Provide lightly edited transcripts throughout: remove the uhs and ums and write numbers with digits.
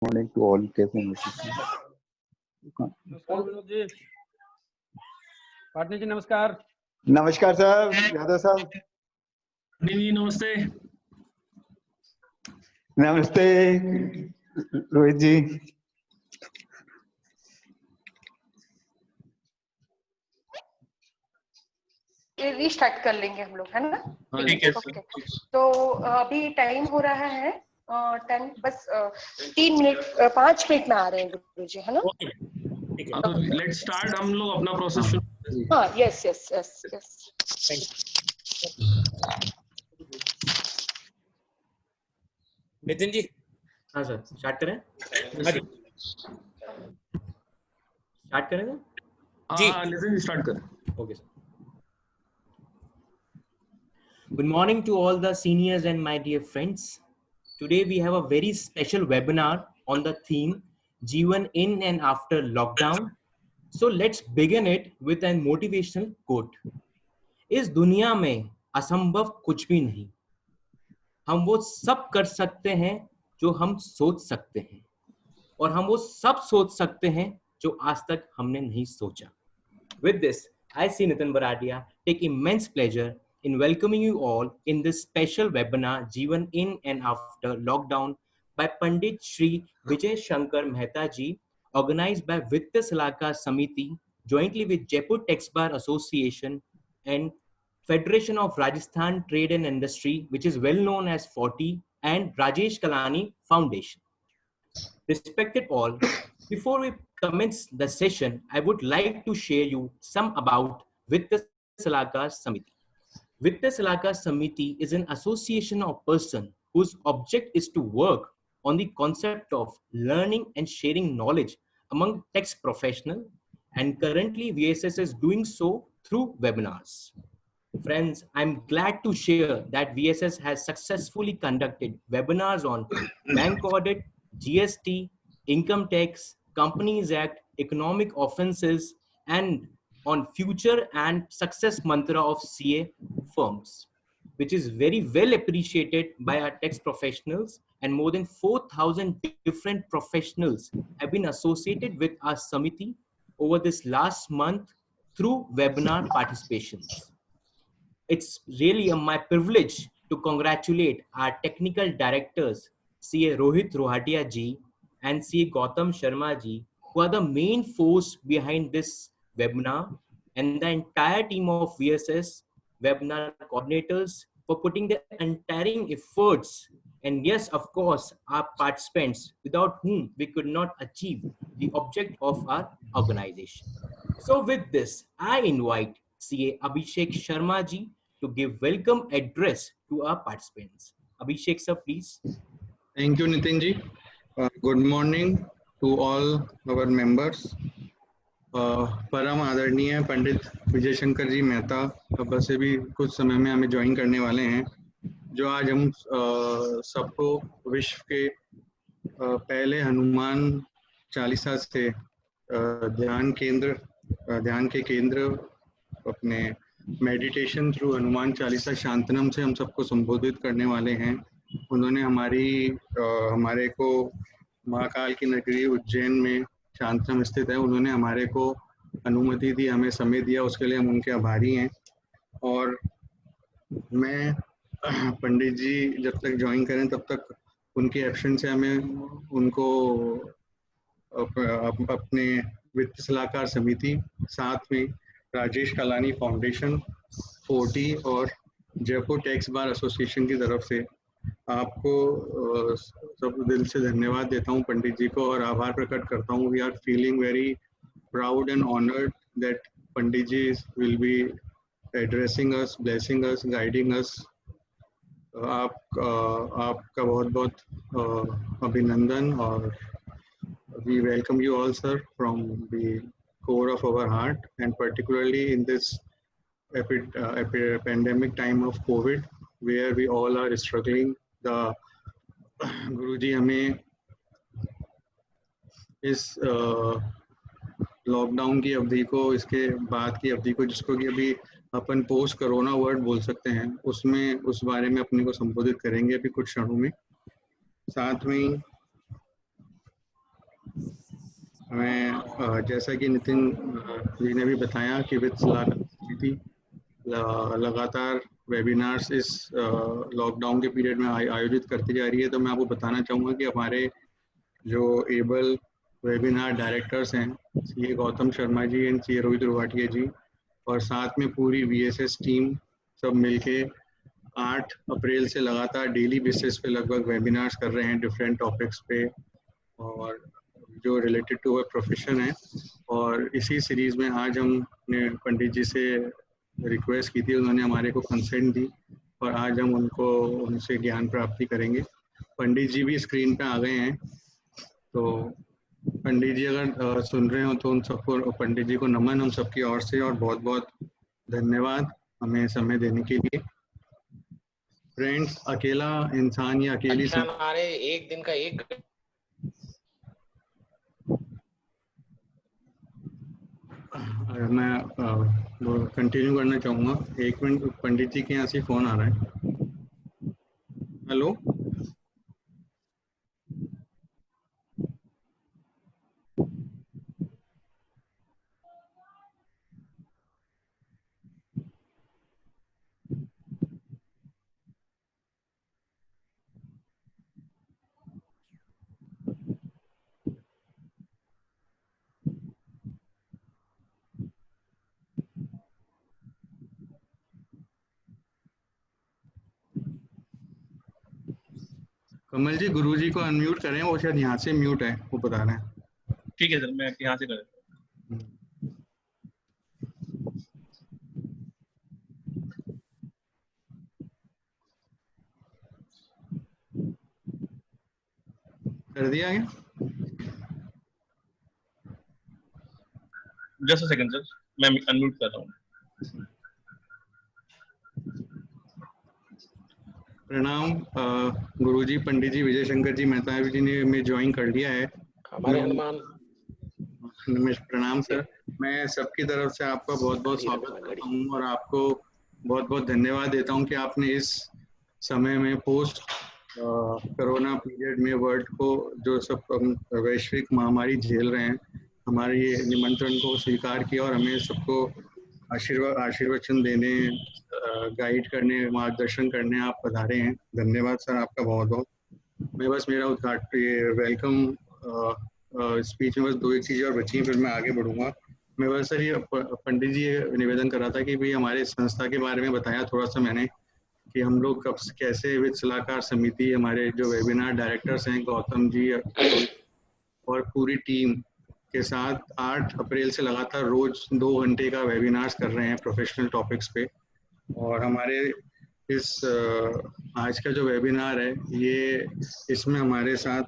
Morning to all. कैसे हैं? नमस्कार विनोद जी, पाटनी जी नमस्कार। नमस्कार साहब, यादव साहब जी नमस्ते। नमस्ते रोहित जी। रीस्टार्ट कर लेंगे हम लोग, है ना? ठीक है। ओके, तो अभी टाइम हो रहा है 10, बस 3 मिनट 5 मिनट में आ रहे हैं गुरु जी, है ना? ठीक है, तो लेट्स स्टार्ट। हम लोग अपना प्रोसेस शुरू। हाँ, yes yes yes yes. Nitin ji, हाँ सर, स्टार्ट करें? हाँ जी, स्टार्ट करें ना? हाँ, नितिन जी स्टार्ट करें। Okay sir. Good morning to all the seniors and my dear friends. Today we have a very special webinar on the theme Jeevan in and after lockdown. So let's begin it with a motivational quote. इस दुनिया में असंभव कुछ भी नहीं, हम वो सब कर सकते हैं जो हम सोच सकते हैं, और हम वो सब सोच सकते हैं जो आज तक हमने नहीं सोचा. With this, I see Nitin Baradia take immense pleasure in welcoming you all in this special webinar Jeevan in and after lockdown by Pandit Shri Vijay Shankar Mehta ji, organized by Vitt Salahkar Samiti jointly with Jaipur Tax Bar Association and Federation of Rajasthan Trade and Industry, which is well known as 40, and Rajesh Kalani Foundation. Respected all, before we commence the session, I would like to share you some about Vitt Salahkar Samiti. Vitt Salahkar Samiti is an association of persons whose object is to work on the concept of learning and sharing knowledge among tax professionals, and currently VSS is doing so through webinars. Friends, I'm glad to share that VSS has successfully conducted webinars on bank audit, GST, income tax, Companies Act, economic offenses, and on future and success mantra of CA firms, which is very well appreciated by our tax professionals, and more than 4,000 different professionals have been associated with our Samiti over this last month through webinar participations. It's really my privilege to congratulate our technical directors, CA Rohit Rohatia ji and CA Gautam Sharma ji, who are the main force behind this webinar, and the entire team of VSS webinar coordinators for putting their entire efforts. And yes, of course, our participants, without whom we could not achieve the object of our organization. So with this, I invite CA Abhishek Sharma ji to give welcome address to our participants. Abhishek sir, please. Thank you, Nitin ji. Good morning to all our members. परम आदरणीय पंडित विजय शंकर जी मेहता अब से भी कुछ समय में हमें join करने वाले हैं, जो आज हम सबको विश्व के पहले हनुमान चालीसा से ध्यान के केंद्र अपने मेडिटेशन थ्रू हनुमान चालीसा शांतनम से हम सबको संबोधित करने वाले हैं. उन्होंने हमारे को महाकाल की नगरी उज्जैन में शांतनम स्थित है, उन्होंने हमारे को अनुमति दी, हमें समय दिया, उसके लिए हम उनके आभारी हैं. और मैं पंडित जी जब तक ज्वाइन करें तब तक उनके एब्सेंस से हमें उनको अपने वित्त सलाहकार समिति, साथ में राजेश कलानी फाउंडेशन, 40 और जयपुर टैक्स बार एसोसिएशन की तरफ से आपको सब दिल से धन्यवाद देता हूं पंडित जी को, और आभार प्रकट करता हूं. We are feeling very proud and honoured that Pandit ji will be addressing us, blessing us, guiding us. आपका बहुत बहुत अभिनंदन, और we welcome you all, sir, from the core of our heart, and particularly in this pandemic time of COVID, where we all are struggling. The Guruji हमें इस lockdown की अवधि को, इसके बाद की अवधि को, जिसको कि अभी अपन पोस्ट कोरोना वर्ड बोल सकते हैं, उसमें उस बारे में अपने को संबोधित करेंगे अभी कुछ क्षणों में. साथ में हमें जैसा कि नितिन जी ने भी बताया कि विद सलाहकार समिति लगातार वेबिनार्स इस लॉकडाउन के पीरियड में आयोजित करती जा रही है। तो मैं आपको बताना चाहूँगा कि हमारे जो एबल वेबिनार डायरेक्टर्स हैं, CA Gautam Sharma ji and CA Rohit Ruwatia ji, और साथ में पूरी वीएसएस टीम सब मिलके 8 अप्रैल से लगातार डेली बेसिस पे लगभग वेबिनार्स कर रहे हैं डिफरेंट टॉपिक्स पे, और जो रिलेटेड टू अवर प्रोफेशन है। और इसी सीरीज में आज हमने पंडित जी से रिक्वेस्ट की थी, उन्होंने हमारे को कंसेंट दी, और आज हम उनसे ज्ञान प्राप्ति करेंगे। पंडित जी भी स्क्रीन पे आ गए हैं, तो पंडित जी अगर सुन रहे हो तो उन सबको, पंडित जी को नमन हम सबकी ओर से, और बहुत बहुत धन्यवाद हमें समय देने के लिए। फ्रेंड्स, अकेला इंसान या अकेली हमारे एक दिन का एक मैं कंटिन्यू करना चाहूँगा। 1 मिनट, पंडित जी के यहाँ से फ़ोन आ रहा है। हेलो, कमल जी, गुरु जी को अनम्यूट करें, वो शायद यहाँ से म्यूट है, वो बता रहे हैं। ठीक है सर, मैं यहाँ से कर दिया गया। जस्ट अ सेकंड सर, मैं अनम्यूट कर रहा हूँ। प्रणाम गुरुजी, पंडित जी, विजय शंकर जी, मेहता जी ने में ज्वाइन कर लिया है। हमारे हनुमान। प्रणाम सर, मैं सबकी तरफ से आपका बहुत बहुत स्वागत करता हूँ, और आपको बहुत बहुत धन्यवाद देता हूँ कि आपने इस समय में पोस्ट कोरोना पीरियड में वर्ल्ड को जो सब वैश्विक महामारी झेल रहे हैं, हमारे ये निमंत्रण को स्वीकार किया और हमें सबको आशीर्वचन देने, गाइड करने, मार्गदर्शन करने आप पधारे हैं। धन्यवाद सर आपका बहुत बहुत। मैं बस मेरा उद्घाटन, ये वेलकम स्पीच में बस 2-1 चीज़ें और बची हैं, फिर मैं आगे बढ़ूंगा। मैं बस सर ये पंडित जी निवेदन कर रहा था कि भाई हमारे संस्था के बारे में बताया थोड़ा सा मैंने, कि हम लोग कब कैसे विद सलाहकार समिति, हमारे जो वेबिनार डायरेक्टर्स हैं गौतम जी और पूरी टीम के साथ 8 अप्रैल से लगातार रोज 2 घंटे का वेबिनार्स कर रहे हैं प्रोफेशनल टॉपिक्स पे। और हमारे इस आज का जो वेबिनार है, ये इसमें हमारे साथ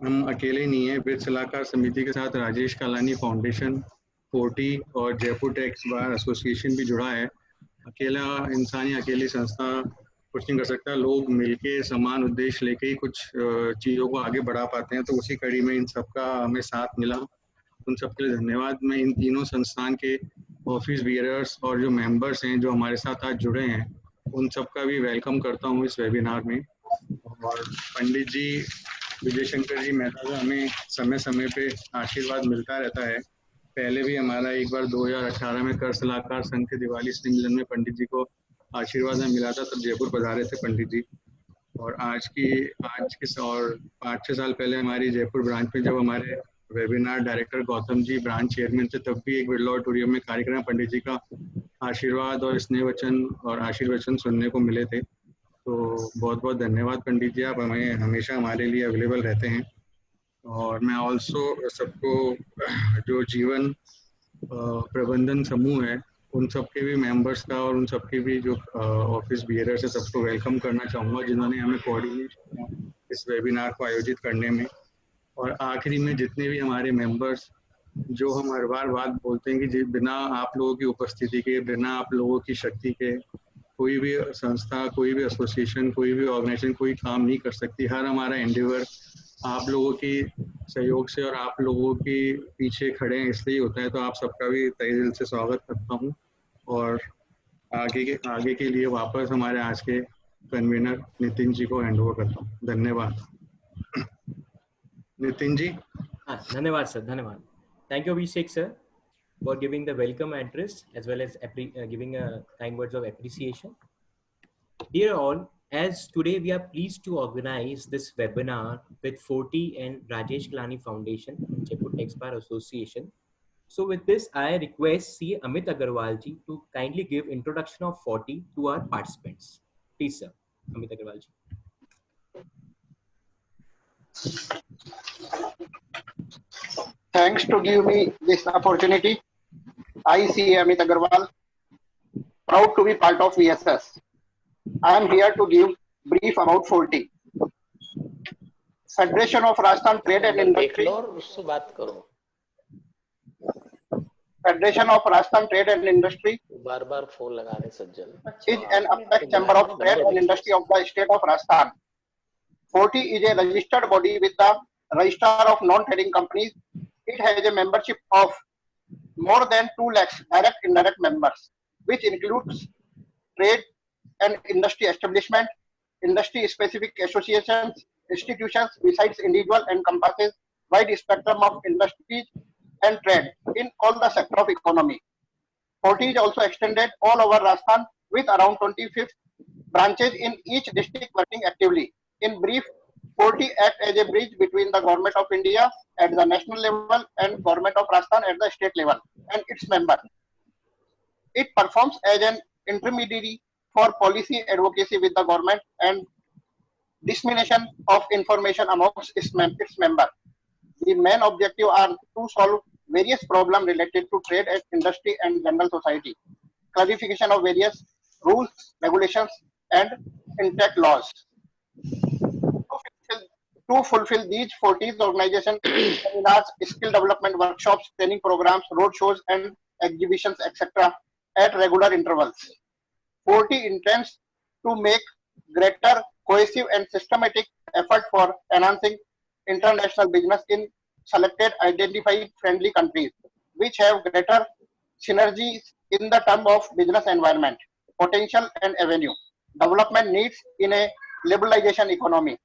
हम अकेले नहीं हैं, विद सलाहकार समिति के साथ राजेश कालानी फाउंडेशन, 40 और जयपुर टैक्स बार एसोसिएशन भी जुड़ा है। अकेला इंसान या अकेली संस्था कुछ नहीं कर सकता, लोग मिलके समान उद्देश्य लेके ही कुछ चीज़ों को आगे बढ़ा पाते हैं। तो उसी कड़ी में इन सबका हमें साथ मिला, उन सबके लिए धन्यवाद। मैं इन तीनों संस्थान के ऑफिस बियरर्स और जो मेंबर्स हैं जो हमारे साथ आज जुड़े हैं, उन सबका भी वेलकम करता हूँ इस वेबिनार में। और पंडित जी, विजय शंकर जी, मेहता का हमें समय समय पे आशीर्वाद मिलता रहता है। पहले भी हमारा एक बार 2018 में कर सलाहकार संघ के दिवाली सम्मेलन में पंडित जी को आशीर्वाद में मिला था, तब जयपुर पधारे थे पंडित जी। और आज के और 5-6 साल पहले हमारी जयपुर ब्रांच में जब हमारे webinar director Gautam ji branch chairman थे, तब भी एक बिरला ऑडिटोरियम में कार्यक्रम पंडित जी का आशीर्वाद और स्नेह वचन और आशीर्वचन सुनने को मिले थे। तो बहुत बहुत धन्यवाद पंडित जी, आप हमें हमेशा हमारे लिए अवेलेबल रहते हैं। और मैं ऑल्सो सबको जो जीवन प्रबंधन समूह है, उन सबके भी मेंबर्स का और उन सबके भी जो ऑफिस बियरर्स है, सबको वेलकम करना चाहूँगा, जिन्होंने हमें कोऑर्डिनेट किया इस वेबिनार को आयोजित करने में। और आखिरी में जितने भी हमारे मेंबर्स, जो हम हर बार बात बोलते हैं कि बिना आप लोगों की उपस्थिति के, बिना आप लोगों की शक्ति के कोई भी संस्था, कोई भी एसोसिएशन, कोई भी ऑर्गेनाइजेशन कोई काम नहीं कर सकती। हर हमारा एंडेवर आप लोगों की सहयोग से और आप लोगों के पीछे खड़े हैं, इसलिए होता है। तो आप सबका भी तहे दिल से स्वागत करता हूँ, और आगे के लिए वापस हमारे आज के कन्वीनर नितिन जी को हैंड ओवर करता हूँ। धन्यवाद। नितिन जी, धन्यवाद सर, धन्यवाद. Thank you Abhishek sir for giving the welcome address as well as giving kind words of appreciation. Dear all, as today we are pleased to organize this webinar with Forty and Rajesh Kalani Foundation and Jaipur Tax Bar Association. So with this, I request C. Amit Agarwal ji to kindly give introduction of Forty to our participants. Please sir, Amit Agarwal ji. Thanks to give me this opportunity. I, C. Amit Agarwal, proud to be part of VSS. I am here to give brief about Forty. Federation of Rajasthan Trade and देख Industry. लो और उससे बात करो. Federation of Rajasthan Trade and Industry बार-बार phone लगा रहे सज्जन. is an apex chamber of trade and industry of the state of Rajasthan. Forty is a registered body with the Registrar of Non-Trading Companies. It has a membership of more than 2 lakhs direct indirect members, which includes trade and industry establishment, industry specific associations, institutions, besides individual, encompasses wide spectrum of industries and trade in all the sector of economy. Forty is also extended all over Rajasthan with around 25 branches in each district working actively. In brief, Forty acts as a bridge between the Government of India at the national level and Government of Rajasthan at the state level and its members. It performs as an intermediary for policy advocacy with the government and dissemination of information amongst its members. The main objective are to solve various problems related to trade and industry and general society, clarification of various rules, regulations, and intact laws. To fulfill these 40 organization seminars, skill development workshops, training programs, road shows, and exhibitions, etc. at regular intervals. 40 intends to make greater cohesive and systematic effort for enhancing international business in selected identified friendly countries, which have greater synergies in the term of business environment, potential and avenue, development needs in a liberalization economy.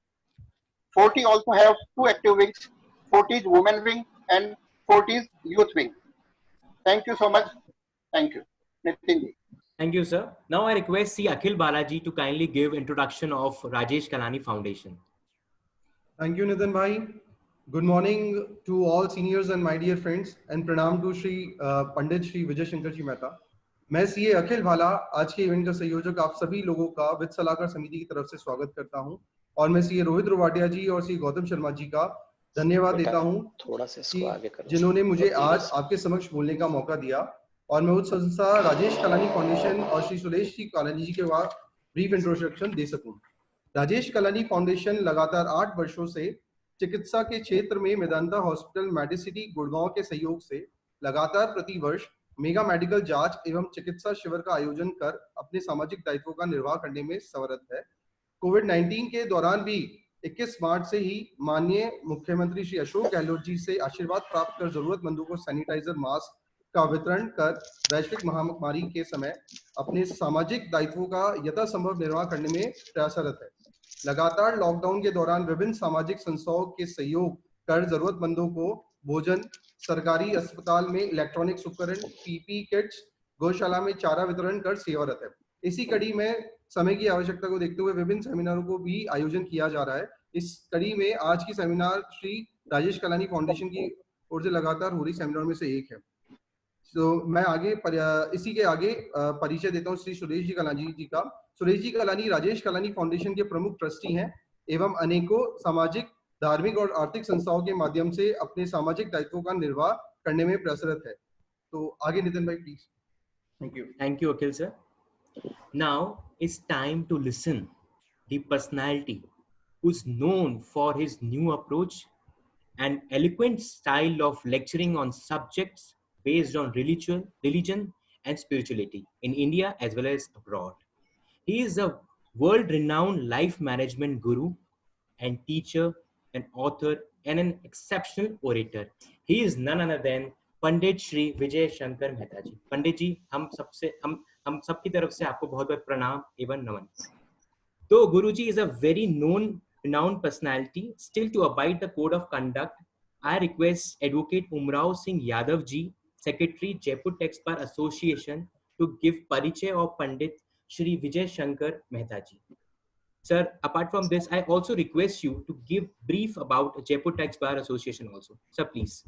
40 also have 2 active wings, 40 is women wing and 40 is youth wing. Thank you so much. Thank you. Nitin ji. Thank you, sir. Now I request C. Akhil Balaji to kindly give introduction of Rajesh Kalani Foundation. Thank you, Nitin bhai. Good morning to all seniors and my dear friends, and pranam to Shri Pandit Shri Vijay Shankar Ji Mehta. मैं CA अखिल भाला आज के event का संयोजक आप सभी लोगों का वित्त सलाहकार समिति की तरफ से स्वागत करता हूं, और मैं सीए रोहित रोवाटिया जी और सी गौतम शर्मा जी का धन्यवाद देता हूं थोड़ा सा इसको आगे करो, जिन्होंने मुझे आज आपके समक्ष बोलने का मौका दिया। और मैं उस संस्था राजेश कलानी फाउंडेशन और श्री सुरेश जी कालानी जी के बाद ब्रीफ इंट्रोडक्शन दे सकूं। राजेश कलानी फाउंडेशन लगातार 8 वर्षों से चिकित्सा के क्षेत्र में मेदांता हॉस्पिटल मेडिसिटी गुड़गांव के सहयोग से लगातार प्रति वर्ष मेगा मेडिकल जांच एवं चिकित्सा शिविर का आयोजन कर अपने सामाजिक दायित्वों का निर्वाह करने में समर्थ है। कोविड-19 के दौरान भी 21 मार्च से ही माननीय मुख्यमंत्री श्री अशोक गहलोत जी से आशीर्वाद प्राप्त कर जरूरतमंदों को सैनिटाइजर मास्क का वितरण कर वैश्विक महामारी के समय अपने सामाजिक दायित्वों का यथासंभव निर्वाह करने में प्रयासरत है। लगातार लॉकडाउन के दौरान विभिन्न सामाजिक संस्थाओं के सहयोग कर जरूरतमंदों को भोजन, सरकारी अस्पताल में इलेक्ट्रॉनिक्स उपकरण, पीपी किट्स, गौशाला में चारा वितरण कर सेवारत है। इसी कड़ी में समय की आवश्यकता को देखते हुए विभिन्न सेमिनारों को भी आयोजन किया जा रहा है। इस कड़ी में आज की सेमिनार श्री राजेश कलानी फाउंडेशन की ओर से लगातार हो रही सेमिनार में से एक है। मैं इसी के आगे परिचय देता हूँ श्री सुरेश जी कलानी जी का। सुरेश जी कलानी राजेश कलानी फाउंडेशन के प्रमुख ट्रस्टी हैं एवं अनेकों सामाजिक, धार्मिक और आर्थिक संस्थाओं के माध्यम से अपने सामाजिक दायित्वों का निर्वाह करने में प्रयासरत है। तो आगे नितिन भाई please. Thank you Akhil sir. Now it's time to listen the personality who's known for his new approach and eloquent style of lecturing on subjects based on religion and spirituality in India as well as abroad. He is a world-renowned life management guru and teacher, an author, and an exceptional orator. He is none other than Pandit Shri Vijay Shankar Mehta जी। पंडित जी, हम सबकी तरफ से आपको बहुत बहुत प्रणाम एवं नमन। तो गुरु जी is a very renowned personality, still to abide the code of conduct I request Advocate Umrao Singh Yadav ji, Secretary Jaipur Tax Bar Association, to give Parichay of Pandit Shri Vijay Shankar Mehta ji. Sir, apart from this, I also request you to give brief about Jaipur Tax Bar Association also. Sir, please.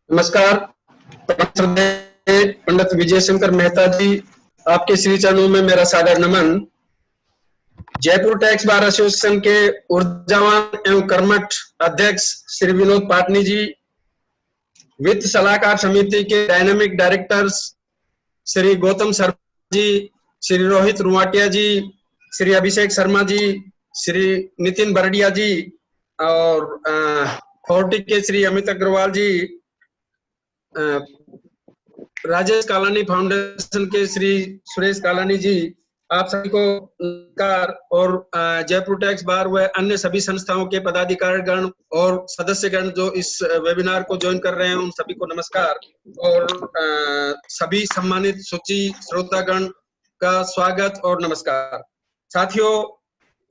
नमस्कार, पंडित विजय शंकर मेहता जी, आपके श्री चरणों में मेरा सादर नमन। Jaipur tax bar association के ऊर्जावान एवं कर्मठ अध्यक्ष श्री विनोद पाटनी जी, वित्त सलाहकार समिति के डायनामिक डायरेक्टर्स श्री गौतम शर्मा जी, श्री रोहित रुवाटिया जी, श्री अभिषेक शर्मा जी, श्री नितिन बरडिया जी और फोर्टी के श्री अमित अग्रवाल जी, राजेश कालानी फाउंडेशन के श्री सुरेश कालानी जी, आप सभी को नमस्कार। और जयपुर टैक्स बार व अन्य सभी संस्थाओं के पदाधिकारीगण और सदस्यगण जो इस वेबिनार को ज्वाइन कर रहे हैं, उन सभी को नमस्कार। और सभी सम्मानित सूची श्रोतागण का स्वागत और नमस्कार। साथियों,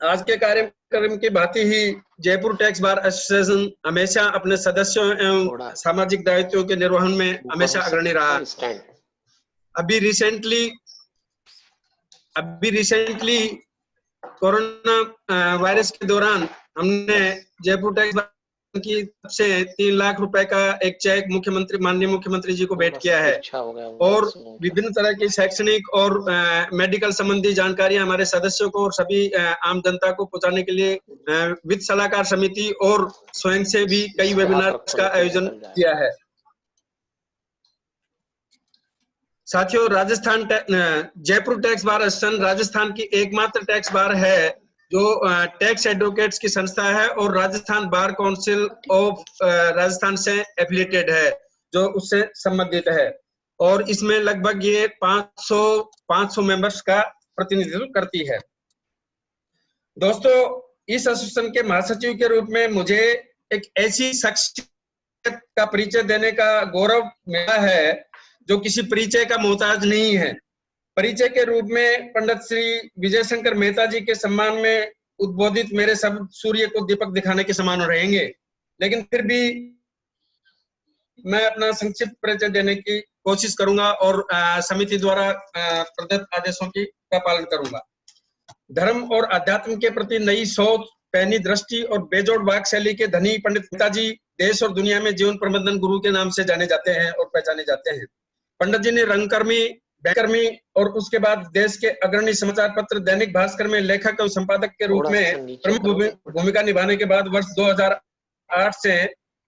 आज के कार्यक्रम की भांति ही जयपुर टैक्स बार एसोसिएशन हमेशा अपने सदस्यों एवं सामाजिक दायित्वों के निर्वहन में हमेशा अग्रणी रहा। अभी रिसेंटली कोरोना वायरस के दौरान हमने जयपुर टैक्स बार की तरफ से 3 लाख रुपए का एक चेक माननीय मुख्यमंत्री जी को भेंट किया है और विभिन्न तरह की शैक्षणिक और मेडिकल संबंधी जानकारियां हमारे सदस्यों को और सभी आम जनता को पहुंचाने के लिए वित्त सलाहकार समिति और स्वयं से भी कई वेबिनार का आयोजन किया है। साथियों, Jaipur tax bar association Rajasthan की एकमात्र टैक्स बार है जो टैक्स एडवोकेट्स की संस्था है और Rajasthan bar council of Rajasthan से एफिलिएटेड है, जो उससे संबंधित है और इसमें लगभग ये 500 मेंबर्स का प्रतिनिधित्व करती है। दोस्तों, इस एसोसिएशन के महासचिव के रूप में मुझे एक ऐसी शख्सियत का परिचय देने का गौरव मिला है जो किसी परिचय का मोहताज नहीं है। परिचय के रूप में पंडित श्री विजय शंकर मेहता जी के सम्मान में उद्बोधित मेरे शब्द सूर्य को दीपक दिखाने के समान रहेंगे, लेकिन फिर भी मैं अपना संक्षिप्त परिचय देने की कोशिश करूंगा और समिति द्वारा प्रदत्त आदेशों का पालन करूंगा। धर्म और अध्यात्म के प्रति नई सोच, पैनी दृष्टि और बेजोड़ वाक शैली के धनी पंडित मेहता जी देश और दुनिया में जीवन प्रबंधन गुरु के नाम से जाने जाते हैं और पहचाने जाते हैं। पंडित जी ने रंगकर्मी, बैंककर्मी और उसके बाद देश के अग्रणी समाचार पत्र दैनिक भास्कर में लेखक और संपादक के रूप में प्रमुख भूमिका निभाने के बाद वर्ष 2008 से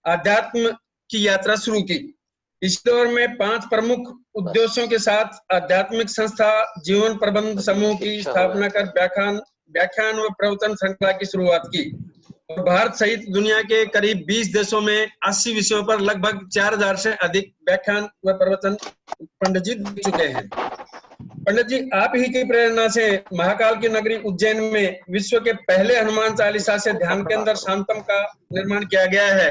आध्यात्म की यात्रा शुरू की। इस दौर में 5 प्रमुख उद्देश्यों के साथ आध्यात्मिक संस्था जीवन प्रबंध समूह की स्थापना कर व्याख्यान व प्रवचन श्रृंखला की शुरुआत की और भारत सहित दुनिया के करीब 20 देशों में 80 विषयों पर लगभग 4000 से अधिक व्याख्यान व प्रवचन पंडित जी दे चुके हैं। पंडित जी, आप ही की प्रेरणा से महाकाल की नगरी उज्जैन में विश्व के पहले हनुमान चालीसा से ध्यान केंद्र शांतम का निर्माण किया गया है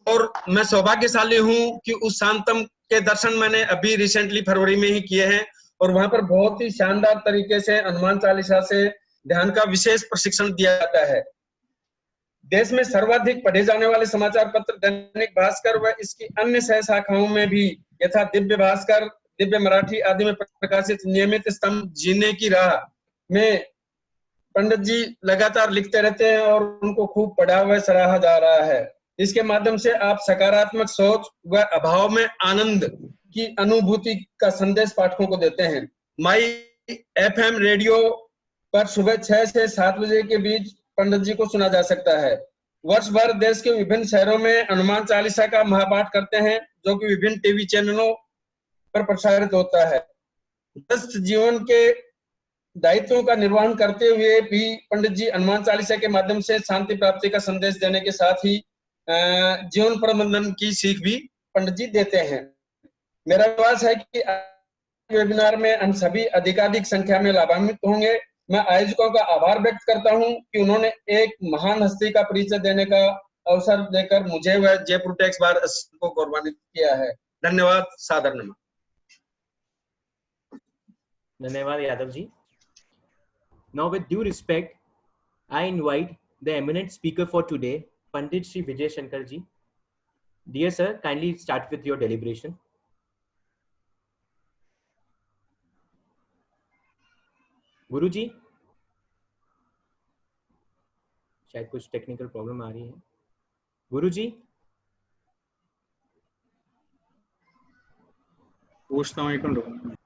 और मैं सौभाग्यशाली हूं कि उस शांतम के दर्शन मैंने अभी रिसेंटली फरवरी में ही किए हैं और वहां पर बहुत ही शानदार तरीके से हनुमान चालीसा से ध्यान का विशेष प्रशिक्षण दिया जाता है। देश में सर्वाधिक पढ़े जाने वाले समाचार पत्र दैनिक भास्कर व इसकी अन्य सह शाखाओं में भी यथा दिव्य भास्कर, दिव्य मराठी आदि में प्रकाशित नियमित स्तंभ जीने की राह में पंडित जी लगातार लिखते रहते हैं और उनको खूब पढ़ा व सराहा जा रहा है। इसके माध्यम से आप सकारात्मक सोच व अभाव में आनंद की अनुभूति का संदेश पाठकों को देते हैं। माई FM रेडियो पर सुबह 6 से 7 बजे के बीच पंडित जी को सुना जा सकता है। वर्ष भर देश के विभिन्न शहरों में हनुमान चालीसा का महापाठ करते हैं जो कि विभिन्न टीवी चैनलों पर प्रसारित होता है। व्यस्त जीवन के दायित्वों का निर्वहन करते हुए भी पंडित जी हनुमान चालीसा के माध्यम से शांति प्राप्ति का संदेश देने के साथ ही जीवन प्रबंधन की सीख भी पंडित जी देते हैं। मेरा विश्वास है कि वेबिनार में हम सभी अधिकाधिक संख्या में लाभान्वित होंगे। मैं आयोजकों का आभार व्यक्त करता हूं कि उन्होंने एक महान हस्ती का परिचय देने का अवसर देकर मुझे व जयपुर टैक्स बार को गौरवान्वित किया है। धन्यवाद, सादर नमन। धन्यवाद Yadav ji. Now with due respect, I invite the eminent speaker for today, Pandit Shri Vijay Shankar ji. Dear sir, kindly start with your deliberation. गुरु जी, शायद कुछ टेक्निकल प्रॉब्लम आ रही है. गुरु जी, पूछता हूँ एक मिनट.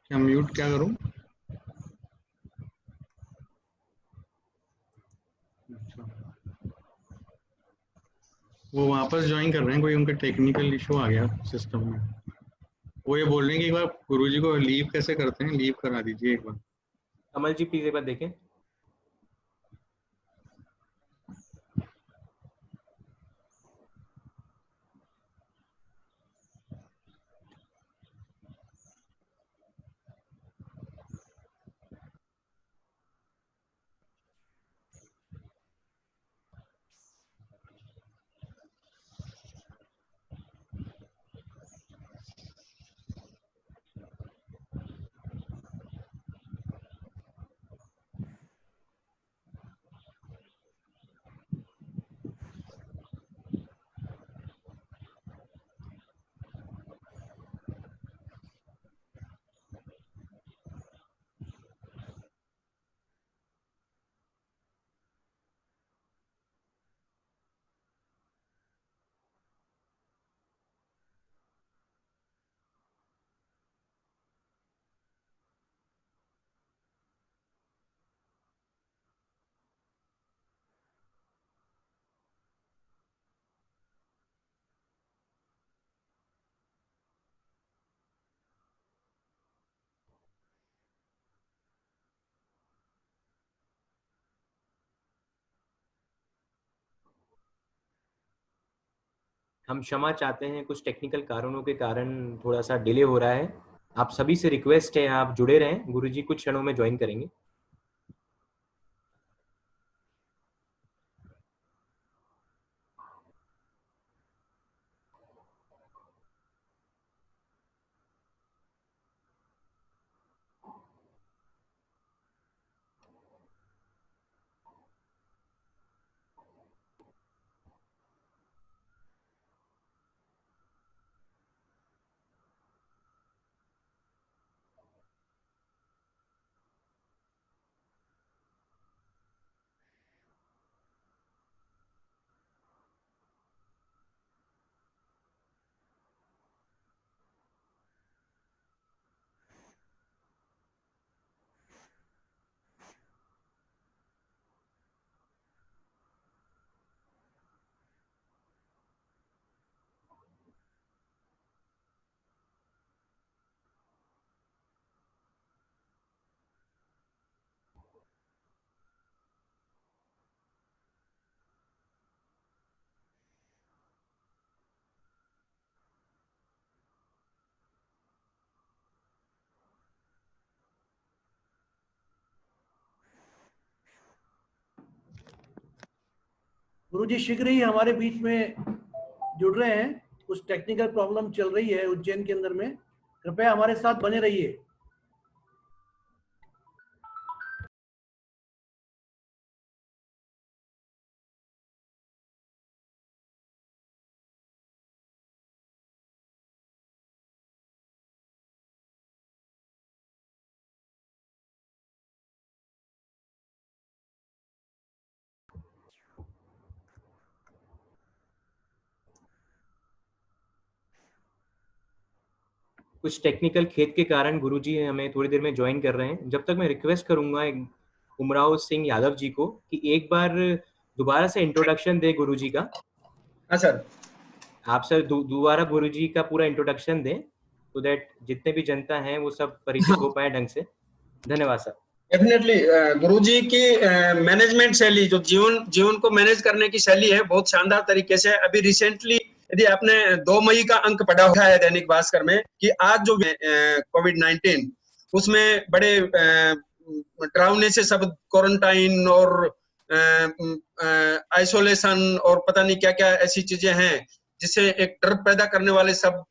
क्या म्यूट क्या करूं? अच्छा, वो वापस ज्वाइन कर रहे हैं, कोई उनका टेक्निकल इशू आ गया सिस्टम में. वो ये बोल रहे हैं कि एक बार गुरुजी को लीव कैसे करते हैं, लीव करा दीजिए एक बार. कमल जी प्लीज एक बार देखें. हम क्षमा चाहते हैं, कुछ टेक्निकल कारणों के कारण थोड़ा सा डिले हो रहा है. आप सभी से रिक्वेस्ट है आप जुड़े रहें. गुरुजी कुछ क्षणों में ज्वाइन करेंगे. गुरुजी शीघ्र ही हमारे बीच में जुड़ रहे हैं. कुछ टेक्निकल प्रॉब्लम चल रही है उज्जैन के अंदर में. कृपया हमारे साथ बने रहिए. कुछ टेक्निकल खेद के कारण गुरुजी हमें थोड़ी देर में ज्वाइन कर रहे हैं। जब तक मैं रिक्वेस्ट करूंगा उमराव सिंह यादव जी को कि एक बार दोबारा से इंट्रोडक्शन दे गुरुजी का। हाँ सर। आप सर दोबारा गुरुजी का पूरा इंट्रोडक्शन दें so दैट जितने भी जनता हैं वो सब परिचित हो पाए ढंग से। धन्यवाद सर। डेफिनेटली गुरुजी की मैनेजमेंट शैली, जो जीवन को मैनेज करने की शैली है, बहुत शानदार तरीके से। अभी रिसेंटली यदि आपने 2 मई का अंक पढ़ा हुआ है दैनिक भास्कर में कि आज जो कोविड-19 उसमें बड़े डरावने से शब्द क्वारंटाइन और आइसोलेशन और पता नहीं क्या क्या ऐसी चीजें हैं जिससे एक डर पैदा करने वाले शब्द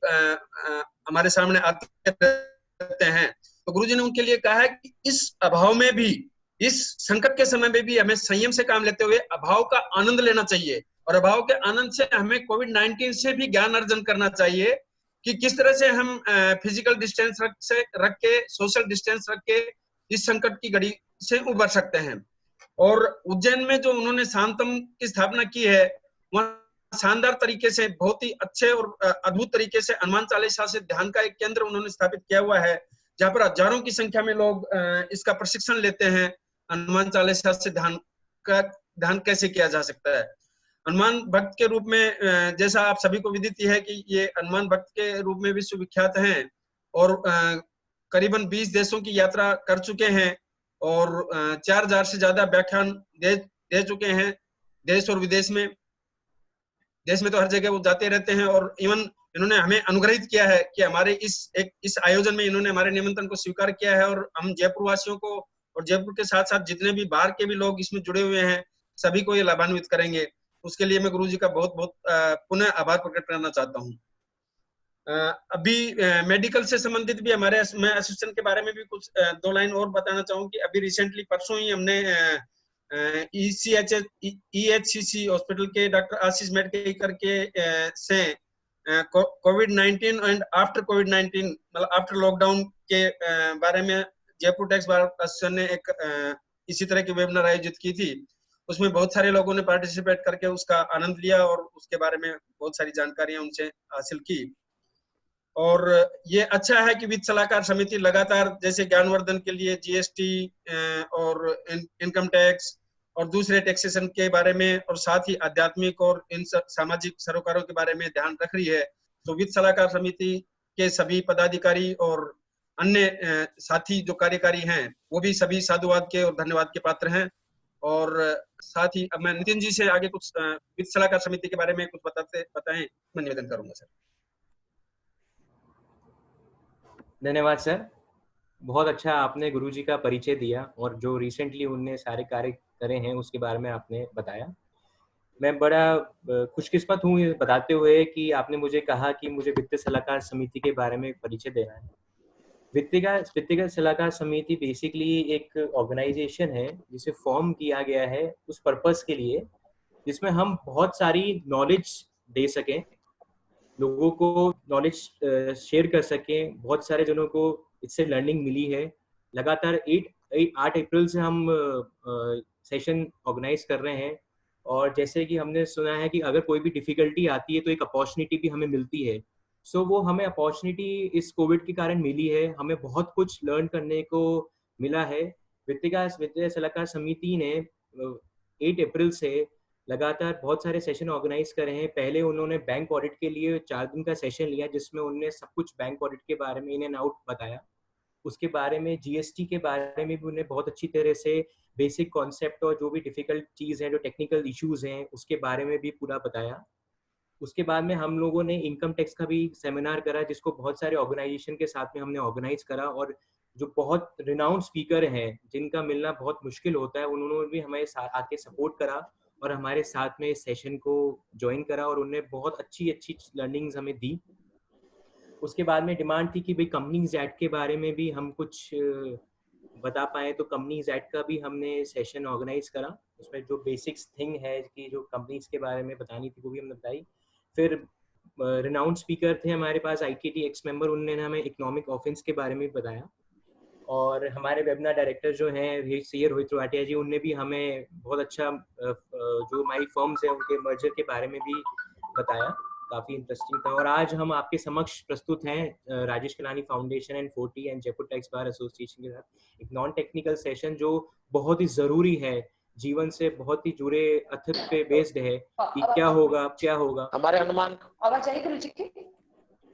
हमारे सामने आते रहते हैं। तो गुरुजी ने उनके लिए कहा है कि इस अभाव में भी, इस संकट के समय में भी हमें संयम से काम लेते हुए अभाव का आनंद लेना चाहिए और अभाव के आनंद से हमें कोविड-19 से भी ज्ञान अर्जन करना चाहिए कि किस तरह से हम फिजिकल डिस्टेंस रख के, सोशल डिस्टेंस रख के इस संकट की घड़ी से उबर सकते हैं। और उज्जैन में जो उन्होंने शांतम की स्थापना की है, वहाँ शानदार तरीके से, बहुत ही अच्छे और अद्भुत तरीके से हनुमान चालीसा से ध्यान का एक केंद्र उन्होंने स्थापित किया हुआ है, जहाँ पर हजारों की संख्या में लोग इसका प्रशिक्षण लेते हैं। हनुमान चालीसा से ध्यान कैसे किया जा सकता है। हनुमान भक्त के रूप में जैसा आप सभी को विदित है कि ये हनुमान भक्त के रूप में विश्व विख्यात हैं और करीबन 20 देशों की यात्रा कर चुके हैं और 4000 से ज्यादा व्याख्यान दे चुके हैं देश और विदेश में। देश में तो हर जगह वो जाते रहते हैं और इवन इन्होंने हमें अनुग्रहित किया है कि हमारे इस आयोजन में इन्होंने हमारे निमंत्रण को स्वीकार किया है और हम जयपुर वासियों को और जयपुर के साथ साथ जितने भी बाहर के भी लोग इसमें जुड़े हुए हैं सभी को ये लाभान्वित करेंगे। उसके लिए मैं गुरुजी का बहुत बहुत पुनः आभार प्रकट करना चाहता हूँ। अभी मेडिकल से संबंधित भी मैं असिस्टेंट के बारे में भी कुछ 2 लाइन और बताना चाहूँ कि अभी रिसेंटली परसों ही हमने EHCC हॉस्पिटल के डॉक्टर आशीष मेडकेकर के से कोविड-19 एंड आफ्टर कोविड-19 मतलब आफ्टर लॉकडाउन के बारे में जयपुर टैक्स बार एसोसिएशन ने एक इसी तरह की वेबिनार आयोजित की थी। उसमें बहुत सारे लोगों ने पार्टिसिपेट करके उसका आनंद लिया और उसके बारे में बहुत सारी जानकारियां उनसे हासिल की। और ये अच्छा है कि वित्त सलाहकार समिति लगातार जैसे ज्ञानवर्धन के लिए GST और इनकम टैक्स और दूसरे टैक्सेशन के बारे में और साथ ही आध्यात्मिक और इन सामाजिक सरोकारों के बारे में ध्यान रख रही है। तो वित्त सलाहकार समिति के सभी पदाधिकारी और अन्य साथी जो कार्यकारी हैं वो भी सभी साधुवाद के और धन्यवाद के पात्र हैं। और साथ ही अब मैं नितिन जी से आगे कुछ वित्त सलाहकार समिति के बारे में कुछ बताएं मैं निवेदन करूंगा सर। धन्यवाद सर, बहुत अच्छा आपने गुरुजी का परिचय दिया और जो रिसेंटली उनने सारे कार्य करे हैं उसके बारे में आपने बताया। मैं बड़ा खुशकिस्मत हूँ ये बताते हुए कि आपने मुझे कहा कि मुझे वित्तीय सलाहकार समिति के बारे में परिचय देना है। वित्तीय सलाहकार समिति बेसिकली एक ऑर्गेनाइजेशन है जिसे फॉर्म किया गया है उस पर्पस के लिए जिसमें हम बहुत सारी नॉलेज दे सकें, लोगों को नॉलेज शेयर कर सकें। बहुत सारे जनों को इससे लर्निंग मिली है। लगातार 8 अप्रैल से हम सेशन ऑर्गेनाइज कर रहे हैं और जैसे कि हमने सुना है कि अगर कोई भी डिफिकल्टी आती है तो एक अपॉर्चुनिटी भी हमें मिलती है। सो वो हमें अपॉर्चुनिटी इस कोविड के कारण मिली है, हमें बहुत कुछ लर्न करने को मिला है। वित्तीय सलाहकार समिति ने 8 अप्रैल से लगातार बहुत सारे सेशन ऑर्गेनाइज करे हैं। पहले उन्होंने बैंक ऑडिट के लिए 4 दिन का सेशन लिया जिसमें उन्होंने सब कुछ बैंक ऑडिट के बारे में इन एंड आउट बताया। उसके बारे में GST के बारे में भी उन्हें बहुत अच्छी तरह से बेसिक कॉन्सेप्ट और जो भी डिफिकल्ट चीज़ है, जो टेक्निकल इश्यूज हैं, उसके बारे में भी पूरा बताया। उसके बाद में हम लोगों ने इनकम टैक्स का भी सेमिनार करा जिसको बहुत सारे ऑर्गेनाइजेशन के साथ में हमने ऑर्गेनाइज करा और जो बहुत रिनाउंड स्पीकर हैं जिनका मिलना बहुत मुश्किल होता है उन्होंने भी हमें आके सपोर्ट करा और हमारे साथ में इस सेशन को ज्वाइन करा और उन्होंने बहुत अच्छी लर्निंग्स हमें दी। उसके बाद में डिमांड थी कि भाई कंपनीज एक्ट के बारे में भी हम कुछ बता पाए, तो कंपनीज एक्ट का भी हमने सेशन ऑर्गेनाइज करा। उसमें जो बेसिक्स थिंग है कि जो कंपनीज के बारे में बतानी थी वो भी हमने बताई। फिर रिनाउंड स्पीकर थे हमारे पास ITT एक्स मेंबर, उन्होंने हमें इकोनॉमिक ऑफेंस के बारे में बताया। और हमारे वेबिनार डायरेक्टर जो हैं सीए रोहित त्रिपाठी जी, उनने भी हमें बहुत अच्छा जो हमारी फर्म्स है उनके मर्जर के बारे में भी बताया काफी इंटरेस्टिंग था। और आज हम आपके समक्ष प्रस्तुत हैं Rajesh Kalani foundation and 40 and Jaipur tax bar association के साथ एक नॉन टेक्निकल सेशन जो बहुत ही जरूरी है, जीवन से बहुत ही जुड़े अथित पे बेस्ड है कि क्या होगा क्या होगा। हमारे अनुमान आवाज आई गुरुजी की?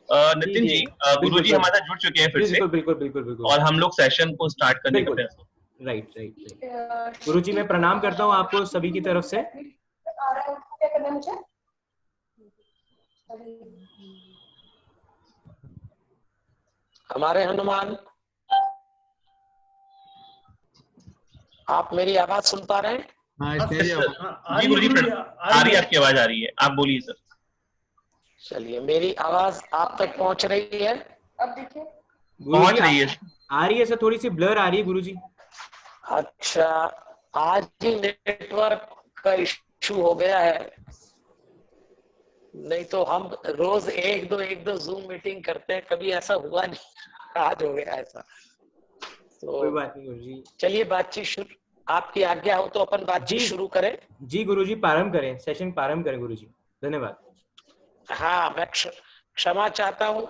नितिन जी, गुरुजी हमारे साथ जुड़ चुके हैं फिर से, बिल्कुल बिल्कुल बिल्कुल बिल्कुल। और हम लोग सेशन को स्टार्ट करने का प्रयास। Right right right. गुरुजी मैं प्रणाम करता हूँ आपको सभी की तरफ से। आ रहा है, क्या करना है मुझे? हमारे हनुमान, आप मेरी आवाज सुन पा रहे हैं? जी गुरुजी, आ रही है, आपकी आवाज आ रही है, आप बोलिए सर। चलिए, मेरी आवाज आप तक पहुंच रही है? अब देखिए पहुंच रही है। आ रही है सर, थोड़ी सी ब्लर आ रही है गुरुजी। अच्छा, आज ही नेटवर्क का इशू हो गया है, नहीं तो हम रोज एक दो जूम मीटिंग करते हैं, कभी ऐसा हुआ नहीं, आज हो गया ऐसा। तो कोई बात नहीं गुरुजी, चलिए बातचीत शुरू, आपकी आज्ञा हो तो अपन बातचीत शुरू करें। जी गुरुजी, प्रारंभ करें, सेशन प्रारंभ करें गुरुजी, धन्यवाद। हाँ, मैं क्षमा चाहता हूँ,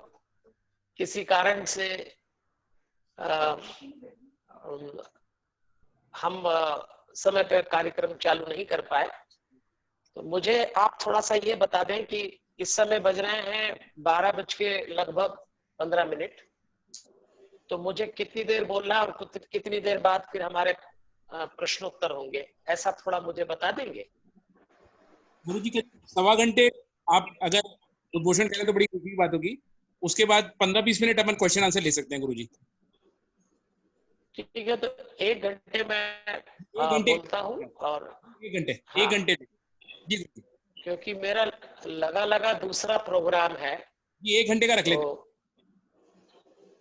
किसी कारण से हम समय पर कार्यक्रम चालू नहीं कर पाए। तो मुझे आप थोड़ा सा ये बता दें कि इस समय बज रहे हैं 12 बज के लगभग 15 मिनट, तो मुझे कितनी देर बोलना है और कितनी देर बाद फिर हमारे प्रश्नोत्तर होंगे, ऐसा थोड़ा मुझे बता देंगे? गुरुजी के 1.25 घंटे आप अगर उद्घोषण करें तो बड़ी खुशी की बात होगी। उसके बाद 15-20 मिनट अपन क्वेश्चन आंसर ले सकते हैं गुरुजी। ठीक है, तो 1 घंटे में बोलता हूँ और 1 घंटे, हाँ, 1 घंटे जी, क्योंकि मेरा लगा दूसरा प्रोग्राम है। ये 1 घंटे का रख लेते हैं।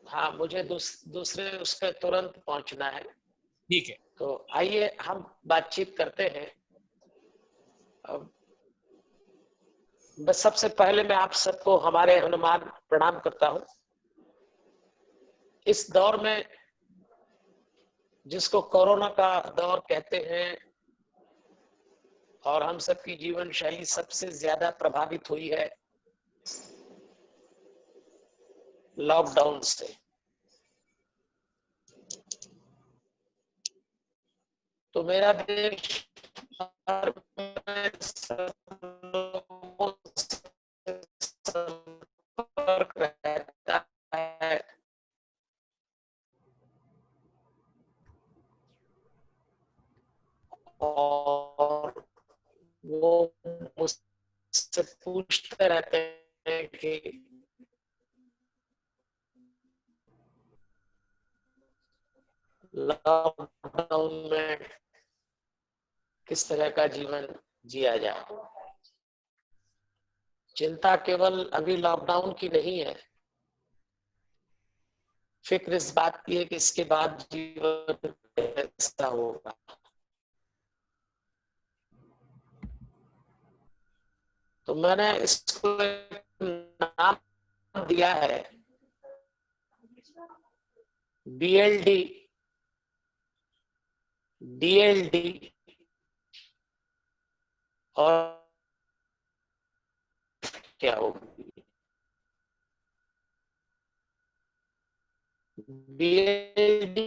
हाँ, मुझे दूसरे उस पर तुरंत पहुंचना है। ठीक है, तो आइए हम बातचीत करते हैं। अब बस सबसे पहले मैं आप सबको हमारे हनुमान प्रणाम करता हूं। इस दौर में जिसको कोरोना का दौर कहते हैं और हम सबकी जीवन शैली सबसे ज्यादा प्रभावित हुई है लॉकडाउन से, तो मेरा देश संपर्क रहता है और वो मुझसे पूछते रहते हैं कि लॉकडाउन में किस तरह का जीवन जिया जाए। चिंता केवल अभी लॉकडाउन की नहीं है, फिक्र इस बात की है कि इसके बाद जीवन कैसा होगा। तो मैंने इसको एक नाम दिया है BLD, DLD और क्या होगी BLD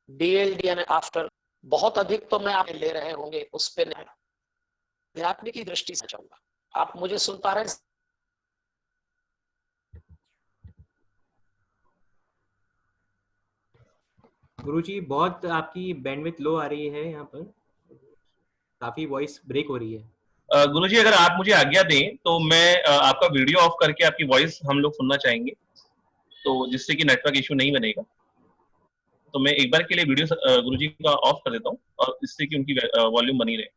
DLD यानी आफ्टर, बहुत अधिक तो मैं आप ले रहे होंगे उस पे नहीं, अध्यात्म की दृष्टि से चाहूंगा। आप मुझे सुन पा रहे हैं? गुरुजी बहुत आपकी बैंडविड्थ लो आ रही है, यहाँ पर काफी वॉइस ब्रेक हो रही है। गुरुजी अगर आप मुझे आज्ञा दें तो मैं आपका वीडियो ऑफ करके आपकी वॉइस हम लोग सुनना चाहेंगे, तो जिससे कि नेटवर्क इशू नहीं बनेगा। तो मैं एक बार के लिए वीडियो गुरुजी का ऑफ कर देता हूँ और इससे कि उनकी वॉल्यूम बनी रहे।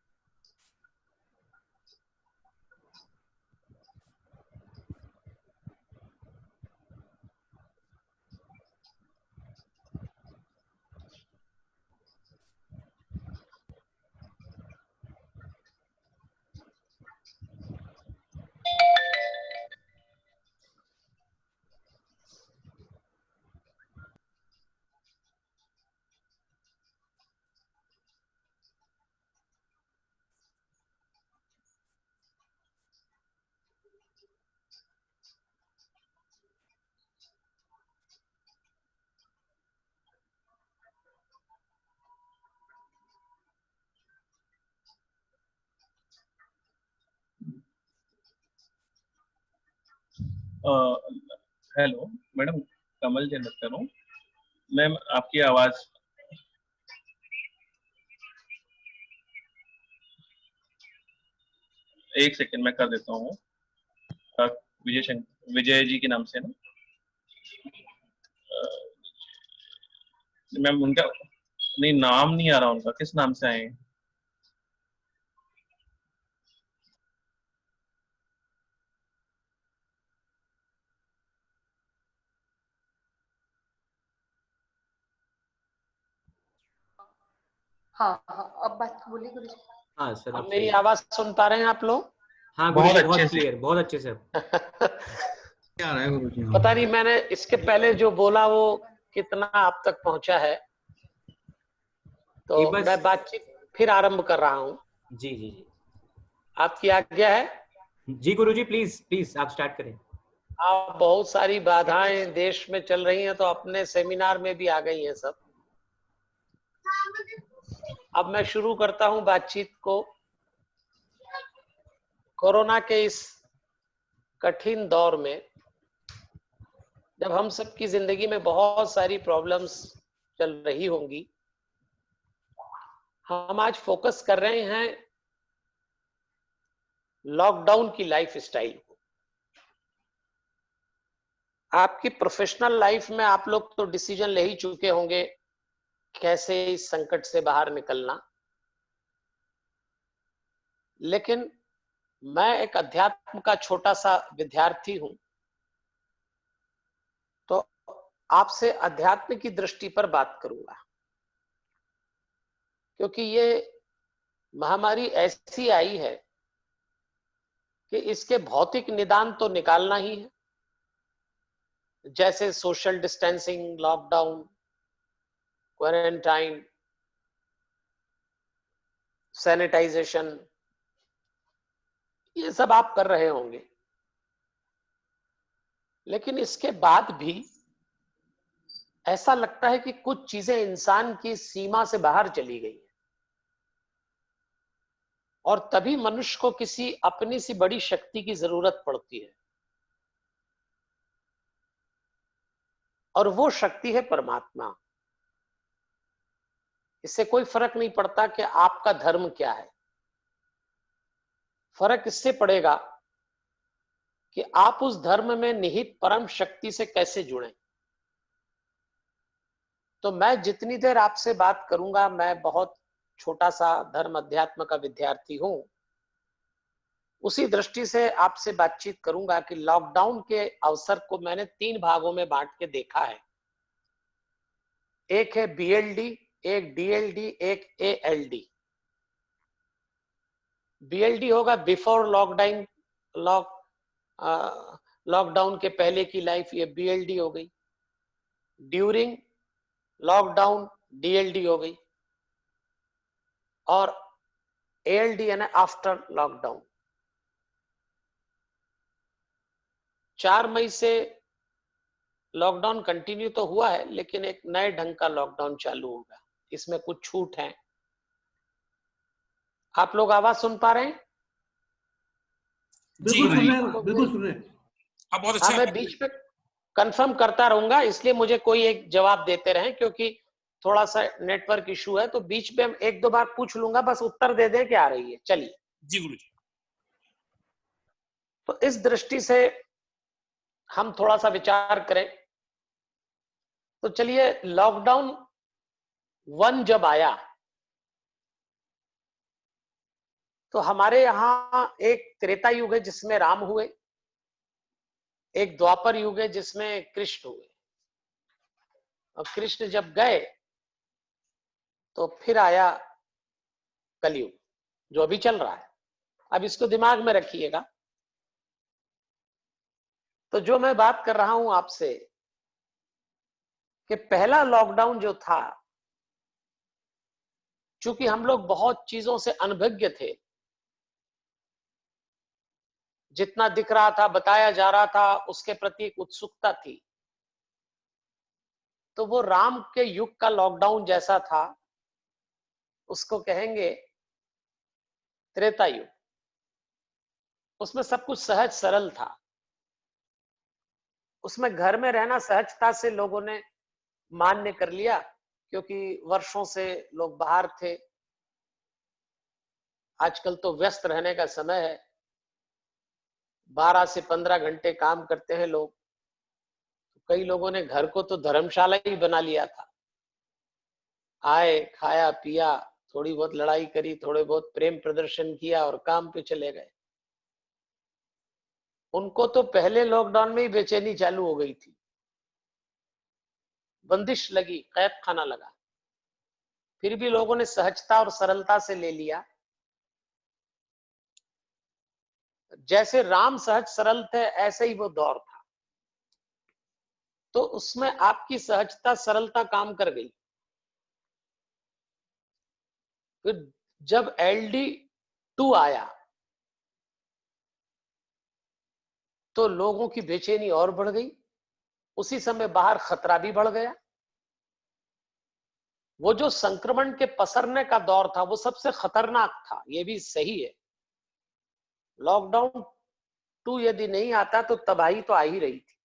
हेलो मैडम, कमल जैन बात कर रहा हूँ। मैम आपकी आवाज एक सेकंड मैं कर देता हूँ। विजय जी के नाम से ना मैम, उनका नहीं नाम नहीं आ रहा उनका, किस नाम से आए हैं? हाँ हाँ, अब बात बोलिए गुरुजी। हाँ सर, अब अब मेरी सही। आवाज सुन पा रहे हैं आप लोग? हाँ बहुत गुरुजी, बहुत अच्छे से। क्लियर, बहुत अच्छे से। क्या रहा है गुरुजी? पता नहीं मैंने इसके पहले जो बोला वो कितना आप तक पहुंचा है, तो एक बार मैं बातचीत फिर आरंभ कर रहा हूँ। जी जी जी आपकी आज्ञा है? जी गुरुजी, प्लीज प्लीज आप स्टार्ट करें। आप बहुत सारी बाधाएं देश में चल रही हैं, तो अपने सेमिनार में भी आ गई हैं सब। अब मैं शुरू करता हूं बातचीत को। कोरोना के इस कठिन दौर में जब हम सबकी जिंदगी में बहुत सारी प्रॉब्लम्स चल रही होंगी, हम आज फोकस कर रहे हैं लॉकडाउन की लाइफ स्टाइल को। आपकी प्रोफेशनल लाइफ में आप लोग तो डिसीजन ले ही चुके होंगे कैसे इस संकट से बाहर निकलना, लेकिन मैं एक अध्यात्म का छोटा सा विद्यार्थी हूं, तो आपसे अध्यात्म की दृष्टि पर बात करूंगा, क्योंकि ये महामारी ऐसी आई है कि इसके भौतिक निदान तो निकालना ही है, जैसे social distancing, lockdown, quarantine, sanitization, ये सब आप कर रहे होंगे। लेकिन इसके बाद भी ऐसा लगता है कि कुछ चीजें इंसान की सीमा से बाहर चली गई, और तभी मनुष्य को किसी अपनी सी बड़ी शक्ति की जरूरत पड़ती है, और वो शक्ति है परमात्मा। इससे कोई फर्क नहीं पड़ता कि आपका धर्म क्या है, फर्क इससे पड़ेगा कि आप उस धर्म में निहित परम शक्ति से कैसे जुड़ें। तो मैं जितनी देर आपसे बात करूंगा, मैं बहुत छोटा सा धर्म अध्यात्म का विद्यार्थी हूं, उसी दृष्टि से आपसे बातचीत करूंगा कि लॉकडाउन के अवसर को मैंने 3 भागों में बांट के देखा है। एक है बीएलडी, एक डीएलडी, एक एएलडी। बीएलडी होगा बिफोर लॉकडाउन, लॉकडाउन के पहले की लाइफ, ये बीएलडी हो गई। ड्यूरिंग लॉकडाउन, डीएलडी हो गई। और एएलडी यानी आफ्टर लॉकडाउन। 4 मई से लॉकडाउन कंटिन्यू तो हुआ है, लेकिन एक नए ढंग का लॉकडाउन चालू होगा, इसमें कुछ छूट है। आप लोग आवाज सुन पा रहे हैं? बिल्कुल सुन रहे हैं, बिल्कुल सुन रहे हैं। हाँ, बहुत हाँ, अच्छा। मैं बीच में कंफर्म करता रहूंगा, इसलिए मुझे कोई एक जवाब देते रहें, क्योंकि थोड़ा सा नेटवर्क इशू है, तो बीच में हम 1-2 बार पूछ लूंगा, बस उत्तर दे दें कि आ रही है। चलिए जी गुरुजी। तो इस दृष्टि से हम थोड़ा सा विचार करें, तो चलिए लॉकडाउन 1 जब आया तो हमारे यहाँ एक त्रेता युग है जिसमें राम हुए, एक द्वापर युग है जिसमें कृष्ण हुए, और कृष्ण जब गए तो फिर आया कलयुग जो अभी चल रहा है। अब इसको दिमाग में रखिएगा। तो जो मैं बात कर रहा हूं आपसे कि पहला लॉकडाउन जो था, चूंकि हम लोग बहुत चीजों से अनभिज्ञ थे, जितना दिख रहा था, बताया जा रहा था, उसके प्रति एक उत्सुकता थी, तो वो राम के युग का लॉकडाउन जैसा था, उसको कहेंगे त्रेता युग। उसमें सब कुछ सहज सरल था। उसमें घर में रहना सहजता से लोगों ने मान्य कर लिया, क्योंकि वर्षों से लोग बाहर थे। आजकल तो व्यस्त रहने का समय है, 12 से 15 घंटे काम करते हैं लोग। कई लोगों ने घर को तो धर्मशाला ही बना लिया था। आए, खाया पिया, थोड़ी बहुत लड़ाई करी, थोड़े बहुत प्रेम प्रदर्शन किया और काम पे चले गए। उनको तो पहले लॉकडाउन में ही बेचैनी चालू हो गई थी, बंदिश लगी, कैद खाना लगा। फिर भी लोगों ने सहजता और सरलता से ले लिया। जैसे राम सहज सरल थे, ऐसे ही वो दौर था। तो उसमें आपकी सहजता सरलता काम कर गई। फिर जब LD2 आया तो लोगों की बेचैनी और बढ़ गई। उसी समय बाहर खतरा भी बढ़ गया। वो जो संक्रमण के पसरने का दौर था वो सबसे खतरनाक था, ये भी सही है। लॉकडाउन 2 यदि नहीं आता तो तबाही तो आ ही रही थी।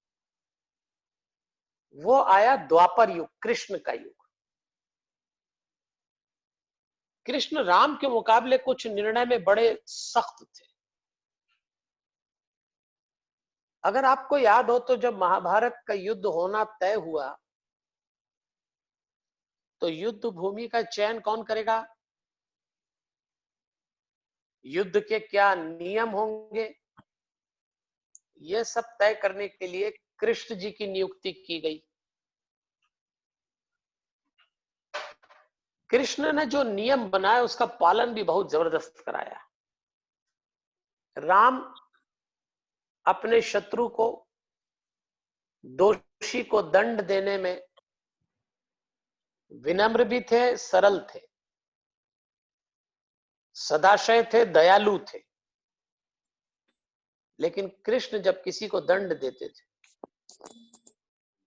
वो आया द्वापर युग, कृष्ण का युग। कृष्ण राम के मुकाबले कुछ निर्णय में बड़े सख्त थे। अगर आपको याद हो तो जब महाभारत का युद्ध होना तय हुआ तो युद्ध भूमि का चयन कौन करेगा, युद्ध के क्या नियम होंगे, ये सब तय करने के लिए कृष्ण जी की नियुक्ति की गई। कृष्ण ने जो नियम बनाया उसका पालन भी बहुत जबरदस्त कराया। राम अपने शत्रु को, दोषी को दंड देने में विनम्र भी थे, सरल थे, सदाशय थे, दयालु थे। लेकिन कृष्ण जब किसी को दंड देते थे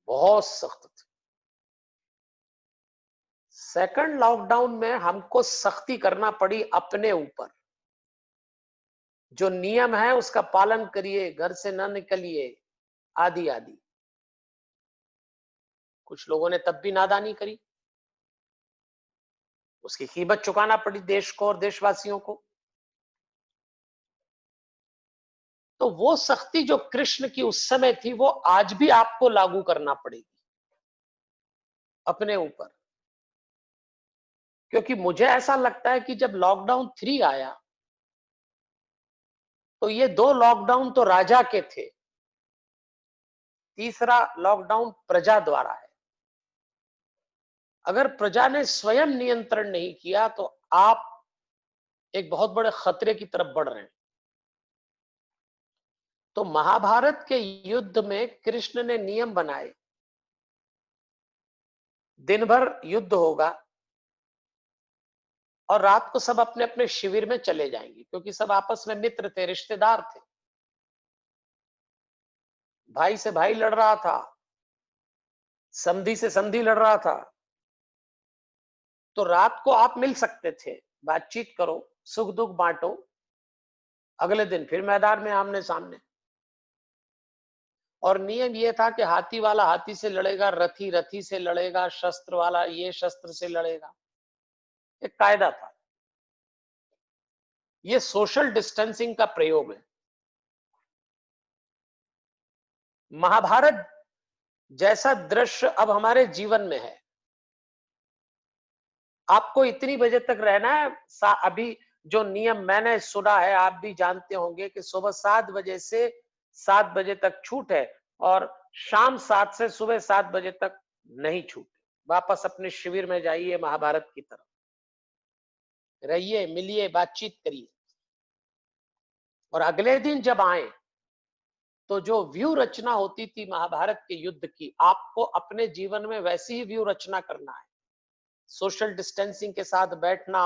बहुत सख्त थे। सेकंड लॉकडाउन में हमको सख्ती करना पड़ी अपने ऊपर। जो नियम है उसका पालन करिए, घर से न निकलिए, आदि आदि। कुछ लोगों ने तब भी नादानी करी, उसकी कीमत चुकाना पड़ी देश को और देशवासियों को। तो वो सख्ती जो कृष्ण की उस समय थी वो आज भी आपको लागू करना पड़ेगी अपने ऊपर। क्योंकि मुझे ऐसा लगता है कि जब लॉकडाउन 3 आया तो ये 2 लॉकडाउन तो राजा के थे, तीसरा लॉकडाउन प्रजा द्वारा है। अगर प्रजा ने स्वयं नियंत्रण नहीं किया तो आप एक बहुत बड़े खतरे की तरफ बढ़ रहे हैं। तो महाभारत के युद्ध में कृष्ण ने नियम बनाए, दिन भर युद्ध होगा और रात को सब अपने अपने शिविर में चले जाएंगे, क्योंकि सब आपस में मित्र थे, रिश्तेदार थे। भाई से भाई लड़ रहा था, संधि से संधि लड़ रहा था। तो रात को आप मिल सकते थे, बातचीत करो, सुख दुख बांटो, अगले दिन फिर मैदान में आमने सामने। और नियम यह था कि हाथी वाला हाथी से लड़ेगा, रथी रथी से लड़ेगा, शस्त्र वाला ये शस्त्र से लड़ेगा। एक कायदा था। ये सोशल डिस्टेंसिंग का प्रयोग है। महाभारत जैसा दृश्य अब हमारे जीवन में है। आपको इतनी बजे तक रहना है। अभी जो नियम मैंने सुना है, आप भी जानते होंगे कि सुबह 7 बजे से 7 बजे तक छूट है और शाम 7 से सुबह 7 बजे तक नहीं छूट। वापस अपने शिविर में जाइए, महाभारत की तरफ रहिए, मिलिए, बातचीत करिए। और अगले दिन जब आए तो जो व्यू रचना होती थी महाभारत के युद्ध की, आपको अपने जीवन में वैसी ही व्यू रचना करना है। सोशल डिस्टेंसिंग के साथ बैठना,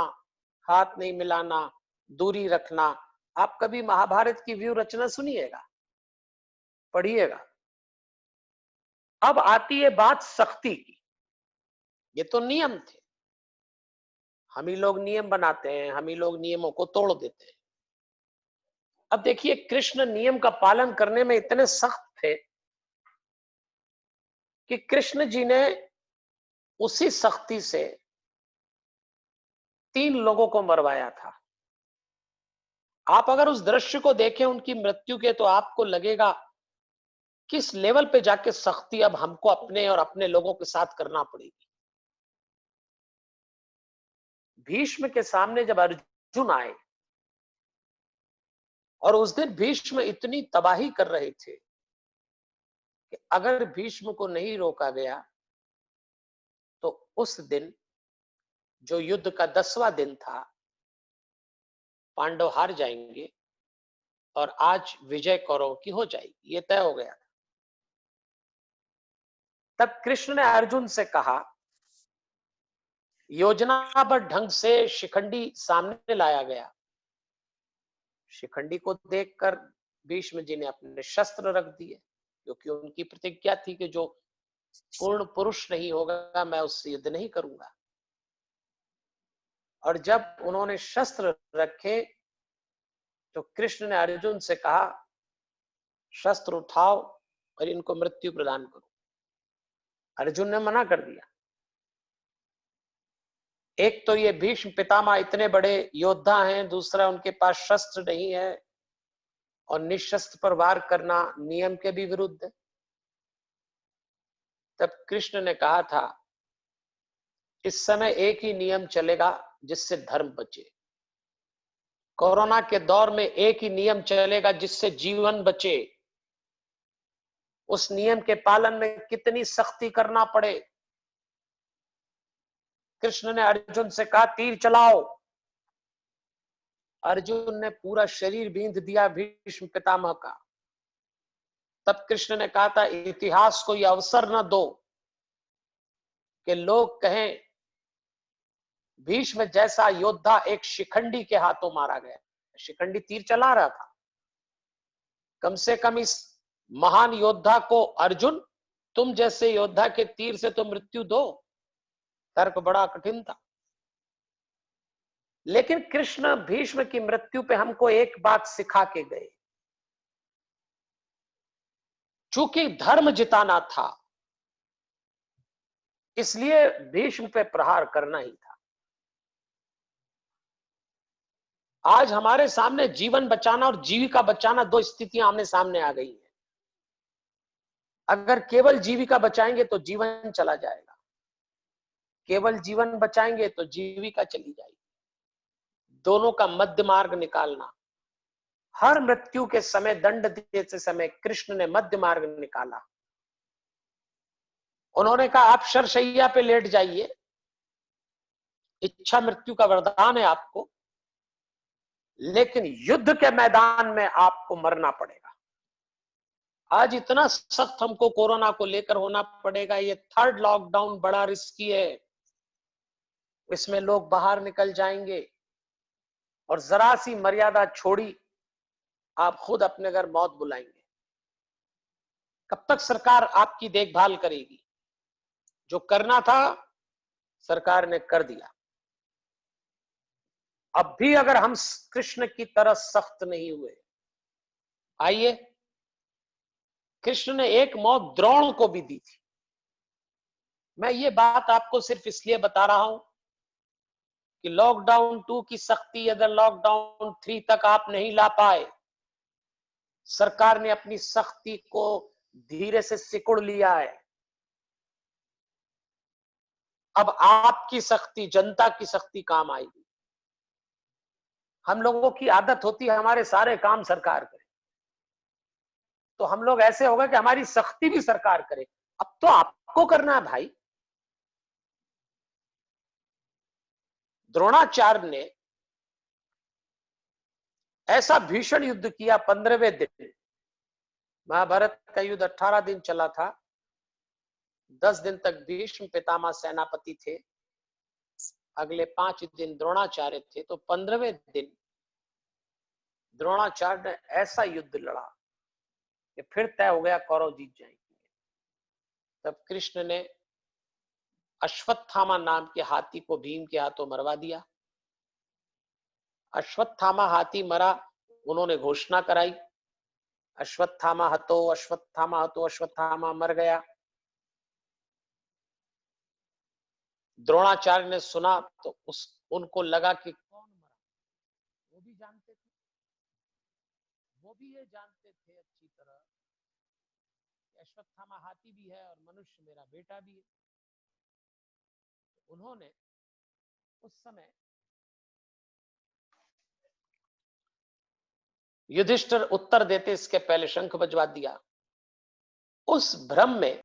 हाथ नहीं मिलाना, दूरी रखना। आप कभी महाभारत की व्यू रचना सुनिएगा, पढ़िएगा। अब आती है बात सख्ती की। ये तो नियम थे, हम ही लोग नियम बनाते हैं, हम ही लोग नियमों को तोड़ देते हैं। अब देखिए, कृष्ण नियम का पालन करने में इतने सख्त थे कि कृष्ण जी ने उसी सख्ती से 3 लोगों को मरवाया था। आप अगर उस दृश्य को देखें उनकी मृत्यु के, तो आपको लगेगा किस लेवल पे जाके सख्ती अब हमको अपने और अपने लोगों के साथ करना पड़ेगी। भीष्म के सामने जब अर्जुन आए और उस दिन भीष्म इतनी तबाही कर रहे थे कि अगर भीष्म को नहीं रोका गया तो उस दिन जो युद्ध का 10वां दिन था, पांडव हार जाएंगे और आज विजय कौरवों की हो जाएगी, ये तय हो गया था। तब कृष्ण ने अर्जुन से कहा, योजनाबद्ध ढंग से शिखंडी सामने लाया गया। शिखंडी को देखकर भीष्म जी ने अपने शस्त्र रख दिए, क्योंकि उनकी प्रतिज्ञा थी कि जो पूर्ण पुरुष नहीं होगा मैं उससे युद्ध नहीं करूंगा। और जब उन्होंने शस्त्र रखे तो कृष्ण ने अर्जुन से कहा, शस्त्र उठाओ और इनको मृत्यु प्रदान करो। अर्जुन ने मना कर दिया। एक तो ये भीष्म पितामह इतने बड़े योद्धा हैं, दूसरा उनके पास शस्त्र नहीं है और निशस्त्र पर वार करना नियम के भी विरुद्ध है। तब कृष्ण ने कहा था, इस समय एक ही नियम चलेगा जिससे धर्म बचे। कोरोना के दौर में एक ही नियम चलेगा जिससे जीवन बचे। उस नियम के पालन में कितनी सख्ती करना पड़े। कृष्ण ने अर्जुन से कहा, तीर चलाओ। अर्जुन ने पूरा शरीर बींध दिया भीष्म पितामह का। तब कृष्ण ने कहा था, इतिहास को यह अवसर न दो कि लोग कहें भीष्म जैसा योद्धा एक शिखंडी के हाथों मारा गया। शिखंडी तीर चला रहा था। कम से कम इस महान योद्धा को अर्जुन, तुम जैसे योद्धा के तीर से तो मृत्यु दो। तर्क बड़ा कठिन था, लेकिन कृष्ण भीष्म की मृत्यु पे हमको एक बात सिखा के गए। चूंकि धर्म जिताना था, इसलिए भीष्म पे प्रहार करना ही था। आज हमारे सामने जीवन बचाना और जीविका बचाना, दो स्थितियां आमने सामने आ गई हैं। अगर केवल जीविका बचाएंगे तो जीवन चला जाएगा, केवल जीवन बचाएंगे तो जीविका चली जाएगी। दोनों का मध्य मार्ग निकालना। हर मृत्यु के समय, दंड देते समय कृष्ण ने मध्य मार्ग निकाला। उन्होंने कहा, आप शरशैया पे लेट जाइए, इच्छा मृत्यु का वरदान है आपको, लेकिन युद्ध के मैदान में आपको मरना पड़ेगा। आज इतना सख्त हमको कोरोना को लेकर होना पड़ेगा। ये 3rd लॉकडाउन बड़ा रिस्की है। इसमें लोग बाहर निकल जाएंगे और जरा सी मर्यादा छोड़ी, आप खुद अपने घर मौत बुलाएंगे। कब तक सरकार आपकी देखभाल करेगी? जो करना था सरकार ने कर दिया। अब भी अगर हम कृष्ण की तरह सख्त नहीं हुए, आइए, कृष्ण ने एक मौत द्रोण को भी दी थी। मैं ये बात आपको सिर्फ इसलिए बता रहा हूं कि लॉकडाउन 2 की सख्ती अगर लॉकडाउन 3 तक आप नहीं ला पाए, सरकार ने अपनी सख्ती को धीरे से सिकुड़ लिया है। अब आपकी सख्ती, जनता की सख्ती काम आएगी। हम लोगों की आदत होती है हमारे सारे काम सरकार करे, तो हम लोग ऐसे होगा कि हमारी सख्ती भी सरकार करे। अब तो आपको करना है भाई। द्रोणाचार्य ने ऐसा भीषण युद्ध किया 15वें दिन। महाभारत का युद्ध 18 दिन चला था। 10 दिन तक भीष्म पितामह सेनापति थे, अगले 5 दिन द्रोणाचार्य थे। तो 15वें दिन द्रोणाचार्य ने ऐसा युद्ध लड़ा कि फिर तय हो गया कौरव जीत जाएंगे। तब कृष्ण ने अश्वत्थामा नाम के हाथी को भीम के हाथों मरवा दिया। अश्वत्थामा हाथी मरा, उन्होंने घोषणा कराई, अश्वत्थामा हतो, अश्वत्थामा हतो, अश्वत्थामा मर गया। द्रोणाचार्य ने सुना तो उनको लगा कि कौन मरा, वो भी जानते थे, वो भी ये जानते थे अच्छी तरह कि अश्वत्थामा हाथी भी है और मनुष्य मेरा बेटा भी है। उन्होंने उस समय युधिष्ठिर उत्तर देते इसके पहले शंख बजवा दिया। उस भ्रम में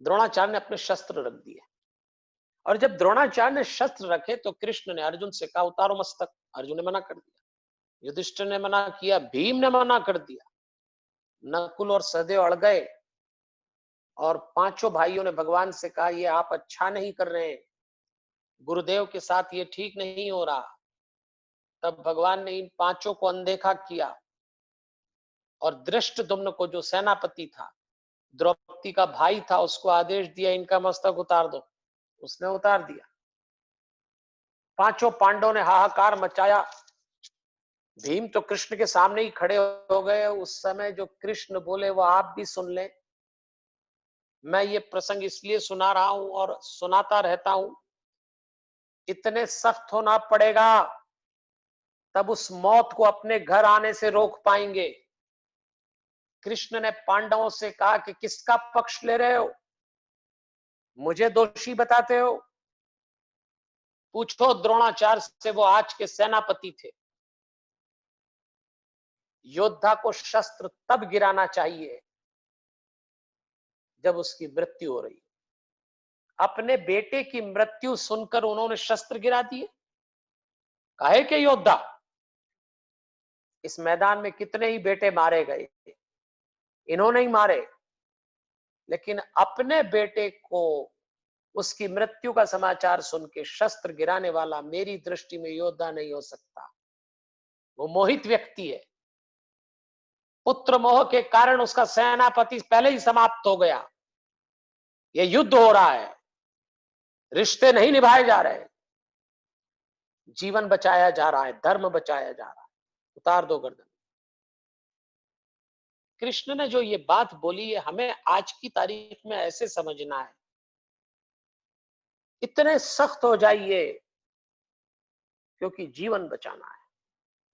द्रोणाचार्य ने अपने शस्त्र रख दिए, और जब द्रोणाचार्य ने शस्त्र रखे तो कृष्ण ने अर्जुन से कहा उतारो मस्तक। अर्जुन ने मना कर दिया, युधिष्ठिर ने मना किया, भीम ने मना कर दिया, नकुल और सहदेव अड़ गए, और पांचों भाइयों ने भगवान से कहा ये आप अच्छा नहीं कर रहे हैं, गुरुदेव के साथ ये ठीक नहीं हो रहा। तब भगवान ने इन पांचों को अनदेखा किया और धृष्टद्युम्न को, जो सेनापति था, द्रौपदी का भाई था, उसको आदेश दिया इनका मस्तक उतार दो। उसने उतार दिया। पांचों पांडवों ने हाहाकार मचाया। भीम तो कृष्ण के सामने ही खड़े हो गए। उस समय जो कृष्ण बोले वो आप भी सुन लें। मैं ये प्रसंग इसलिए सुना रहा हूं और सुनाता रहता हूं, इतने सख्त होना पड़ेगा तब उस मौत को अपने घर आने से रोक पाएंगे। कृष्ण ने पांडवों से कहा कि किसका पक्ष ले रहे हो, मुझे दोषी बताते हो? पूछो द्रोणाचार्य से, वो आज के सेनापति थे। योद्धा को शस्त्र तब गिराना चाहिए जब उसकी मृत्यु हो रही। अपने बेटे की मृत्यु सुनकर उन्होंने शस्त्र गिरा दिए। काहे के योद्धा? इस मैदान में कितने ही बेटे मारे गए, इन्होंने ही मारे, लेकिन अपने बेटे को उसकी मृत्यु का समाचार सुन के शस्त्र गिराने वाला मेरी दृष्टि में योद्धा नहीं हो सकता। वो मोहित व्यक्ति है। पुत्र मोह के कारण उसका सेनापति पहले ही समाप्त हो गया। ये युद्ध हो रहा है, रिश्ते नहीं निभाए जा रहे, जीवन बचाया जा रहा है, धर्म बचाया जा रहा है। उतार दो गर्दन। कृष्ण ने जो ये बात बोली है, हमें आज की तारीख में ऐसे समझना है। इतने सख्त हो जाइए क्योंकि जीवन बचाना है।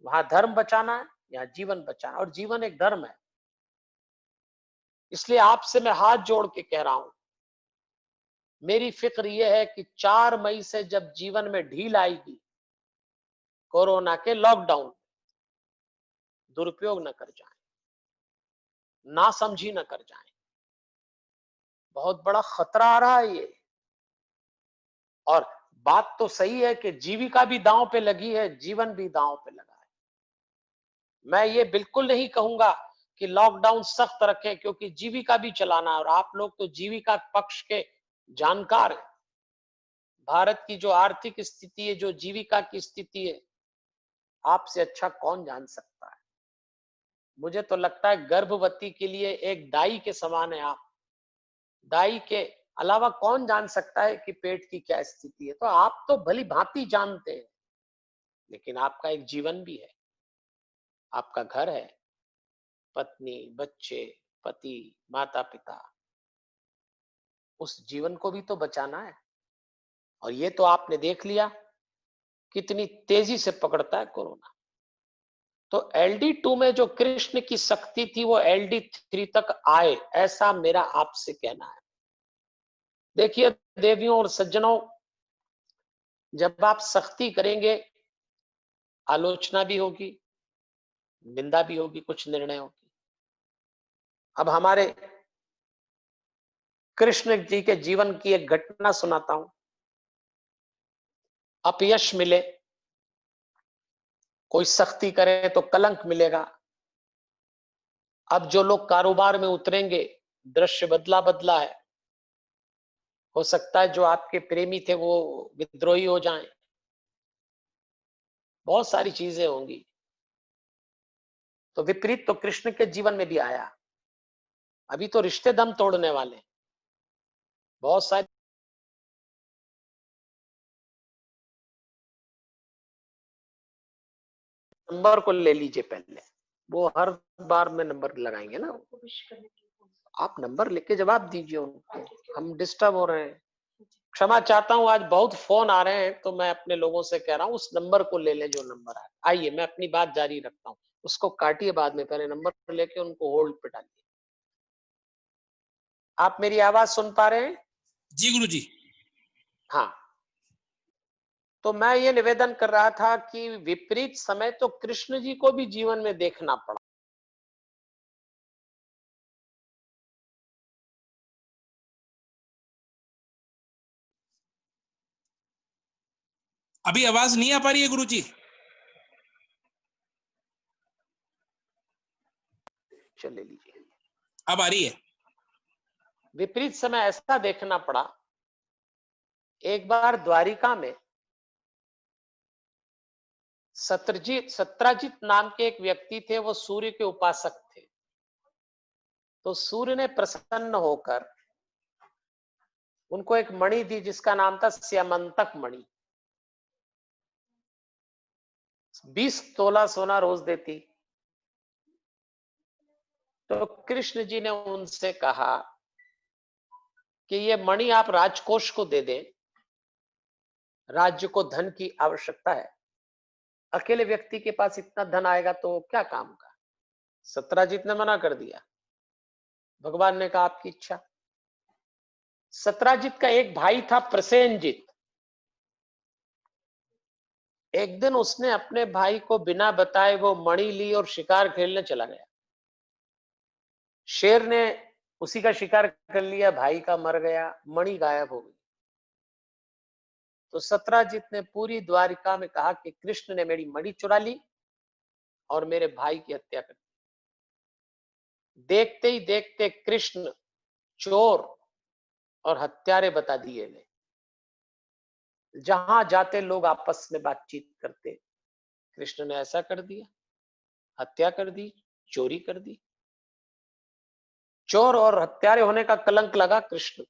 वहां धर्म बचाना है, यहाँ जीवन बचाना, और जीवन एक धर्म है। इसलिए आपसे मैं हाथ जोड़ के कह रहा हूं, मेरी फिक्र यह है कि 4 मई से जब जीवन में ढील आएगी, कोरोना के लॉकडाउन, दुरुपयोग न कर जाएं, नासमझी न कर जाएं। बहुत बड़ा खतरा आ रहा है ये। और बात तो सही है कि जीविका भी दांव पे लगी है, जीवन भी दांव पे लगा है। मैं ये बिल्कुल नहीं कहूंगा कि लॉकडाउन सख्त रखें, क्योंकि जीविका भी चलाना है, और आप लोग तो जीविका पक्ष के जानकार हैं। भारत की जो आर्थिक स्थिति है, जो जीविका की स्थिति है, आपसे अच्छा कौन जान सकता है? मुझे तो लगता है गर्भवती के लिए एक दाई के समान है आप। दाई के अलावा कौन जान सकता है कि पेट की क्या स्थिति है? तो आप तो भली भांति जानते हैं, लेकिन आपका एक जीवन भी है, आपका घर है, पत्नी, बच्चे, पति, माता पिता, उस जीवन को भी तो बचाना है। और ये तो आपने देख लिया कितनी तेजी से पकड़ता है कोरोना। तो LD2 में जो कृष्ण की शक्ति थी वो LD3 तक आए, ऐसा मेरा आपसे कहना है। देखिए देवियों और सज्जनों, जब आप सख्ती करेंगे, आलोचना भी होगी, निंदा भी होगी, कुछ निर्णय होगी। अब हमारे कृष्ण जी के जीवन की एक घटना सुनाता हूं। अपयश मिले, कोई सख्ती करे तो कलंक मिलेगा। अब जो लोग कारोबार में उतरेंगे, दृश्य बदला बदला है। हो सकता है जो आपके प्रेमी थे वो विद्रोही हो जाएं, बहुत सारी चीजें होंगी। तो विपरीत तो कृष्ण के जीवन में भी आया। अभी तो रिश्ते दम तोड़ने वाले, बहुत सारे। नंबर को ले लीजिए पहले, वो हर बार में नंबर लगाएंगे ना। आप नंबर लेके जवाब दीजिए उनको, हम डिस्टर्ब हो रहे हैं। क्षमा चाहता हूं, आज बहुत फोन आ रहे हैं, तो मैं अपने लोगों से कह रहा हूं उस नंबर को ले लें जो नंबर है। आइए मैं अपनी बात जारी रखता हूं, उसको काटिए बाद में, पहले नंबर लेके उनको होल्ड पे डालिए। आप मेरी आवाज सुन पा रहे हैं? जी गुरुजी। हाँ, तो मैं ये निवेदन कर रहा था कि विपरीत समय तो कृष्ण जी को भी जीवन में देखना पड़ा। अभी आवाज नहीं आ पा रही है गुरुजी? चले लीजिए, अब आ रही है। विपरीत समय ऐसा देखना पड़ा। एक बार द्वारिका में सत्राजित नाम के एक व्यक्ति थे, वो सूर्य के उपासक थे। तो सूर्य ने प्रसन्न होकर उनको एक मणि दी जिसका नाम था स्यमंतक मणि। 20 तोला सोना रोज देती। तो कृष्ण जी ने उनसे कहा कि ये मणि आप राजकोष को दे दें, राज्य को धन की आवश्यकता है, अकेले व्यक्ति के पास इतना धन आएगा तो क्या काम का। सत्राजित ने मना कर दिया। भगवान ने कहा आपकी इच्छा। सत्राजित का एक भाई था प्रसेनजित। एक दिन उसने अपने भाई को बिना बताए वो मणि ली और शिकार खेलने चला गया। शेर ने उसी का शिकार कर लिया, भाई का मर गया, मणि गायब हो गई। तो सत्राजित ने पूरी द्वारिका में कहा कि कृष्ण ने मेरी मणि चुरा ली और मेरे भाई की हत्या कर दी। देखते ही देखते कृष्ण चोर और हत्यारे बता दिए गए। जहां जाते लोग आपस में बातचीत करते, कृष्ण ने ऐसा कर दिया, हत्या कर दी, चोरी कर दी। चोर और हत्यारे होने का कलंक लगा कृष्ण।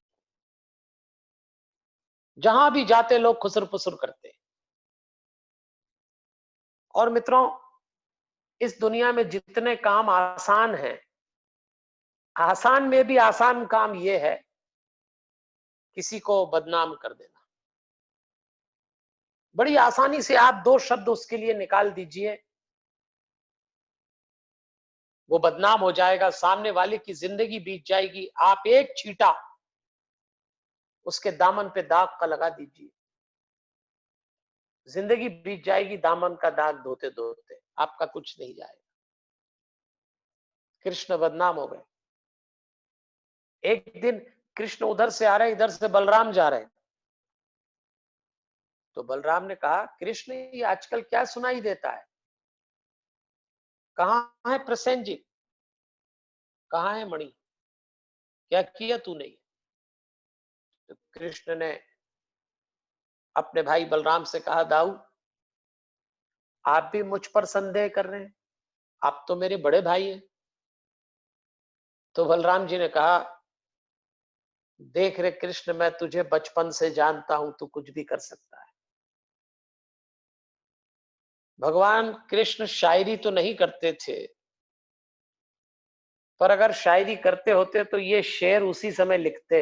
जहां भी जाते लोग खुसर फुसर करते। और मित्रों, इस दुनिया में जितने काम आसान हैं, आसान में भी आसान काम यह है किसी को बदनाम कर देना। बड़ी आसानी से आप 2 शब्द उसके लिए निकाल दीजिए, वो बदनाम हो जाएगा, सामने वाले की जिंदगी बीत जाएगी। आप एक छींटा उसके दामन पे दाग का लगा दीजिए, जिंदगी बीत जाएगी, दामन का दाग धोते धोते आपका कुछ नहीं जाएगा। कृष्ण बदनाम हो गए। एक दिन कृष्ण उधर से आ रहे, इधर से बलराम जा रहे। तो बलराम ने कहा कृष्ण ये आजकल क्या सुनाई देता है, कहाँ है प्रसेनजित, कहाँ है मणि, क्या किया तूने। तो कृष्ण ने अपने भाई बलराम से कहा दाऊ आप भी मुझ पर संदेह कर रहे हैं, आप तो मेरे बड़े भाई हैं। तो बलराम जी ने कहा देख रे कृष्ण, मैं तुझे बचपन से जानता हूं, तू कुछ भी कर सकता है। भगवान कृष्ण शायरी तो नहीं करते थे, पर अगर शायरी करते होते तो ये शेर उसी समय लिखते।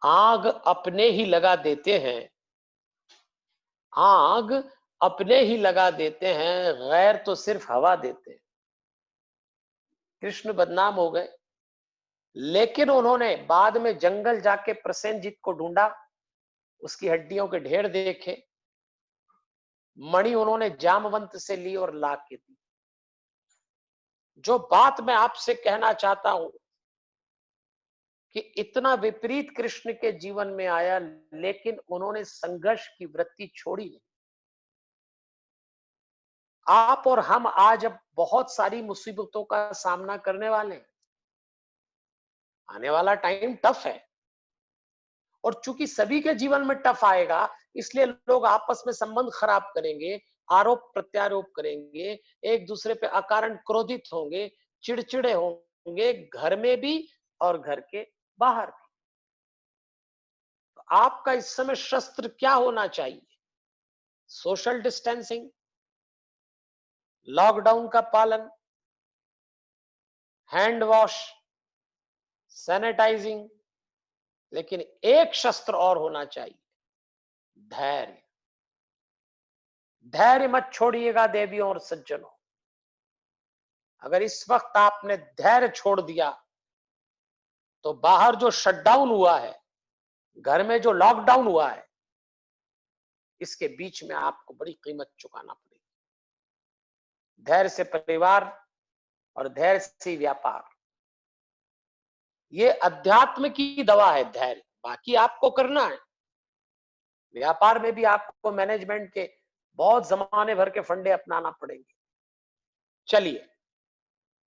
आग अपने ही लगा देते हैं, आग अपने ही लगा देते हैं, गैर तो सिर्फ हवा देते। कृष्ण बदनाम हो गए, लेकिन उन्होंने बाद में जंगल जाके प्रसेनजित को ढूंढा, उसकी हड्डियों के ढेर देखे, मणि उन्होंने जामवंत से ली और ला के दी। जो बात मैं आपसे कहना चाहता हूं कि इतना विपरीत कृष्ण के जीवन में आया, लेकिन उन्होंने संघर्ष की वृत्ति छोड़ी नहीं। आप और हम आज अब बहुत सारी मुसीबतों का सामना करने वाले हैं। आने वाला टाइम टफ है, और चूंकि सभी के जीवन में टफ आएगा, इसलिए लोग आपस में संबंध खराब करेंगे, आरोप प्रत्यारोप करेंगे, एक दूसरे पे अकारण क्रोधित होंगे, चिड़चिड़े होंगे, घर में भी और घर के बाहर भी। तो आपका इस समय शस्त्र क्या होना चाहिए? सोशल डिस्टेंसिंग, लॉकडाउन का पालन, हैंड वॉश, सैनिटाइजिंग, लेकिन एक शस्त्र और होना चाहिए, धैर्य। धैर्य मत छोड़िएगा देवियों और सज्जनों। अगर इस वक्त आपने धैर्य छोड़ दिया तो बाहर जो शटडाउन हुआ है, घर में जो लॉकडाउन हुआ है, इसके बीच में आपको बड़ी कीमत चुकाना पड़ेगी। धैर्य से परिवार और धैर्य से व्यापार, ये अध्यात्म की दवा है धैर्य। बाकी आपको करना है। व्यापार में भी आपको मैनेजमेंट के बहुत जमाने भर के फंडे अपनाना पड़ेंगे। चलिए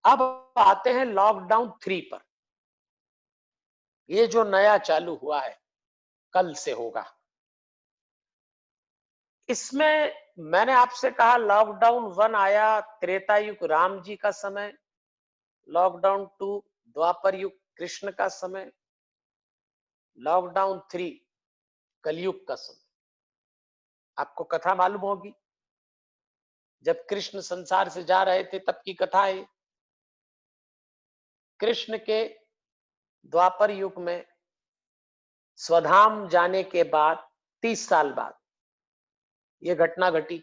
अब आते हैं लॉकडाउन 3 पर। ये जो नया चालू हुआ है, कल से होगा। इसमें मैंने आपसे कहा लॉकडाउन 1 आया त्रेता युग राम जी का समय, लॉकडाउन 2 द्वापर युग कृष्ण का समय, लॉकडाउन 3 कलयुग का समय। आपको कथा मालूम होगी, जब कृष्ण संसार से जा रहे थे तब की कथा है। कृष्ण के द्वापर युग में स्वधाम जाने के बाद 30 साल बाद यह घटना घटी।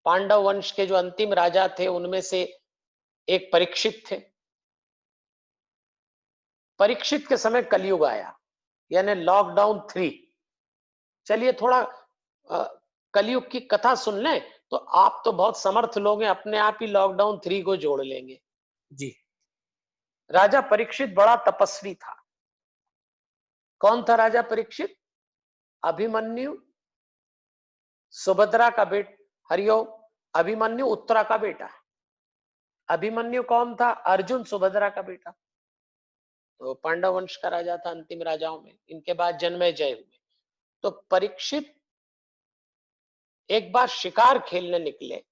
पांडव वंश के जो अंतिम राजा थे उनमें से एक परीक्षित थे। परीक्षित के समय कलयुग आया, यानी लॉकडाउन 3। चलिए थोड़ा कलयुग की कथा सुन लें, तो आप तो बहुत समर्थ लोग हैं, अपने आप ही लॉकडाउन 3 को जोड़ लेंगे। जी। राजा परीक्षित बड़ा तपस्वी था। कौन था राजा परीक्षित? अभिमन्यु सुभद्रा का बेटा। हरिओम। अभिमन्यु उत्तरा का बेटा है। अभिमन्यु कौन था? अर्जुन सुभद्रा का बेटा। तो पांडव वंश का राजा था अंतिम राजाओं में। इनके बाद जन्मेजय हुए। तो परीक्षित एक बार शिकार खेलने निकले।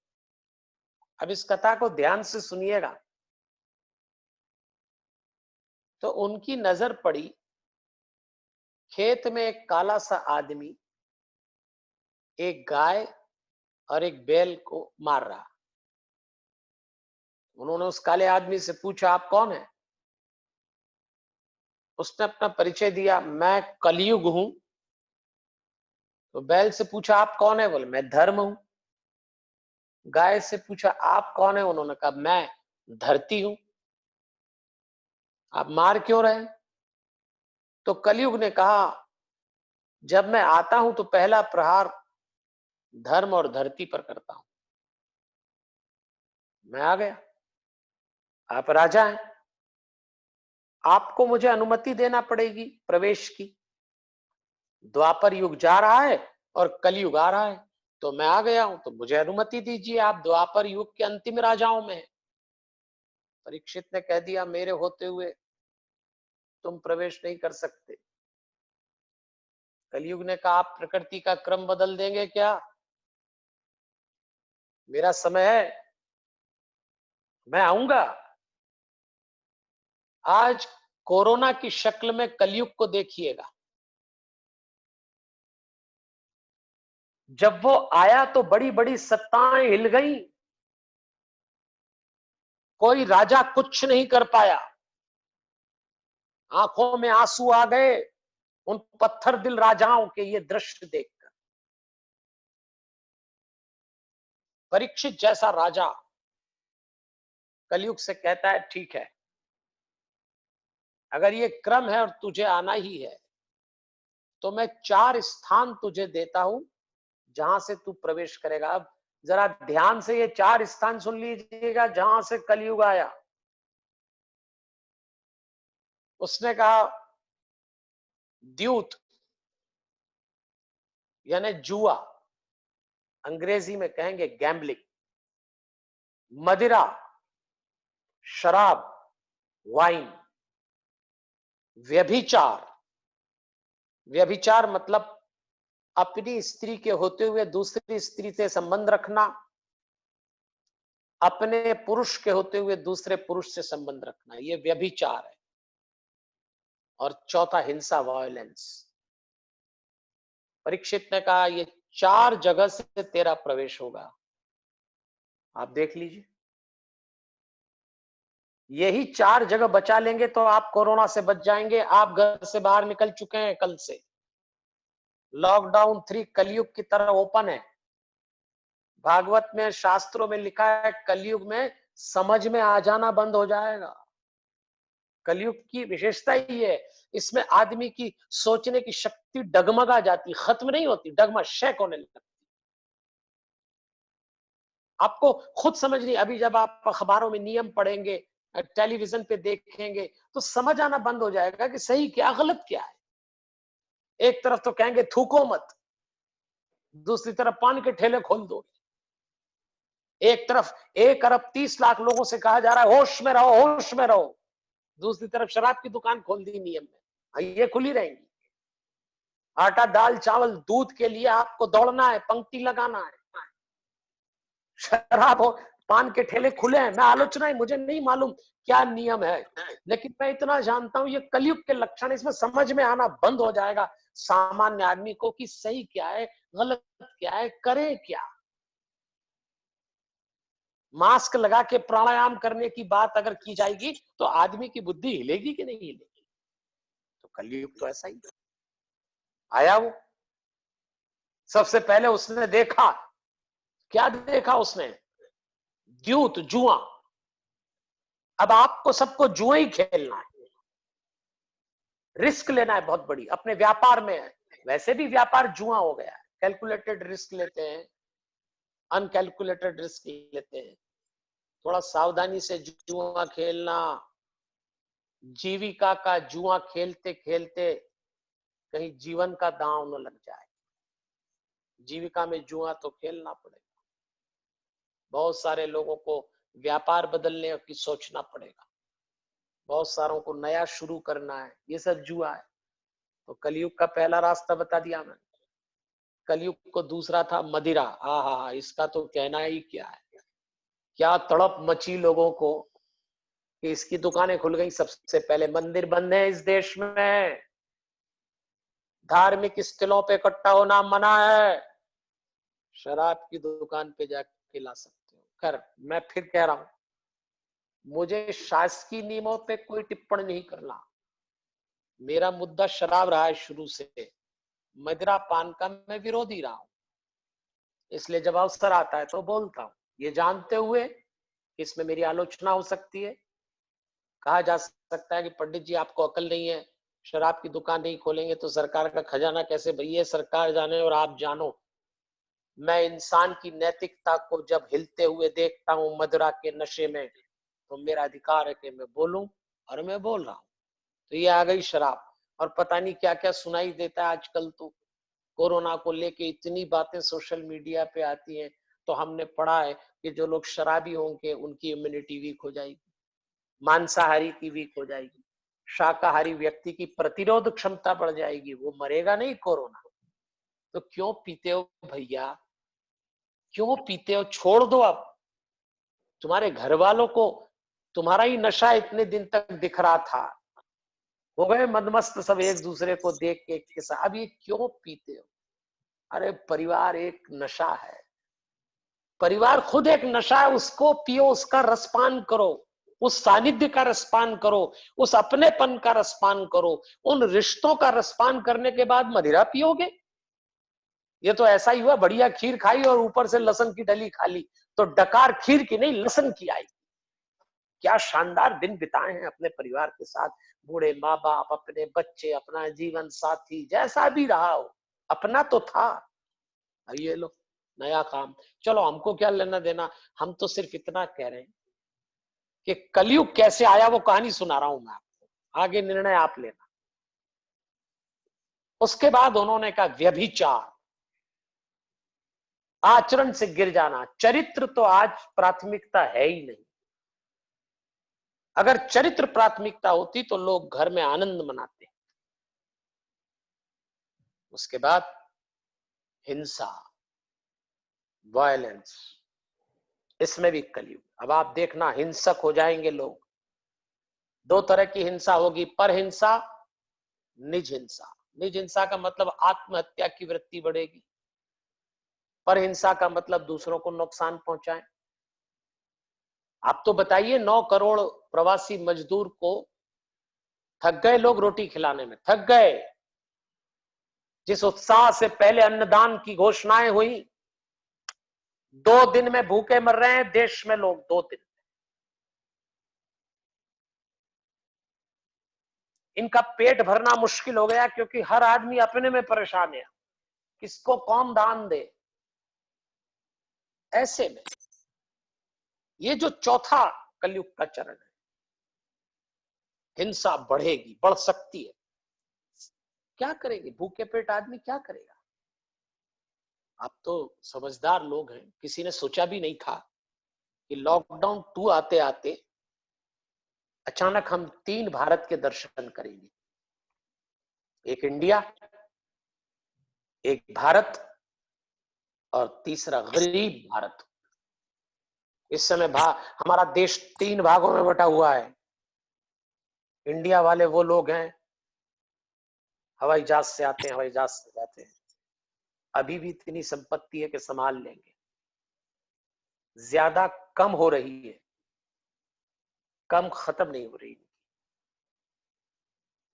अब इस कथा को ध्यान से सुनिएगा। तो उनकी नजर पड़ी खेत में एक काला सा आदमी एक गाय और एक बैल को मार रहा। उन्होंने उस काले आदमी से पूछा, आप कौन है? उसने अपना परिचय दिया, मैं कलयुग हूं। तो बैल से पूछा, आप कौन है? बोले, मैं धर्म हूं। गाय से पूछा, आप कौन है? उन्होंने कहा, मैं धरती हूं। आप मार क्यों रहे? तो कलयुग ने कहा, जब मैं आता हूं तो पहला प्रहार धर्म और धरती पर करता हूं। मैं आ गया। आप राजा हैं, आपको मुझे अनुमति देना पड़ेगी प्रवेश की। द्वापर युग जा रहा है और कलयुग आ रहा है, तो मैं आ गया हूं, तो मुझे अनुमति दीजिए। आप द्वापर युग के अंतिम राजाओं में हैं। परीक्षित ने कह दिया, मेरे होते हुए तुम प्रवेश नहीं कर सकते। कलयुग ने कहा, आप प्रकृति का क्रम बदल देंगे क्या? मेरा समय है, मैं आऊंगा। आज कोरोना की शक्ल में कलयुग को देखिएगा। जब वो आया तो बड़ी बड़ी सत्ताएं हिल गई, कोई राजा कुछ नहीं कर पाया। आंखों में आंसू आ गए उन पत्थर दिल राजाओं के ये दृश्य देखकर। परीक्षित जैसा राजा कलयुग से कहता है, ठीक है, अगर ये क्रम है और तुझे आना ही है, तो मैं 4 स्थान तुझे देता हूं जहां से तू प्रवेश करेगा। अब जरा ध्यान से ये 4 स्थान सुन लीजिएगा जहां से कलयुग आया। उसने कहा, द्यूत यानी जुआ, अंग्रेजी में कहेंगे गैम्बलिंग, मदिरा, शराब, वाइन, व्यभिचार। व्यभिचार मतलब अपनी स्त्री के होते हुए दूसरी स्त्री से संबंध रखना, अपने पुरुष के होते हुए दूसरे पुरुष से संबंध रखना, ये व्यभिचार है। और चौथा हिंसा, वायलेंस। परीक्षित ने कहा, ये 4 जगह से तेरा प्रवेश होगा। आप देख लीजिए, यही 4 जगह बचा लेंगे तो आप कोरोना से बच जाएंगे। आप घर से बाहर निकल चुके हैं कल से। लॉकडाउन 3 कलयुग की तरह ओपन है। भागवत में, शास्त्रों में लिखा है कलयुग में समझ में आ जाना बंद हो जाएगा। कलयुग की विशेषता ही है, इसमें आदमी की सोचने की शक्ति डगमगा जाती, खत्म नहीं होती, डगमग शेक होने लगती। आपको खुद समझ नहीं, अभी जब आप अखबारों में नियम पढ़ेंगे, टेलीविजन पे देखेंगे, तो समझ आना बंद हो जाएगा कि सही क्या गलत क्या है। एक तरफ तो कहेंगे थूको मत, दूसरी तरफ पान के ठेले खोल दो। एक तरफ 1 अरब 30 लाख लोगों से कहा जा रहा है होश में रहो, होश में रहो, दूसरी तरफ शराब की दुकान खोल दी नियम में, ये खुली रहेंगी। आटा दाल चावल दूध के लिए आपको दौड़ना है, पंक्ति लगाना है। शराब हो, पान के ठेले खुले हैं। मैं आलोचना है, मुझे नहीं मालूम क्या नियम है, लेकिन मैं इतना जानता हूं ये कलयुग के लक्षण, इसमें समझ में आना बंद हो जाएगा सामान्य आदमी को कि सही क्या है, गलत क्या है, करे क्या। मास्क लगा के प्राणायाम करने की बात अगर की जाएगी तो आदमी की बुद्धि हिलेगी कि नहीं हिलेगी। तो कलयुग तो ऐसा ही आया। वो सबसे पहले उसने देखा, क्या देखा उसने? द्यूत, जुआ। अब आपको सबको जुआ ही खेलना है, रिस्क लेना है बहुत बड़ी अपने व्यापार में है। वैसे भी व्यापार जुआ हो गया है, कैलकुलेटेड रिस्क लेते हैं, अनकैलकुलेटेड रिस्क लेते हैं। थोड़ा सावधानी से जुआ खेलना। जीविका का जुआ खेलते खेलते कहीं जीवन का दांव न लग जाए। जीविका में जुआ तो खेलना पड़ेगा। बहुत सारे लोगों को व्यापार बदलने की सोचना पड़ेगा, बहुत सारों को नया शुरू करना है, ये सब जुआ है। तो कलयुग का पहला रास्ता बता दिया मैंने। कलयुग को दूसरा था मदिरा। आहा, इसका तो कहना ही क्या है। क्या तड़प मची लोगों को कि इसकी दुकानें खुल गई। सबसे पहले मंदिर बंद है इस देश में, धार्मिक स्थलों पे इकट्ठा होना मना है, शराब की दुकान पे जाके ला सकते हो। खैर, मैं फिर कह रहा हूं, मुझे शासकीय नियमों पे कोई टिप्पणी नहीं करना। मेरा मुद्दा शराब रहा है शुरू से, मदिरा पान का मैं विरोधी रहा हूं, इसलिए जब अवसर आता है तो बोलता हूं, ये जानते हुए इसमें मेरी आलोचना हो सकती है। कहा जा सकता है कि पंडित जी आपको अकल नहीं है, शराब की दुकान नहीं खोलेंगे तो सरकार का खजाना कैसे। भैया सरकार जाने और आप जानो, मैं इंसान की नैतिकता को जब हिलते हुए देखता हूं मदिरा के नशे में, तो मेरा अधिकार है कि मैं बोलूं, और मैं बोल रहा हूं। तो ये आ गई शराब, और पता नहीं क्या क्या सुनाई देता है आजकल। तो कोरोना को लेके इतनी बातें सोशल मीडिया पे आती हैं, तो हमने पढ़ा है कि जो लोग शराबी होंगे उनकी इम्यूनिटी वीक हो जाएगी, मांसाहारी की वीक हो जाएगी, शाकाहारी व्यक्ति की प्रतिरोध क्षमता बढ़ जाएगी, वो मरेगा नहीं कोरोना। तो क्यों पीते हो भैया, क्यों पीते हो? छोड़ दो अब। तुम्हारे घर वालों को तुम्हारा ही नशा इतने दिन तक दिख रहा था, हो गए मदमस्त सब एक दूसरे को देख के साथ, अब ये क्यों पीते हो? अरे परिवार एक नशा है, परिवार खुद एक नशा है, उसको पियो, उसका रसपान करो, उस सानिध्य का रसपान करो, उस अपनेपन का रसपान करो, उन रिश्तों का रसपान करने के बाद मदिरा पियोगे। ये तो ऐसा ही हुआ, बढ़िया खीर खाई और ऊपर से लहसुन की डली खा ली, तो डकार खीर की नहीं लहसुन की आई। क्या शानदार दिन बिताए हैं अपने परिवार के साथ, बूढ़े माँ बाप, अपने बच्चे, अपना जीवन साथी, जैसा भी रहा हो, अपना तो था। ये लो नया काम, चलो हमको क्या लेना देना, हम तो सिर्फ इतना कह रहे हैं कि कलयुग कैसे आया वो कहानी सुना रहा हूं मैं आपको, आगे निर्णय आप लेना। उसके बाद उन्होंने कहा व्यभिचार, आचरण से गिर जाना। चरित्र तो आज प्राथमिकता है ही नहीं। अगर चरित्र प्राथमिकता होती तो लोग घर में आनंद मनाते। उसके बाद हिंसा, वायलेंस, इसमें भी कलयुग। अब आप देखना हिंसक हो जाएंगे लोग। 2 तरह की हिंसा होगी, पर हिंसा, निज हिंसा। निज हिंसा का मतलब आत्महत्या की वृत्ति बढ़ेगी, पर हिंसा का मतलब दूसरों को नुकसान पहुंचाएं। आप तो बताइए 9 करोड़ प्रवासी मजदूर को थक गए लोग रोटी खिलाने में, थक गए। जिस उत्साह से पहले अन्नदान की घोषणाएं हुई, 2 दिन में भूखे मर रहे हैं देश में लोग, 2 दिन। इनका पेट भरना मुश्किल हो गया क्योंकि हर आदमी अपने में परेशान है, किसको कौन दान दे। ऐसे में ये जो चौथा कलयुग का चरण है, हिंसा बढ़ेगी, बढ़ सकती है। क्या करेंगे भूखे पेट आदमी, क्या करेगा? आप तो समझदार लोग हैं, किसी ने सोचा भी नहीं था कि लॉकडाउन 2 आते आते अचानक हम 3 भारत के दर्शन करेंगे। एक इंडिया, एक भारत और तीसरा गरीब भारत। इस समय हमारा देश 3 भागों में बटा हुआ है। इंडिया वाले वो लोग हैं, हवाई जहाज से आते हैं, हवाई जहाज से जाते हैं, अभी भी इतनी संपत्ति है कि संभाल लेंगे। ज्यादा कम हो रही है, कम खत्म नहीं हो रही।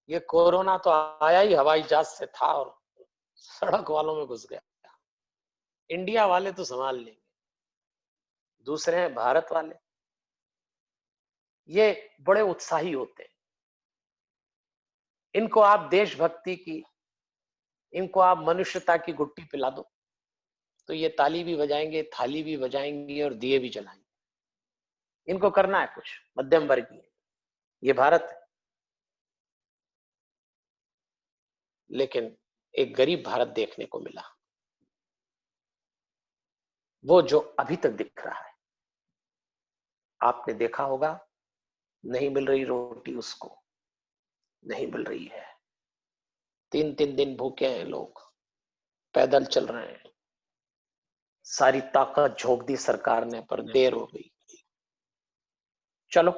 ये कोरोना तो आया ही हवाई जहाज से था और सड़क वालों में घुस गया। इंडिया वाले तो संभाल लेंगे, दूसरे हैं भारत वाले, ये बड़े उत्साही होते हैं। इनको आप देशभक्ति की, इनको आप मनुष्यता की गुट्टी पिला दो तो ये ताली भी बजाएंगे, थाली भी बजाएंगे और दिए भी जलाएंगे। इनको करना है कुछ मध्यम वर्गीय, ये भारत है। लेकिन एक गरीब भारत देखने को मिला, वो जो अभी तक दिख रहा है। आपने देखा होगा, नहीं मिल रही रोटी उसको, नहीं मिल रही है। 3-3 दिन भूखे हैं लोग, पैदल चल रहे हैं। सारी ताकत झोंक दी सरकार ने, पर देर हो गई। चलो,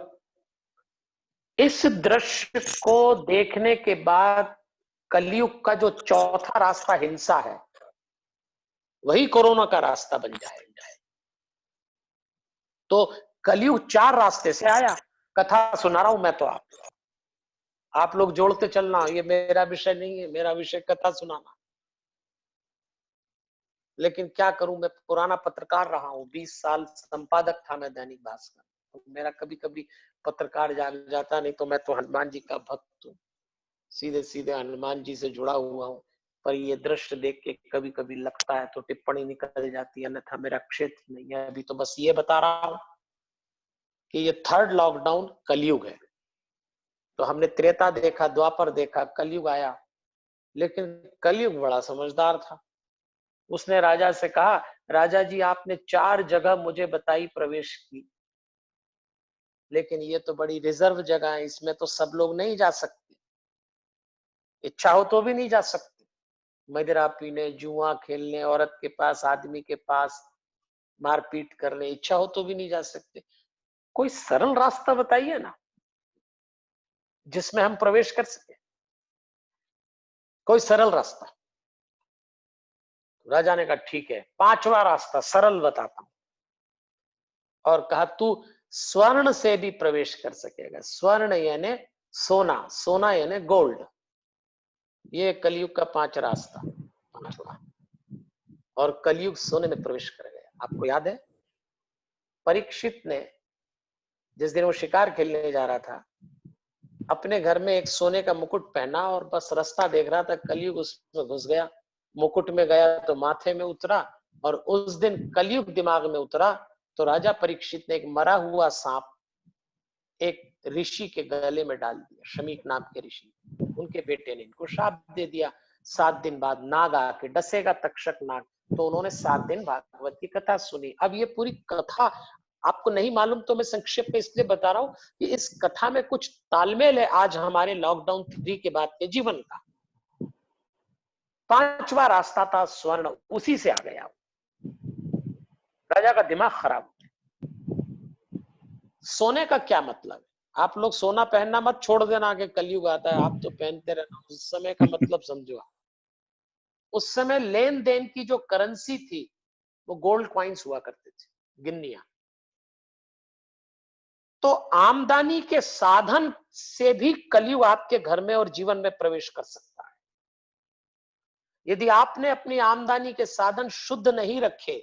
इस दृश्य को देखने के बाद कलयुग का जो चौथा रास्ता हिंसा है, वही कोरोना का रास्ता बन जाए। तो कलयुग 4 रास्ते से आया। कथा सुना रहा हूं मैं तो आप लोग जोड़ते चलना, ये मेरा विषय नहीं है, मेरा विषय कथा सुनाना। लेकिन क्या करूं, मैं पुराना पत्रकार रहा हूं, 20 साल संपादक था मैं दैनिक भास्कर। तो मेरा कभी कभी पत्रकार जाग जाता, नहीं तो मैं तो हनुमान जी का भक्त हूँ, सीधे सीधे हनुमान जी से जुड़ा हुआ हूँ। पर ये दृश्य देख के कभी कभी लगता है तो टिप्पणी निकल जाती है, अन्यथा मेरा क्षेत्र नहीं है। अभी तो बस ये बता रहा हूं कि ये 3rd लॉकडाउन कलयुग है। तो हमने त्रेता देखा, द्वापर देखा, कलयुग आया। लेकिन कलयुग बड़ा समझदार था। उसने राजा से कहा, राजा जी आपने 4 जगह मुझे बताई प्रवेश की, लेकिन ये तो बड़ी रिजर्व जगह है, इसमें तो सब लोग नहीं जा सकते, इच्छा हो तो भी नहीं जा सकते। मदिरा पीने, जुआ खेलने, औरत के पास, आदमी के पास मारपीट करने, इच्छा हो तो भी नहीं जा सकते। कोई सरल रास्ता बताइए ना जिसमें हम प्रवेश कर सके, कोई सरल रास्ता। राजा ने कहा ठीक है, 5वां रास्ता सरल बताता हूं, और कहा तू स्वर्ण से भी प्रवेश कर सकेगा। स्वर्ण यानी सोना, सोना यानी गोल्ड। ये कलयुग का 5 रास्ता, 5वां। और कलयुग सोने में प्रवेश कर गया। आपको याद है परीक्षित ने जिस दिन वो शिकार खेलने जा रहा था, अपने घर में एक सोने का मुकुट पहना और बस रास्ता देख रहा था, कलयुग उसमें घुस गया। मुकुट में गया तो माथे में उतरा, और उस दिन कलयुग दिमाग में उतरा तो राजा परीक्षित ने एक मरा हुआ सांप एक ऋषि के गले में डाल दिया। शमीक नाम के ऋषि, उनके बेटे ने इनको शाप दे दिया। 7 दिन बाद नाग आके डसेगा, तक्षक नाग। तो उन्होंने 7 दिन भागवत की कथा सुनी। अब ये पूरी कथा आपको नहीं मालूम तो मैं संक्षेप में इसलिए बता रहा हूं कि इस कथा में कुछ तालमेल है आज हमारे लॉकडाउन 3 के बाद के जीवन का। 5वां रास्ता था स्वर्ण, उसी से आ गया। राजा का दिमाग खराब हो गया। सोने का क्या मतलब है? आप लोग सोना पहनना मत छोड़ देना, आगे कलयुग आता है आप तो पहनते रहना। उस समय का मतलब समझो आप। उस समय लेन देन की जो करेंसी थी वो गोल्ड कॉइन्स हुआ करते थे, गिन्नियां। तो आमदनी के साधन से भी कलयुग आपके घर में और जीवन में प्रवेश कर सकता है। यदि आपने अपनी आमदनी के साधन शुद्ध नहीं रखे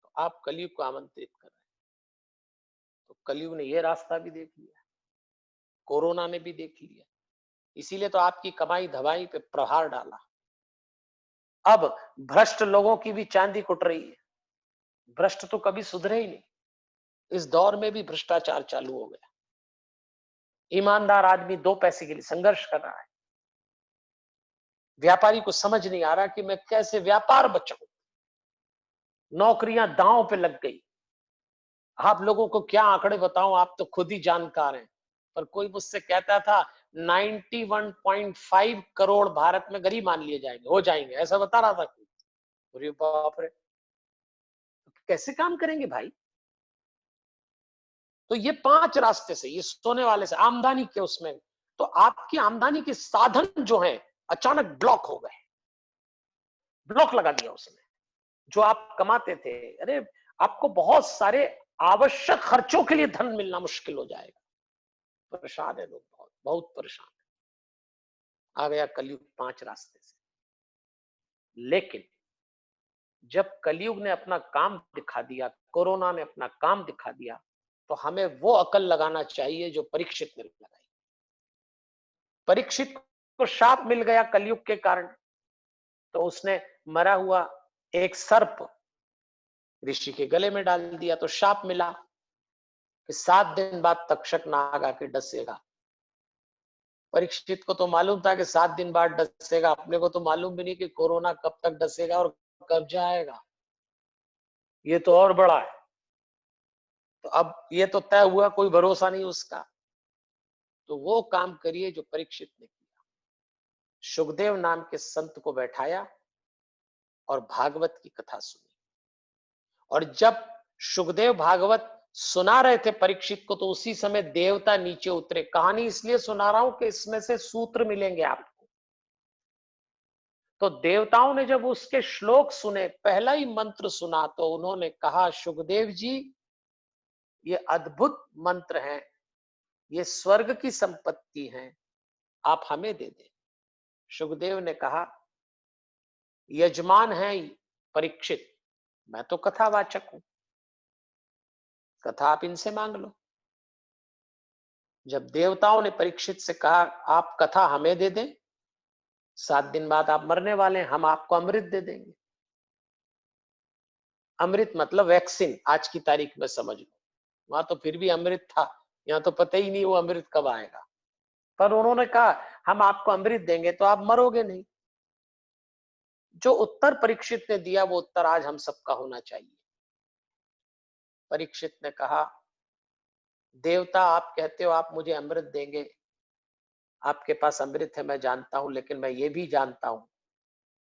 तो आप कलयुग को आमंत्रित कर रहे हैं। तो कलयुग ने यह रास्ता भी देख लिया, कोरोना ने भी देख लिया, इसीलिए तो आपकी कमाई धमाई पे प्रहार डाला। अब भ्रष्ट लोगों की भी चांदी कुट रही है। भ्रष्ट तो कभी सुधरे ही नहीं, इस दौर में भी भ्रष्टाचार चालू हो गया। ईमानदार आदमी 2 पैसे के लिए संघर्ष कर रहा है। व्यापारी को समझ नहीं आ रहा कि मैं कैसे व्यापार बचाऊं। नौकरियां दांव पे लग गई। आप लोगों को क्या आंकड़े बताऊं, आप तो खुद ही जानकार हैं। पर कोई मुझसे कहता था 91.5 करोड़ भारत में गरीब मान लिए जाएंगे, हो जाएंगे, ऐसा बता रहा था कोई। अरे बाप रे, कैसे काम करेंगे भाई? तो ये 5 रास्ते से, ये सोने वाले से, आमदनी के उसमें, तो आपकी आमदनी के साधन जो हैं अचानक ब्लॉक हो गए। ब्लॉक लगा दिया उसने। जो आप कमाते थे, अरे आपको बहुत सारे आवश्यक खर्चों के लिए धन मिलना मुश्किल हो जाएगा। परेशान है लोग, बहुत बहुत परेशान है। आ गया कलयुग 5 रास्ते से। लेकिन जब कलयुग ने अपना काम दिखा दिया, कोरोना ने अपना काम दिखा दिया, तो हमें वो अकल लगाना चाहिए जो परीक्षित ने लगाई। परीक्षित को शाप मिल गया कलयुग के कारण, तो उसने मरा हुआ एक सर्प ऋषि के गले में डाल दिया, तो शाप मिला कि 7 दिन बाद तक्षक नाग आके डसेगा। परीक्षित को तो मालूम था कि 7 दिन बाद डसेगा, अपने को तो मालूम भी नहीं कि कोरोना कब तक डसेगा और कब जाएगा। ये तो और बड़ा है। तो अब ये तो तय हुआ, कोई भरोसा नहीं उसका। तो वो काम करिए जो परीक्षित ने किया। सुखदेव नाम के संत को बैठाया और भागवत की कथा सुनी। और जब सुखदेव भागवत सुना रहे थे परीक्षित को, तो उसी समय देवता नीचे उतरे। कहानी इसलिए सुना रहा हूं कि इसमें से सूत्र मिलेंगे आपको। तो देवताओं ने जब उसके श्लोक सुने, पहला ही मंत्र सुना, तो उन्होंने कहा, सुखदेव जी ये अद्भुत मंत्र हैं, ये स्वर्ग की संपत्ति हैं, आप हमें दे दें। सुखदेव ने कहा, यजमान है परीक्षित, मैं तो कथावाचक हूं, कथा आप इनसे मांग लो। जब देवताओं ने परीक्षित से कहा, आप कथा हमें दे दें, 7 दिन बाद आप मरने वाले हैं, हम आपको अमृत दे देंगे। अमृत मतलब वैक्सीन, आज की तारीख में समझ लो। वहां तो फिर भी अमृत था, यहाँ तो पता ही नहीं वो अमृत कब आएगा। पर उन्होंने कहा, हम आपको अमृत देंगे तो आप मरोगे नहीं। जो उत्तर परीक्षित ने दिया, वो उत्तर आज हम सबका होना चाहिए। परीक्षित ने कहा, देवता आप कहते हो आप मुझे अमृत देंगे, आपके पास अमृत है मैं जानता हूं, लेकिन मैं ये भी जानता हूं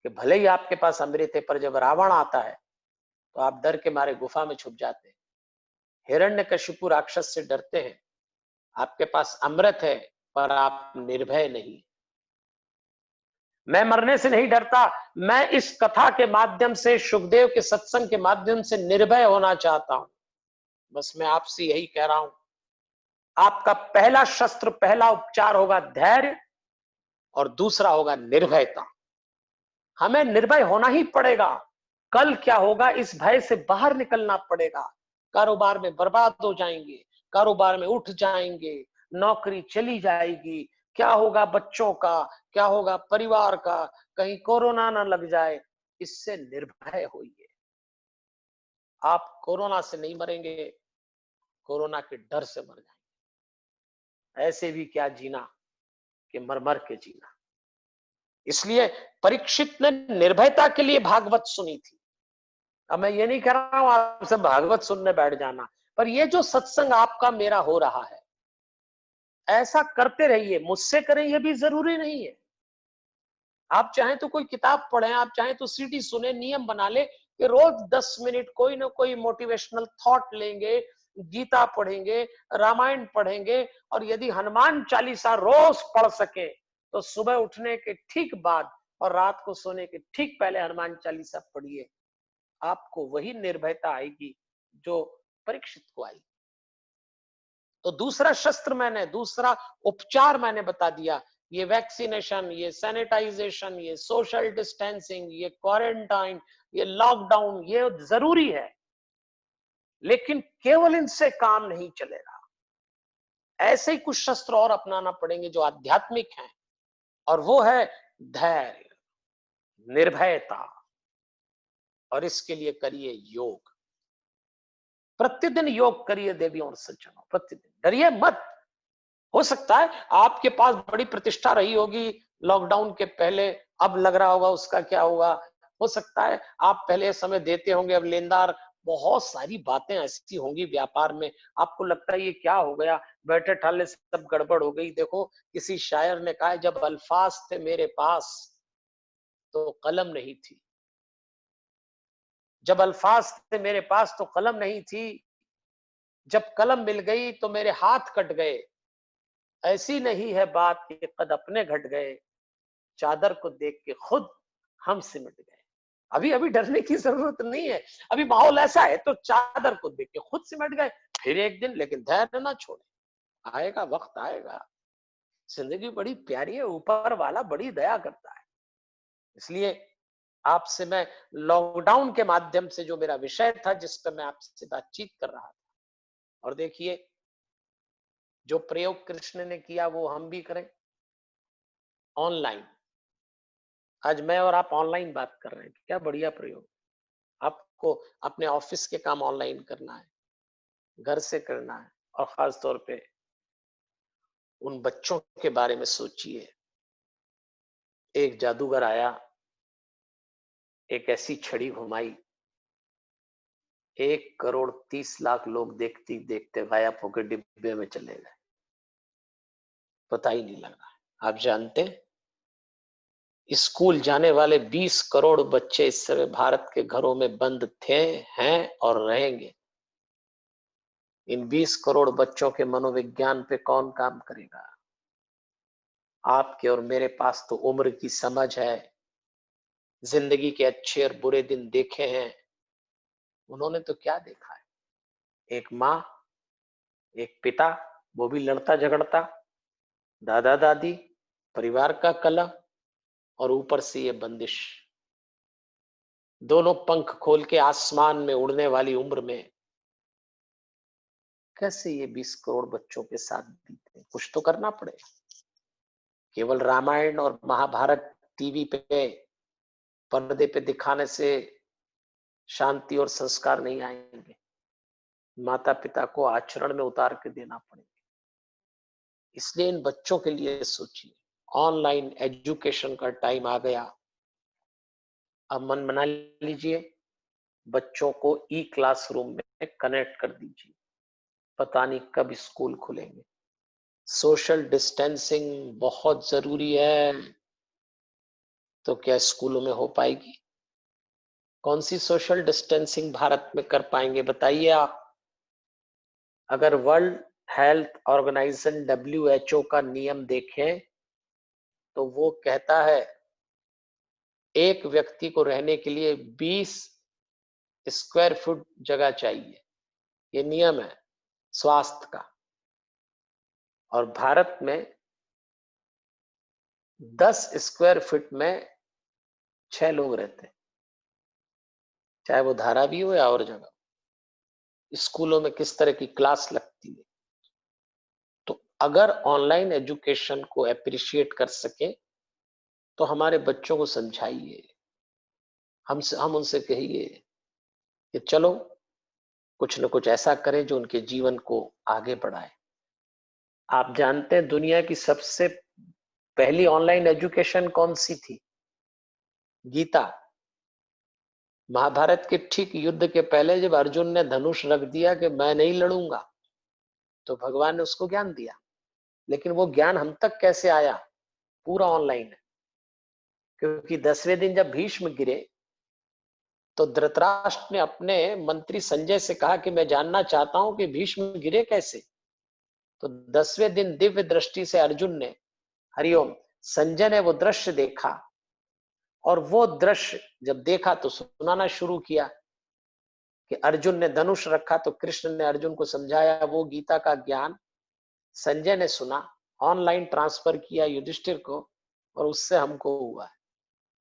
कि भले ही आपके पास अमृत है, पर जब रावण आता है तो आप डर के मारे गुफा में छुप जाते हैं। हिरण्यकशिपु राक्षस से डरते हैं। आपके पास अमृत है पर आप निर्भय नहीं। मैं मरने से नहीं डरता, मैं इस कथा के माध्यम से, सुखदेव के सत्संग के माध्यम से निर्भय होना चाहता हूं। बस मैं आपसे यही कह रहा हूं, आपका पहला शस्त्र, पहला उपचार होगा धैर्य, और दूसरा होगा निर्भयता। हमें निर्भय होना ही पड़ेगा। कल क्या होगा इस भय से बाहर निकलना पड़ेगा। कारोबार में बर्बाद हो जाएंगे, कारोबार में उठ जाएंगे, नौकरी चली जाएगी, क्या होगा बच्चों का, क्या होगा परिवार का, कहीं कोरोना ना लग जाए। इससे निर्भय होइए। आप कोरोना से नहीं मरेंगे, कोरोना के डर से मर जाएंगे। ऐसे भी क्या जीना कि मर मर के जीना। इसलिए परीक्षित ने निर्भयता के लिए भागवत सुनी थी। अब मैं ये नहीं कह रहा हूं आप सब भागवत सुनने बैठ जाना, पर ये जो सत्संग आपका मेरा हो रहा है, ऐसा करते रहिए। मुझसे करें ये भी जरूरी नहीं है। आप चाहें तो कोई किताब पढ़ें, आप चाहें तो सीडी सुने, नियम बना ले कि रोज 10 मिनट कोई ना कोई मोटिवेशनल थॉट लेंगे, गीता पढ़ेंगे, रामायण पढ़ेंगे, और यदि हनुमान चालीसा रोज पढ़ सके तो सुबह उठने के ठीक बाद और रात को सोने के ठीक पहले हनुमान चालीसा पढ़िए। आपको वही निर्भयता आएगी जो परीक्षित को आई। तो दूसरा शस्त्र मैंने, दूसरा उपचार मैंने बता दिया। ये वैक्सीनेशन, ये सैनिटाइजेशन, ये सोशल डिस्टेंसिंग, ये क्वारंटाइन, ये लॉकडाउन, ये जरूरी है, लेकिन केवल इनसे काम नहीं चलेगा। ऐसे ही कुछ शस्त्र और अपनाना पड़ेंगे जो आध्यात्मिक हैं, और वो है धैर्य, निर्भयता, और इसके लिए करिए योग। प्रतिदिन योग करिए देवियों और सज्जनों, प्रतिदिन। डरिए मत। हो सकता है आपके पास बड़ी प्रतिष्ठा रही होगी लॉकडाउन के पहले, अब लग रहा होगा उसका क्या होगा। हो सकता है आप पहले समय देते होंगे, अब लेनदार, बहुत सारी बातें ऐसी होंगी व्यापार में, आपको लगता है ये क्या हो गया, बैठे ठाले सब गड़बड़ हो गई। देखो, किसी शायर ने कहा, जब अल्फाज थे मेरे पास तो कलम नहीं थी। जब अल्फाज थे मेरे पास तो कलम नहीं थी, जब कलम मिल गई तो मेरे हाथ कट गए। ऐसी नहीं है बात कि कद अपने घट गए, चादर को देख के खुद हम सिमट गए। अभी अभी डरने की जरूरत नहीं है, अभी माहौल ऐसा है तो चादर को देख के खुद सिमट गए। फिर एक दिन, लेकिन धैर्य ना छोड़े, आएगा, वक्त आएगा। जिंदगी बड़ी प्यारी है, ऊपर वाला बड़ी दया करता है। इसलिए आपसे मैं लॉकडाउन के माध्यम से, जो मेरा विषय था जिस पर मैं आपसे बातचीत कर रहा था, और देखिए जो प्रयोग कृष्ण ने किया वो हम भी करें ऑनलाइन। आज मैं और आप ऑनलाइन बात कर रहे हैं, क्या बढ़िया प्रयोग। आपको अपने ऑफिस के काम ऑनलाइन करना है, घर से करना है, और खास तौर पे उन बच्चों के बारे में सोचिए। एक जादूगर आया, एक ऐसी छड़ी घुमाई, 1,30,00,000 लोग देखते देखते गायब होकर डिब्बे में चले गए, पता ही नहीं लगा। आप जानते हैं, स्कूल जाने वाले 20 करोड़ बच्चे इस समय भारत के घरों में बंद थे, हैं और रहेंगे। इन 20 करोड़ बच्चों के मनोविज्ञान पे कौन काम करेगा? आपके और मेरे पास तो उम्र की समझ है, जिंदगी के अच्छे और बुरे दिन देखे हैं। उन्होंने तो क्या देखा है? एक माँ, एक पिता, वो भी लड़ता झगड़ता, दादा दादी, परिवार का कलह, और ऊपर से ये बंदिश। दोनों पंख खोल के आसमान में उड़ने वाली उम्र में कैसे ये 20 करोड़ बच्चों के साथ बीते? कुछ तो करना पड़ेगा। केवल रामायण और महाभारत टीवी पे, पर्दे पे दिखाने से शांति और संस्कार नहीं आएंगे। माता पिता को आचरण में उतार के देना पड़ेगा। इसलिए इन बच्चों के लिए सोचिए, ऑनलाइन एजुकेशन का टाइम आ गया। अब मन बना लीजिए, बच्चों को ई क्लासरूम में कनेक्ट कर दीजिए। पता नहीं कब स्कूल खुलेंगे। सोशल डिस्टेंसिंग बहुत जरूरी है, तो क्या स्कूलों में हो पाएगी? कौन सी सोशल डिस्टेंसिंग भारत में कर पाएंगे बताइए आप? अगर वर्ल्ड हेल्थ ऑर्गेनाइजेशन WHO का नियम देखें तो वो कहता है एक व्यक्ति को रहने के लिए 20 स्क्वायर फुट जगह चाहिए। ये नियम है स्वास्थ्य का। और भारत में 10 स्क्वायर फुट में 6 लोग रहते हैं, चाहे वो धारावी हो या और जगह। स्कूलों में किस तरह की क्लास लगती है। तो अगर ऑनलाइन एजुकेशन को एप्रिशिएट कर सके तो हमारे बच्चों को समझाइए, हम उनसे कहिए कि चलो कुछ न कुछ ऐसा करें जो उनके जीवन को आगे बढ़ाए। आप जानते हैं दुनिया की सबसे पहली ऑनलाइन एजुकेशन कौन सी थी? गीता। महाभारत के ठीक युद्ध के पहले जब अर्जुन ने धनुष रख दिया कि मैं नहीं लड़ूंगा, तो भगवान ने उसको ज्ञान दिया। लेकिन वो ज्ञान हम तक कैसे आया? पूरा ऑनलाइन है। क्योंकि 10वें दिन जब भीष्म गिरे तो धृतराष्ट्र ने अपने मंत्री संजय से कहा कि मैं जानना चाहता हूं कि भीष्म गिरे कैसे। तो 10वें दिन दिव्य दृष्टि से अर्जुन ने, हरिओम, संजय ने वो दृश्य देखा, और वो दृश्य जब देखा तो सुनाना शुरू किया कि अर्जुन ने धनुष रखा तो कृष्ण ने अर्जुन को समझाया। वो गीता का ज्ञान संजय ने सुना, ऑनलाइन ट्रांसफर किया युधिष्ठिर को, और उससे हमको हुआ।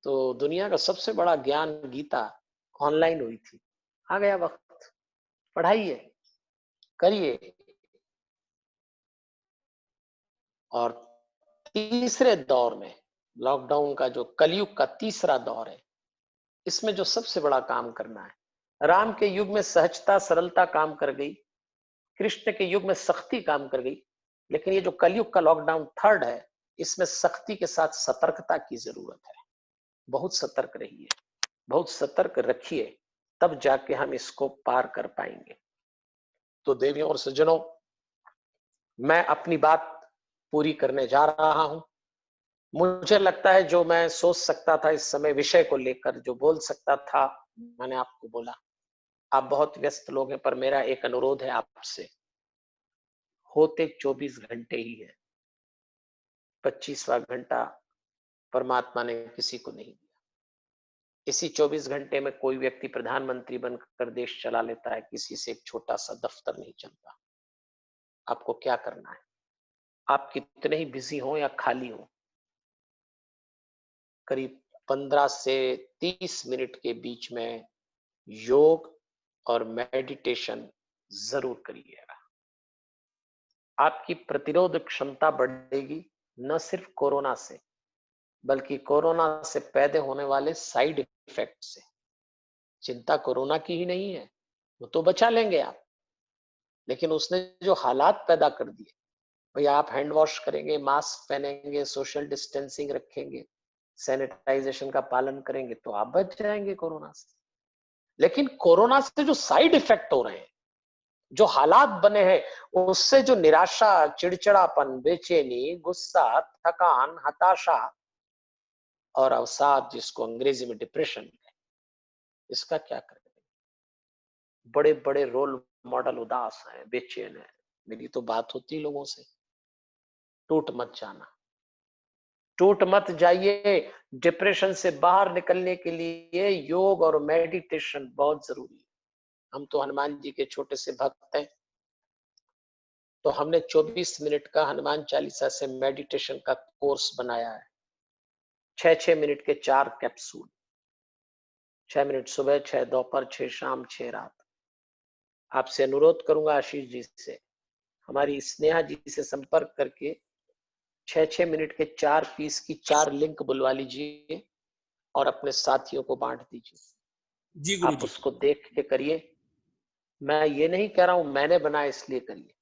तो दुनिया का सबसे बड़ा ज्ञान गीता ऑनलाइन हुई थी। आ गया वक्त, पढ़ाइए, करिए। और तीसरे दौर में, लॉकडाउन का जो कलयुग का तीसरा दौर है, इसमें जो सबसे बड़ा काम करना है, राम के युग में सहजता सरलता काम कर गई, कृष्ण के युग में सख्ती काम कर गई, लेकिन ये जो कलयुग का लॉकडाउन थर्ड है, इसमें सख्ती के साथ सतर्कता की जरूरत है। बहुत सतर्क रहिए, बहुत सतर्क रखिए, तब जाके हम इसको पार कर पाएंगे। तो देवियों और सज्जनों, मैं अपनी बात पूरी करने जा रहा हूं। मुझे लगता है जो मैं सोच सकता था इस समय विषय को लेकर, जो बोल सकता था, मैंने आपको बोला। आप बहुत व्यस्त लोग हैं, पर मेरा एक अनुरोध है आपसे, होते 24 घंटे ही है, 25वां घंटा परमात्मा ने किसी को नहीं दिया। इसी 24 घंटे में कोई व्यक्ति प्रधानमंत्री बनकर देश चला लेता है, किसी से एक छोटा सा दफ्तर नहीं चलता। आपको क्या करना है? आप कितने ही बिजी हो या खाली हो, करीब 15 से 30 मिनट के बीच में योग और मेडिटेशन जरूर करिएगा। आपकी प्रतिरोध क्षमता बढ़ेगी, न सिर्फ कोरोना से, बल्कि कोरोना से पैदा होने वाले साइड इफेक्ट से। चिंता कोरोना की ही नहीं है, वो तो बचा लेंगे आप, लेकिन उसने जो हालात पैदा कर दिए, भाई आप हैंड वॉश करेंगे, मास्क पहनेंगे, सोशल डिस्टेंसिंग रखेंगे, सैनिटाइजेशन का पालन करेंगे, तो आप बच जाएंगे कोरोना से। लेकिन कोरोना से जो साइड इफेक्ट हो रहे हैं, जो हालात बने हैं, उससे जो निराशा, चिड़चिड़ापन, बेचैनी, गुस्सा, थकान, हताशा और अवसाद, जिसको अंग्रेजी में डिप्रेशन है, इसका क्या करेंगे? बड़े बड़े रोल मॉडल उदास हैं, बेचैन है। मेरी तो बात होती लोगों से, टूट मत जाना, टूट मत जाइए। डिप्रेशन से बाहर निकलने के लिए योग और मेडिटेशन बहुत जरूरी है। हम तो हनुमान जी के छोटे से भक्त हैं, तो हमने 24 मिनट का हनुमान चालीसा से मेडिटेशन का कोर्स बनाया है। 6-6 मिनट के 4 कैप्सूल, 6 मिनट सुबह, 6 दोपहर, 6 शाम, 6 रात। आपसे अनुरोध करूंगा आशीष जी से, हमारी स्नेहा जी से संपर्क करके 6-6 मिनट के 4 पीस की 4 लिंक बुलवा लीजिए और अपने साथियों को बांट दीजिए। जी आप उसको देख के करिए। मैं ये नहीं कह रहा हूं मैंने बनाया इसलिए करिए।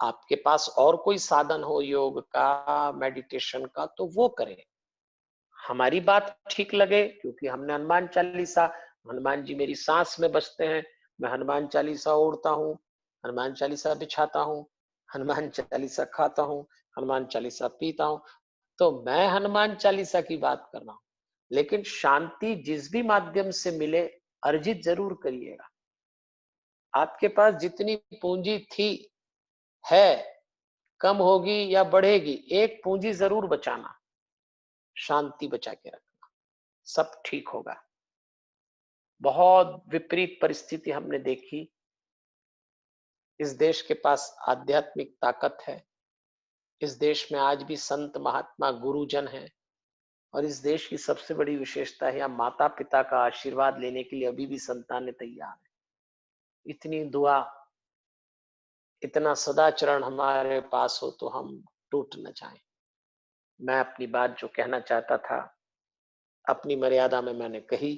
आपके पास और कोई साधन हो योग का, मेडिटेशन का, तो वो करें। हमारी बात ठीक लगे, क्योंकि हमने हनुमान चालीसा, हनुमान जी मेरी सांस में बसते हैं, मैं हनुमान चालीसा ओढ़ता हूँ, हनुमान चालीसा बिछाता हूँ, हनुमान चालीसा खाता हूँ, हनुमान चालीसा पीता हूँ, तो मैं हनुमान चालीसा की बात कर रहा हूँ। लेकिन शांति जिस भी माध्यम से मिले, अर्जित जरूर करिएगा। आपके पास जितनी पूंजी थी, है, कम होगी या बढ़ेगी, एक पूंजी जरूर बचाना, शांति बचा के रखना, सब ठीक होगा। बहुत विपरीत परिस्थिति हमने देखी। इस देश के पास आध्यात्मिक ताकत है, इस देश में आज भी संत महात्मा गुरुजन हैं, और इस देश की सबसे बड़ी विशेषता है, यहाँ माता पिता का आशीर्वाद लेने के लिए अभी भी संतानें तैयार है। इतनी दुआ, इतना सदाचरण हमारे पास हो तो हम टूट न जाएं। मैं अपनी बात जो कहना चाहता था, अपनी मर्यादा में मैंने कही।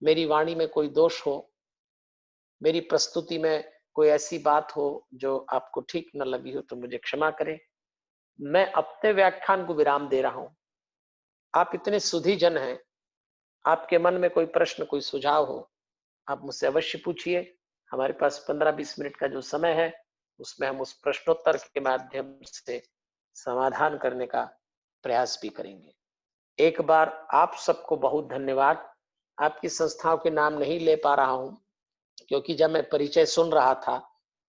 मेरी वाणी में कोई दोष हो, मेरी प्रस्तुति में कोई ऐसी बात हो जो आपको ठीक न लगी हो, तो मुझे क्षमा करें। मैं अपने व्याख्यान को विराम दे रहा हूं। आप इतने सुधी जन हैं, आपके मन में कोई प्रश्न, कोई सुझाव हो, आप मुझसे अवश्य पूछिए। हमारे पास 15-20 मिनट का जो समय है, उसमें हम उस प्रश्नोत्तर के माध्यम से समाधान करने का प्रयास भी करेंगे। एक बार आप सबको बहुत धन्यवाद। आपकी संस्थाओं के नाम नहीं ले पा रहा हूं, क्योंकि जब मैं परिचय सुन रहा था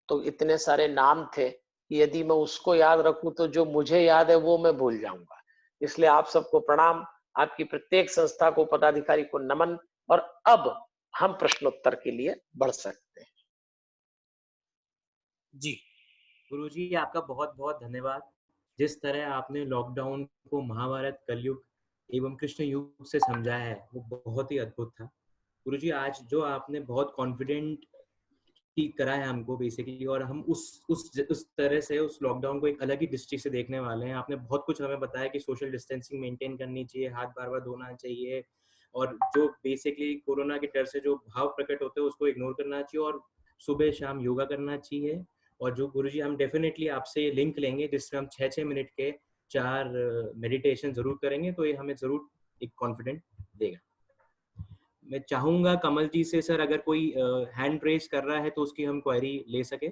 तो इतने सारे नाम थे कि यदि मैं उसको याद रखूं तो जो मुझे याद है वो मैं भूल जाऊंगा। इसलिए आप सबको प्रणाम, आपकी प्रत्येक संस्था को, पदाधिकारी को नमन। और अब हम प्रश्नोत्तर के लिए बढ़ सकते हैं। जी, गुरुजी आपका बहुत बहुत धन्यवाद। जिस तरह आपने लॉकडाउन को महाभारत कलयुग एवं कृष्ण युग से समझाया है वो बहुत ही अद्भुत था। गुरुजी आज जो आपने बहुत कॉन्फिडेंट की करा है हमको बेसिकली, और हम उस तरह से उस लॉकडाउन को एक अलग ही दृष्टि से देखने वाले हैं। आपने बहुत कुछ हमें बताया कि सोशल डिस्टेंसिंग मेंटेन करनी चाहिए, हाथ बार बार धोना चाहिए, और जो बेसिकली कोरोना के डर से जो भाव प्रकट होते हैं उसको इग्नोर करना चाहिए, और सुबह शाम योगा करना चाहिए। और जो गुरुजी हम डेफिनेटली आपसे लिंक लेंगे जिसमें हम 6-6 मिनट के 4 मेडिटेशन जरूर करेंगे, तो ये हमें जरूर एक कॉन्फिडेंट देगा। मैं चाहूंगा कमल जी से सर अगर कोई हैंड रेज कर रहा है तो उसकी हम क्वेरी ले सके।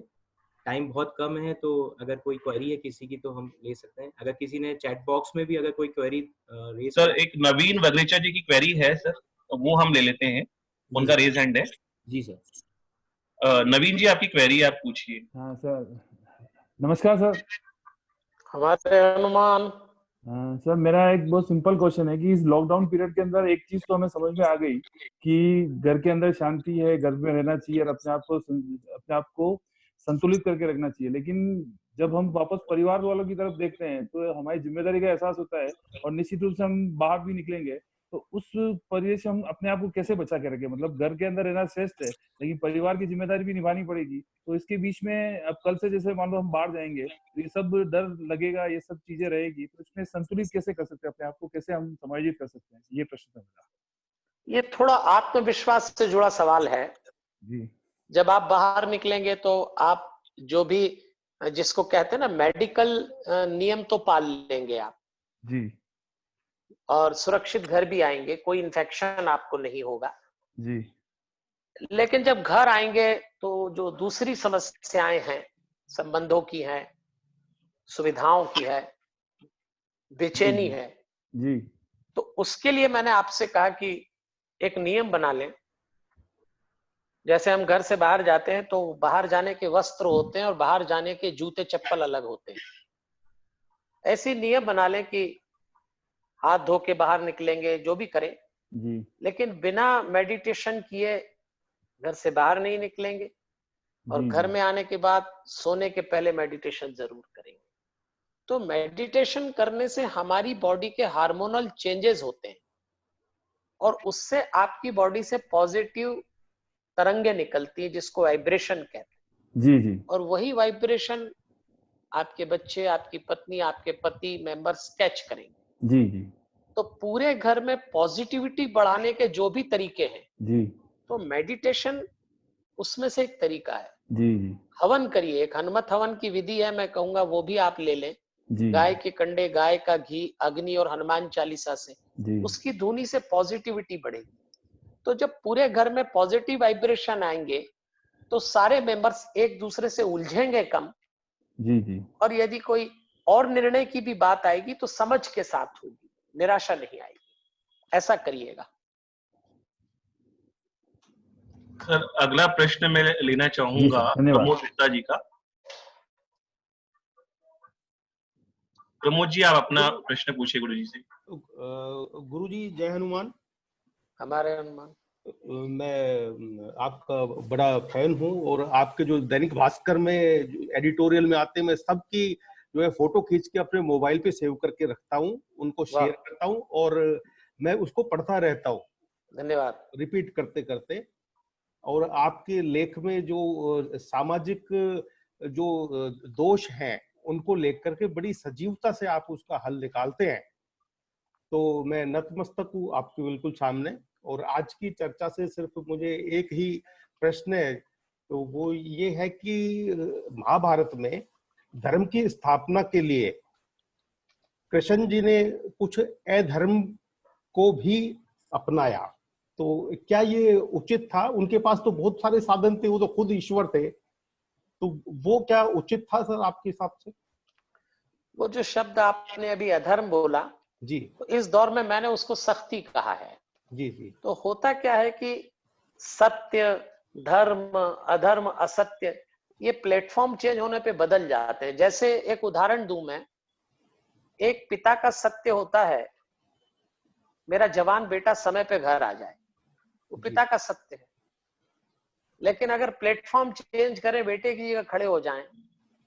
टाइम बहुत कम है तो अगर कोई क्वेरी है किसी की तो हम ले सकते हैं। अगर किसी ने चैट बॉक्स में भी अगर कोई क्वेरी रेज सर एक नवीन वग्रेचा जी की क्वेरी है सर, तो वो हम ले लेते हैं, उनका रेज हैंड है। जी सर। नवीन जी आपकी क्वेरी आप पूछिए। हाँ सर, नमस्कार सर। हमारे अनुमान सर मेरा एक बहुत सिंपल क्वेश्चन है कि इस लॉकडाउन पीरियड के अंदर एक चीज तो हमें समझ में आ गई कि घर के अंदर शांति है, घर में रहना चाहिए और अपने आप को संतुलित करके रखना चाहिए। लेकिन जब हम वापस परिवार वालों की तरफ देखते हैं तो हमारी जिम्मेदारी का एहसास होता है, और निश्चित रूप से हम बाहर भी निकलेंगे तो उस परिवेश से हम अपने आप को कैसे बचा के रखें। मतलब घर के अंदर रहना श्रेष्ठ है लेकिन परिवार की जिम्मेदारी भी निभानी पड़ेगी। तो इसके बीच में अब कल से जैसे मान लो हम बाहर जाएंगे तो ये सब डर लगेगा, ये सब चीजें रहेगी, तो इसमें संतुलित कैसे कर सकते हैं अपने आप को, कैसे हम समायोजित कर सकते हैं, ये प्रश्न था मेरा। ये थोड़ा आत्मविश्वास से जुड़ा सवाल है जी। जब आप बाहर निकलेंगे तो आप जो भी जिसको कहते हैं ना मेडिकल नियम तो पाल लेंगे आप जी और सुरक्षित घर भी आएंगे, कोई इन्फेक्शन आपको नहीं होगा जी। लेकिन जब घर आएंगे तो जो दूसरी समस्याएं हैं, संबंधों की है, सुविधाओं की है, बेचैनी है, जी तो उसके लिए मैंने आपसे कहा कि एक नियम बना लें। जैसे हम घर से बाहर जाते हैं तो बाहर जाने के वस्त्र होते हैं और बाहर जाने के जूते चप्पल अलग होते हैं। ऐसी नियम बना लें कि हाथ धो के बाहर निकलेंगे, जो भी करें, जी लेकिन बिना मेडिटेशन किए घर से बाहर नहीं निकलेंगे, और जी, घर जी। में आने के बाद सोने के पहले मेडिटेशन जरूर करेंगे। तो मेडिटेशन करने से हमारी बॉडी के हार्मोनल चेंजेस होते हैं और उससे आपकी बॉडी से पॉजिटिव तरंगे निकलती है जिसको वाइब्रेशन कहते हैं। जी जी। और वही वाइब्रेशन आपके बच्चे, आपकी पत्नी, आपके पति मेंबर्स कैच करेंगे। जी जी तो पूरे घर में पॉजिटिविटी बढ़ाने के जो भी तरीके हैं, जी तो मेडिटेशन उसमें से एक तरीका है। जी जी हवन करिए, एक हनुमत हवन की विधि है, मैं कहूंगा वो भी आप ले लें। जी गाय के कंडे, गाय का घी, अग्नि और हनुमान चालीसा से जी उसकी धुनी से पॉजिटिविटी बढ़ेगी। तो जब पूरे घर में पॉजिटिव वाइब्रेशन आएंगे तो सारे मेंबर्स एक दूसरे से उलझेंगे कम, जी जी। और यदि कोई और निर्णय की भी बात आएगी तो समझ के साथ होगी, निराशा नहीं आएगी। ऐसा करिएगा। सर अगला प्रश्न मैं लेना चाहूंगा धन्यवाद। प्रमोद गुप्ता जी का। प्रमोद जी आप अपना प्रश्न पूछिए गुरुजी से। गुरुजी जय हनुमान। हमारे हनुमान। मैं आपका बड़ा फैन हूँ और आपके जो दैनिक भास्कर में एडिटोरियल में आते हैं मैं सबकी जो है फोटो खींच के अपने मोबाइल पे सेव करके रखता हूँ, उनको शेयर करता हूँ और मैं उसको पढ़ता रहता हूँ। धन्यवाद। रिपीट करते करते। और आपके लेख में जो सामाजिक जो दोष हैं उनको लेकर के बड़ी सजीवता से आप उसका हल निकालते हैं, तो मैं नतमस्तक हूँ आपके बिल्कुल सामने। और आज की चर्चा से सिर्फ मुझे एक ही प्रश्न है, तो वो ये है कि महाभारत में धर्म की स्थापना के लिए कृष्ण जी ने कुछ अधर्म को भी अपनाया, तो क्या ये उचित था? उनके पास तो बहुत सारे साधन थे, वो तो खुद ईश्वर थे, तो वो क्या उचित था सर आपके हिसाब से? वो जो शब्द आपने अभी अधर्म बोला जी, तो इस दौर में मैंने उसको सख्ती कहा है। जी जी। तो होता क्या है कि सत्य, धर्म, अधर्म, असत्य, ये प्लेटफॉर्म चेंज होने पे बदल जाते हैं। जैसे एक उदाहरण दूं मैं, एक पिता का सत्य होता है मेरा जवान बेटा समय पे घर आ जाए, वो पिता का सत्य है। लेकिन अगर प्लेटफॉर्म चेंज करें, बेटे की जगह खड़े हो जाएं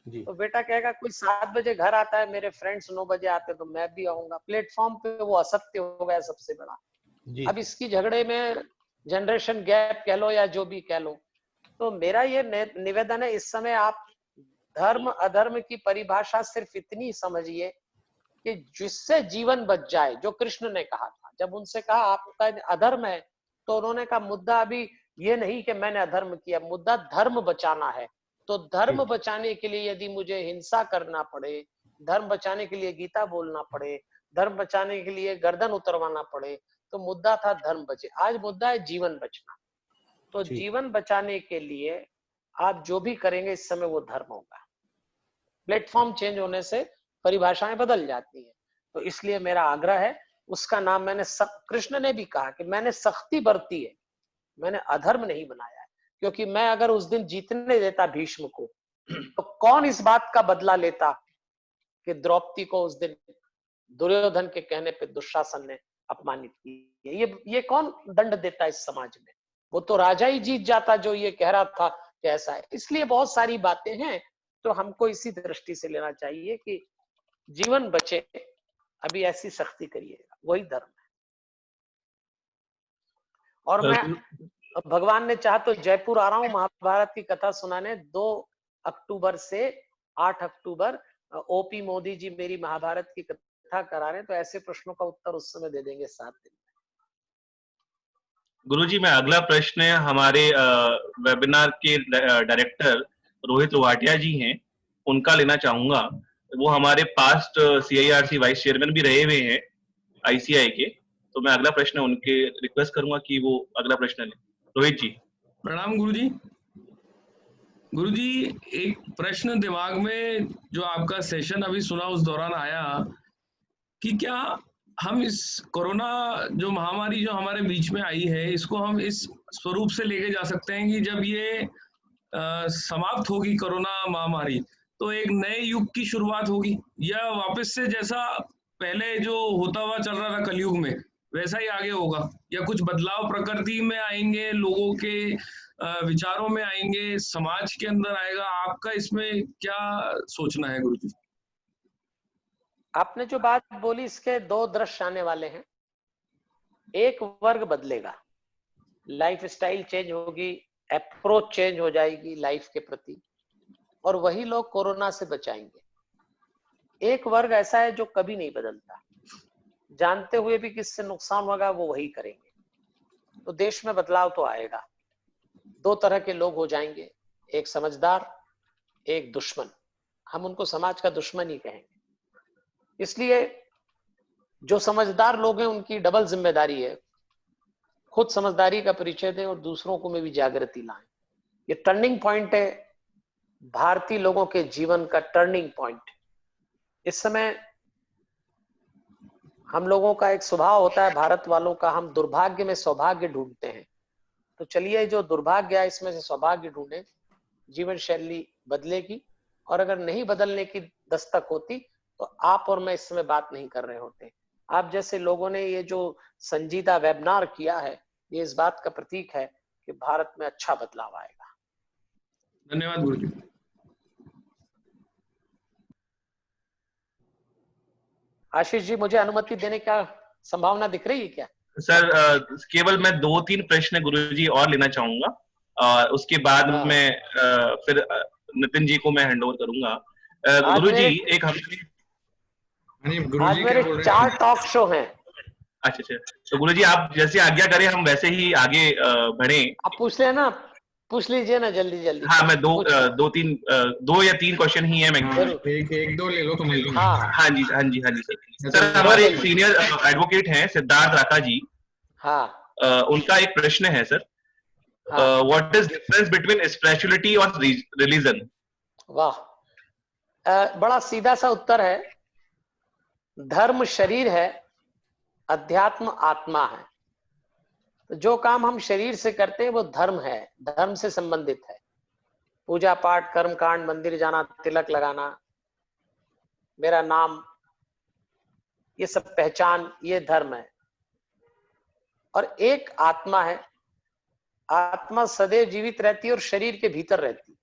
जी। तो बेटा कहेगा कोई 7 बजे घर आता है, मेरे फ्रेंड्स 9 बजे आते तो मैं भी आऊंगा। प्लेटफॉर्म पे वो असत्य हो गया सबसे बड़ा। जी अब इसकी झगड़े में जनरेशन गैप कह लो या जो भी कह लो, तो मेरा ये निवेदन है, इस समय आप धर्म अधर्म की परिभाषा सिर्फ इतनी समझिए कि जिससे जीवन बच जाए, जो कृष्ण ने कहा था। जब उनसे कहा आपका अधर्म है, तो उन्होंने कहा मुद्दा अभी ये नहीं कि मैंने अधर्म किया, मुद्दा धर्म बचाना है। तो धर्म बचाने के लिए यदि मुझे हिंसा करना पड़े, धर्म बचाने के लिए गीता बोलना पड़े, धर्म बचाने के लिए गर्दन उतरवाना पड़े, तो मुद्दा था धर्म बचे। आज मुद्दा है जीवन बचना। तो जीवन बचाने के लिए आप जो भी करेंगे इस समय वो धर्म होगा। प्लेटफॉर्म चेंज होने से परिभाषाएं बदल जाती है। तो इसलिए मेरा आग्रह है, उसका नाम मैंने कृष्ण ने भी कहा कि मैंने सख्ती बरती है, मैंने अधर्म नहीं बनाया है। क्योंकि मैं अगर उस दिन जीतने देता भीष्म को, तो कौन इस बात का बदला लेता कि द्रौपदी को उस दिन दुर्योधन के कहने पे दुशासन ने अपमानित की। ये कौन दंड देता इस समाज में? वो तो राजा ही जीत जाता जो ये कह रहा था कि ऐसा है। इसलिए बहुत सारी बातें हैं, तो हमको इसी दृष्टि से लेना चाहिए कि जीवन बचे, अभी ऐसी सख्ती करिएगा, वही धर्म है। और मैं भगवान ने चाहा तो जयपुर आ रहा हूँ महाभारत की कथा सुनाने 2 अक्टूबर से 8 अक्टूबर। ओपी मोदी जी मेरी महाभारत की कथा करा रहे हैं, तो ऐसे प्रश्नों का उत्तर उस समय दे देंगे 7 दिन। गुरुजी, मैं अगला प्रश्न हमारे वेबिनार के डायरेक्टर रोहित रोहाटिया जी हैं, उनका लेना चाहूंगा। वो हमारे पास्ट CIRC वाइस चेयरमैन भी रहे हुए हैं ICI के। तो मैं अगला प्रश्न उनके रिक्वेस्ट करूंगा कि वो अगला प्रश्न लें। रोहित जी। प्रणाम गुरुजी। गुरुजी, एक प्रश्न दिमाग में जो आपका सेशन अभी सुना उस दौरान आया कि क्या हम इस कोरोना जो महामारी जो हमारे बीच में आई है, इसको हम इस स्वरूप से लेके जा सकते हैं कि जब ये समाप्त होगी कोरोना महामारी, तो एक नए युग की शुरुआत होगी, या वापस से जैसा पहले जो होता हुआ चल रहा था कलयुग में वैसा ही आगे होगा, या कुछ बदलाव प्रकृति में आएंगे, लोगों के विचारों में आएंगे, समाज के अंदर आएगा? आपका इसमें क्या सोचना है गुरुजी? आपने जो बात बोली, इसके 2 दृश्य आने वाले हैं। एक वर्ग बदलेगा, लाइफ स्टाइल चेंज होगी, अप्रोच चेंज हो जाएगी लाइफ के प्रति, और वही लोग कोरोना से बचाएंगे। एक वर्ग ऐसा है जो कभी नहीं बदलता, जानते हुए भी किससे नुकसान होगा वो वही करेंगे। तो देश में बदलाव तो आएगा। 2 तरह के लोग हो जाएंगे, एक समझदार, एक दुश्मन। हम उनको समाज का दुश्मन ही कहेंगे। इसलिए जो समझदार लोग हैं उनकी डबल जिम्मेदारी है, खुद समझदारी का परिचय दें और दूसरों को में भी जागृति लाएं। ये टर्निंग पॉइंट है, भारतीय लोगों के जीवन का टर्निंग पॉइंट। इस समय हम लोगों का एक स्वभाव होता है, भारत वालों का, हम दुर्भाग्य में सौभाग्य ढूंढते हैं। तो चलिए जो दुर्भाग्य है इसमें से सौभाग्य ढूंढें, जीवन शैली बदलेगी। और अगर नहीं बदलने की दस्तक होती तो आप और मैं इस समय बात नहीं कर रहे होते। आप जैसे लोगों ने ये जो संजीदा वेबिनार किया है, ये इस बात का प्रतीक है कि भारत में अच्छा बदलाव आएगा। धन्यवाद गुरुजी। आशीष जी, मुझे अनुमति देने का संभावना दिख रही है क्या? सर केवल मैं 2-3 प्रश्न गुरुजी और लेना चाहूंगा, उसके बाद मैं फिर नितिन जी को मैं हैंड ओवर करूंगा। गुरुजी एक आज मेरे 4 टॉक शो हैं। अच्छा, तो गुरुजी आप जैसे आज्ञा करें, हम वैसे ही आगे बढ़े। आप पूछ लेना, पूछ लीजिए ना जल्दी जल्दी। हाँ, मैं 2 या 3 क्वेश्चन ही है मैक्सिमम। एक दो ले लो तो मिल हाँ जी सर। हमारे एक सीनियर एडवोकेट हैं सिद्धार्थ राका जी। हाँ, उनका एक प्रश्न है sir, what is difference between spirituality और रिलीजन? वाह, बड़ा सीधा सा उत्तर है। धर्म शरीर है, अध्यात्म आत्मा है। तो जो काम हम शरीर से करते हैं वो धर्म है, धर्म से संबंधित है। पूजा पाठ, कर्म कांड, मंदिर जाना, तिलक लगाना, मेरा नाम, ये सब पहचान, ये धर्म है। और एक आत्मा है, आत्मा सदैव जीवित रहती है और शरीर के भीतर रहती है।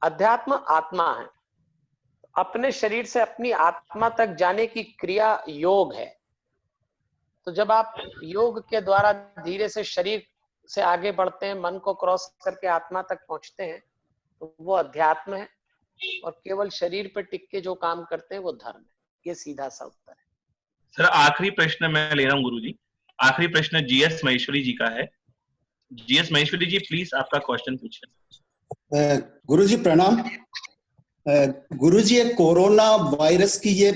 अध्यात्म आत्मा है, अपने शरीर से अपनी आत्मा तक जाने की क्रिया योग है। तो जब आप योग के द्वारा धीरे से शरीर से आगे बढ़ते हैं, मन को क्रॉस करके आत्मा तक पहुंचते हैं, तो वो अध्यात्म है। और केवल शरीर पे टिक के जो काम करते हैं वो धर्म है। ये सीधा सा उत्तर है। सर आखिरी प्रश्न मैं ले रहा हूँ गुरुजी। आखिरी प्रश्न जीएस महेश्वरी जी का है। जीएस महेश्वरी जी प्लीज आपका क्वेश्चन पूछिए। गुरुजी प्रणाम। गुरुजी ये कोरोना वायरस की ये,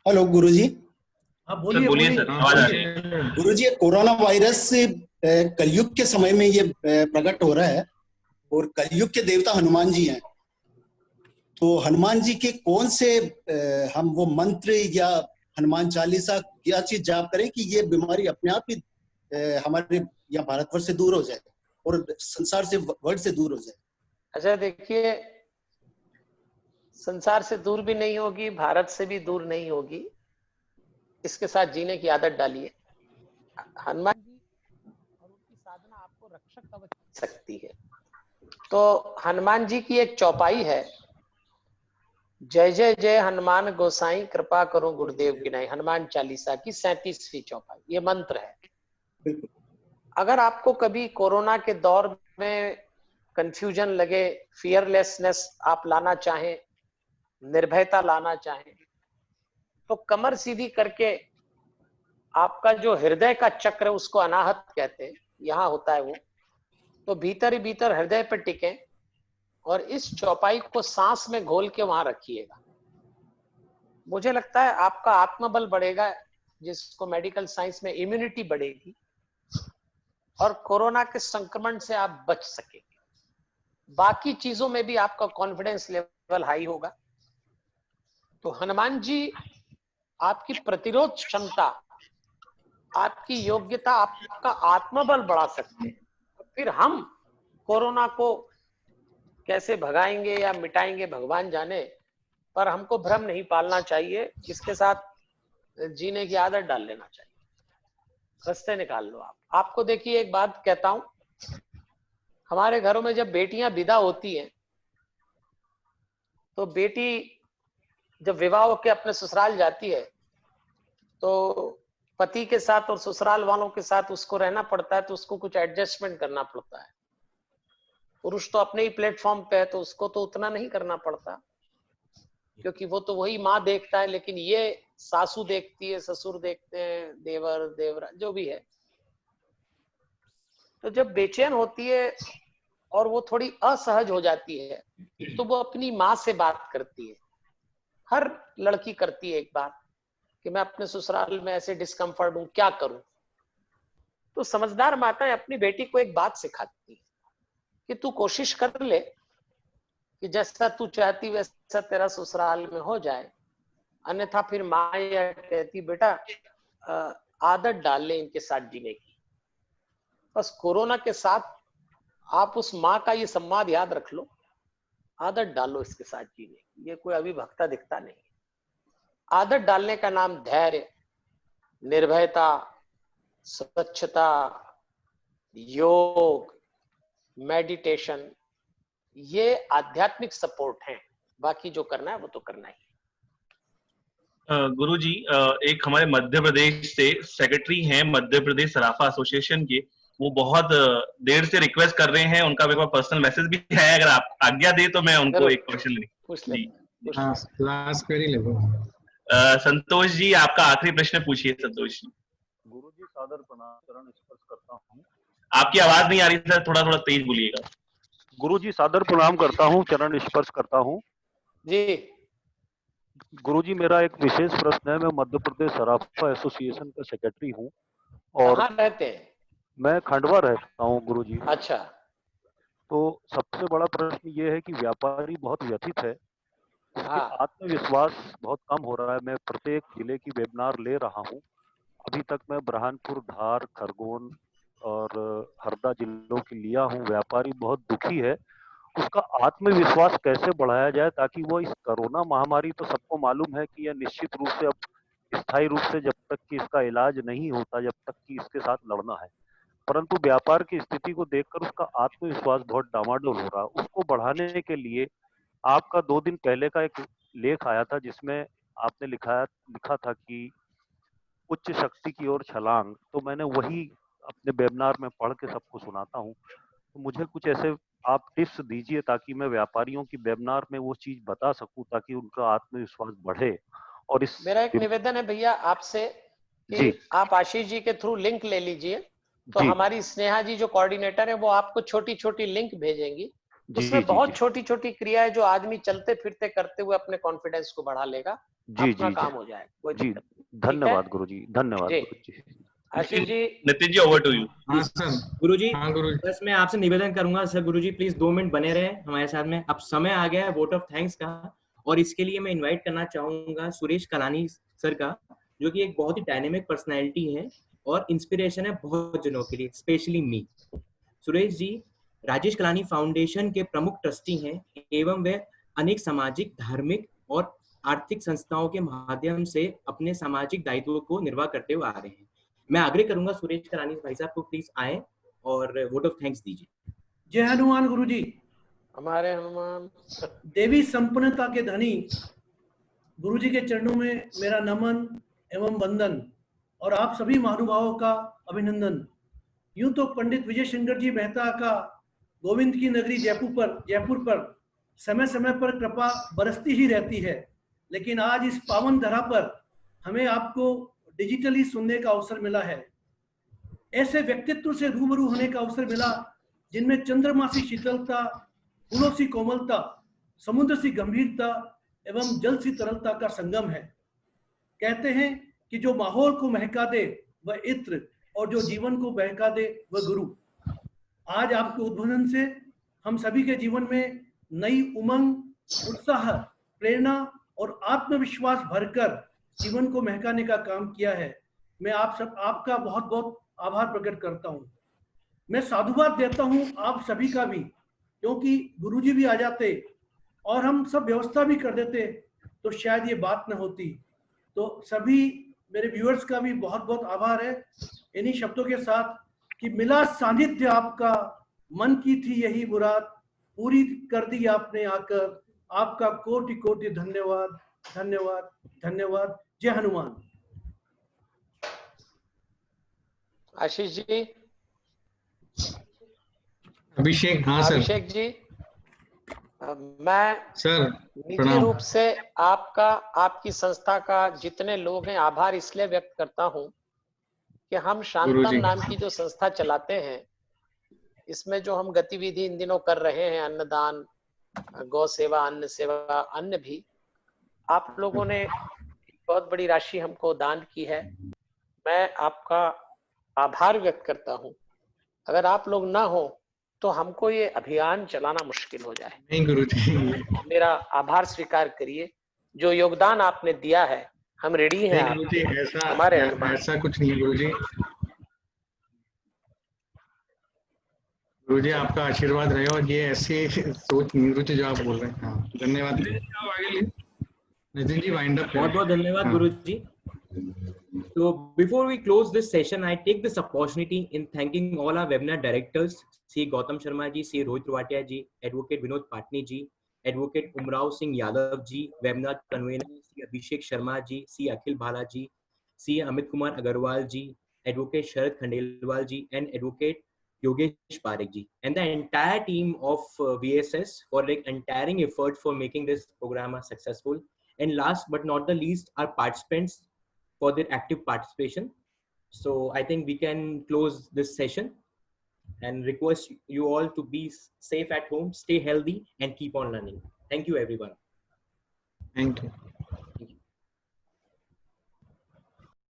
हेलो गुरुजी। बोलिए सर, आवाज आ रही है। गुरुजी ये कोरोना वायरस कलयुग के समय में ये प्रकट हो रहा है और कलयुग के देवता हनुमान जी हैं। तो हनुमान जी के कौन से हम वो मंत्र या हनुमान चालीसा क्या चीज जाप करें कि ये बीमारी अपने आप ही हमारे या भारतवर्ष से दूर हो जाए और संसार से, वर्ल्ड से दूर हो जाए? अच्छा देखिए, संसार से दूर भी नहीं होगी, भारत से भी दूर नहीं होगी। इसके साथ जीने की आदत डालिए। हनुमान जी और उनकी साधना आपको रक्षक कवच दे सकती है। तो हनुमान जी की एक चौपाई है, जय जय जय हनुमान गोसाई कृपा करो गुरुदेव गिनाई। हनुमान चालीसा की 37वीं चौपाई, ये मंत्र है। अगर आपको कभी कोरोना के दौर में कंफ्यूजन लगे, फियरलेसनेस आप लाना चाहें, निर्भयता लाना चाहें, तो कमर सीधी करके आपका जो हृदय का चक्र है उसको अनाहत कहते हैं, यहाँ होता है वो, तो भीतर ही भीतर हृदय पर टिके और इस चौपाई को सांस में घोल के वहां रखिएगा। मुझे लगता है आपका आत्मबल बढ़ेगा, जिसको मेडिकल साइंस में इम्यूनिटी बढ़ेगी और कोरोना के संक्रमण से आप बच सकेंगे। बाकी चीजों में भी आपका कॉन्फिडेंस लेवल हाई होगा। तो हनुमान जी आपकी प्रतिरोध क्षमता, आपकी योग्यता, आपका आत्मबल बढ़ा सकते हैं। फिर हम कोरोना को कैसे भगाएंगे या मिटाएंगे भगवान जाने, पर हमको भ्रम नहीं पालना चाहिए। इसके साथ जीने की आदत डाल लेना चाहिए, रास्ते निकाल लो आप। आपको देखिए एक बात कहता हूं, हमारे घरों में जब बेटियां विदा होती हैं तो बेटी जब विवाह होकर अपने ससुराल जाती है तो पति के साथ और ससुराल वालों के साथ उसको रहना पड़ता है, तो उसको कुछ एडजस्टमेंट करना पड़ता है। पुरुष तो अपने ही प्लेटफॉर्म पे है तो उसको तो उतना नहीं करना पड़ता, क्योंकि वो तो वही माँ देखता है, लेकिन ये सासू देखती है, ससुर देखते हैं, देवर देवरा जो भी है। तो जब बेचैन होती है और वो थोड़ी असहज हो जाती है तो वो अपनी माँ से बात करती है। हर लड़की करती है एक बात कि मैं अपने ससुराल में ऐसे डिस्कम्फर्ट हूं, क्या करूं। तो समझदार माताएं अपनी बेटी को एक बात सिखाती है कि तू कोशिश कर ले कि जैसा तू चाहती वैसा तेरा ससुराल में हो जाए, अन्यथा फिर माँ यह कहती बेटा आदत डाल ले इनके साथ जीने की। बस कोरोना के साथ आप उस माँ का ये संवाद याद रख लो, आदत डालो इसके साथ जीने की। ये कोई अभी भक्ता दिखता नहीं। आदत डालने का नाम धैर्य, निर्भयता, स्वच्छता, योग, मेडिटेशन, ये आध्यात्मिक सपोर्ट हैं। बाकी जो करना है वो तो करना ही। गुरुजी, एक हमारे मध्य प्रदेश से सेक्रेटरी हैं मध्य प्रदेश सराफा एसोसिएशन के, वो बहुत देर से रिक्वेस्ट कर रहे हैं, उनका मेरे पास पर्सनल मैसेज भी है, अगर आप आज्ञा दे तो मैं उनको एक क्वेश्चन लास्ट क्वेरी ले लो। संतोष जी आपका आखिरी प्रश्न पूछिए। संतोष जी। गुरुजी सादर प्रणाम, चरण स्पर्श करता हूँ। आपकी आवाज नहीं आ रही सर, थोड़ा थोड़ा तेज बोलिएगा। गुरुजी सादर प्रणाम करता हूँ, चरण स्पर्श करता हूँ जी। गुरुजी मेरा एक विशेष प्रश्न है। मैं मध्य प्रदेश सराफा एसोसिएशन का सेक्रेटरी हूँ और कहाँ रहते हैं? मैं खंडवा रहता हूँ गुरुजी। अच्छा। तो सबसे बड़ा प्रश्न ये है कि व्यापारी बहुत व्यथित है, उसके आत्मविश्वास बहुत कम हो रहा है। मैं प्रत्येक जिले की वेबिनार ले रहा हूँ, अभी तक मैं बुरहानपुर, धार, खरगोन और हरदा जिलों की लिया हूँ। व्यापारी बहुत दुखी है, उसका आत्मविश्वास कैसे बढ़ाया जाए ताकि वो इस कोरोना महामारी, तो सबको मालूम है कि यह निश्चित रूप से अब स्थायी रूप से जब तक कि इसका इलाज नहीं होता, जब तक कि इसके साथ लड़ना है, परंतु व्यापार की स्थिति को देखकर उसका आत्मविश्वास बहुत डामाडोल हो रहा। उसको बढ़ाने के लिए आपका 2 दिन पहले का एक लेख आया था जिसमें आपने लिखा था कि उच्च शक्ति की ओर छलांग, तो मैंने वही अपने वेबिनार में पढ़ के सबको सुनाता हूँ। तो मुझे कुछ ऐसे आप टिप्स दीजिए ताकि मैं व्यापारियों की वेबिनार में वो चीज बता सकूं ताकि उनका आत्मविश्वास बढ़े। और इस मेरा एक निवेदन है भैया आपसे कि जी आप आशीष जी के थ्रू लिंक ले लीजिए, तो जी हमारी स्नेहा जी जो कोऑर्डिनेटर है वो आपको छोटी छोटी लिंक भेजेंगी। जी उसमें जी बहुत जी छोटी छोटी क्रियाएं जो आदमी चलते फिरते करते हुए अपने कॉन्फिडेंस को बढ़ा लेगा, जी अपना जी काम हो जाएगा, कोई जी दिक्कत नहीं। ठीक है धन्यवाद गुरुजी, धन्यवाद जी। गुरुजी। Ashish ji, Nitin ji over to you. हाँ सर। गुरुजी हाँ गुरुजी। बस मैं आपसे निवेदन करूंगा सर, गुरुजी प्लीज 2 मिनट बने रहे हमारे साथ में। अब समय आ गया है वोट ऑफ थैंक्स का, और इसके लिए मैं इनवाइट करना चाहूंगा सुरेश कलानी सर का, जो कि एक बहुत ही डायनेमिक पर्सनैलिटी है और इंस्पिरेशन है बहुत जनों के लिए, स्पेशली मी। सुरेश जी राजेश कलानी फाउंडेशन के प्रमुख ट्रस्टी हैं एवं वे अनेक सामाजिक, धार्मिक और आर्थिक संस्थाओं के माध्यम से अपने सामाजिक दायित्वों को निर्वाह करते हुए आ रहे हैं। मैं आग्रह करूंगा सुरेश कलानी भाई साहब को प्लीज आए और वोट ऑफ थैंक्स दीजिए। जय हनुमान गुरुजी। हमारे हनुमान। देवी संपन्नता के धनी गुरुजी के चरणों में मेरा नमन एवं वंदन और आप सभी महानुभावों का अभिनंदन। यूं तो पंडित विजय शंकर जी मेहता का गोविंद की नगरी जयपुर पर समय समय पर कृपा बरसती ही रहती है, लेकिन आज इस पावन धरा पर हमें आपको डिजिटली सुनने का अवसर मिला है। ऐसे व्यक्तित्व से रूबरू होने का अवसर मिला जिनमें चंद्रमा सी शीतलता, फूलों सी कोमलता, समुद्र सी गंभीरता एवं जल सी तरलता का संगम है। कहते हैं कि जो माहौल को महका दे वह इत्र और जो जीवन को बहका दे वह गुरु। आज आपके उद्बोधन से हम सभी के जीवन में नई उमंग, उत्साह, प्रेरणा और आत्मविश्वास भरकर जीवन को महकाने का काम किया है। मैं आपका बहुत बहुत आभार प्रकट करता हूँ। मैं साधुवाद देता हूँ आप सभी का भी, क्योंकि गुरुजी भी आ जाते और हम सब व्यवस्था भी कर देते तो शायद ये बात न होती। तो सभी मेरे व्यूअर्स का भी बहुत बहुत आभार है। इन्हीं शब्दों के साथ कि मिला सानिध्य आपका, मन की थी यही मुराद, पूरी कर दी आपने आकर, आपका कोटि कोटि धन्यवाद धन्यवाद धन्यवाद। जय हनुमान। आशीष जी। अभिषेक। हाँ सर। अभिषेक जी, मैं सर निजी रूप से आपका, आपकी संस्था का जितने लोग हैं आभार इसलिए व्यक्त करता हूं कि हम शांतम नाम की जो संस्था चलाते हैं, इसमें जो हम गतिविधि इन दिनों कर रहे हैं, अन्नदान, गौ सेवा, अन्न सेवा, अन्य भी, आप लोगों ने बहुत बड़ी राशि हमको दान की है। मैं आपका आभार व्यक्त करता हूं। अगर आप लोग ना हो तो हमको ये अभियान चलाना मुश्किल हो जाए। नहीं गुरुजी। मेरा आभार स्वीकार करिए। जो योगदान आपने दिया है हम रेडी हैं। गुरुजी हमारे ऐसा कुछ नहीं है गुरुजी। गुरुजी आपका आशीर्वाद रहे और ये ऐसी सोच नहीं गुरुजी जो आप बोल रहे हैं। हाँ धन्यवाद। Nitin ji wind up. बहुत बहुत धन्यवाद गुरुजी। So before we close this session, I take this opportunity in thanking all our webinar directors, C. Gautam Sharma ji, C. Rohit Ruatia ji, Advocate Vinod Patni ji, Advocate Umrao Singh Yadav ji, webinar convener C. Abhishek Sharma ji, C. Akhil Bhala ji, C. Amit Kumar Agarwal ji, Advocate Sharad Khandelwal ji, and Advocate Yogesh Parekh ji, and the entire team of VSS for like untiring effort for making this program successful. And last but not the least, our participants for their active participation. So I think we can close this session and request you all to be safe at home, stay healthy, and keep on learning. Thank you, everyone. Thank you.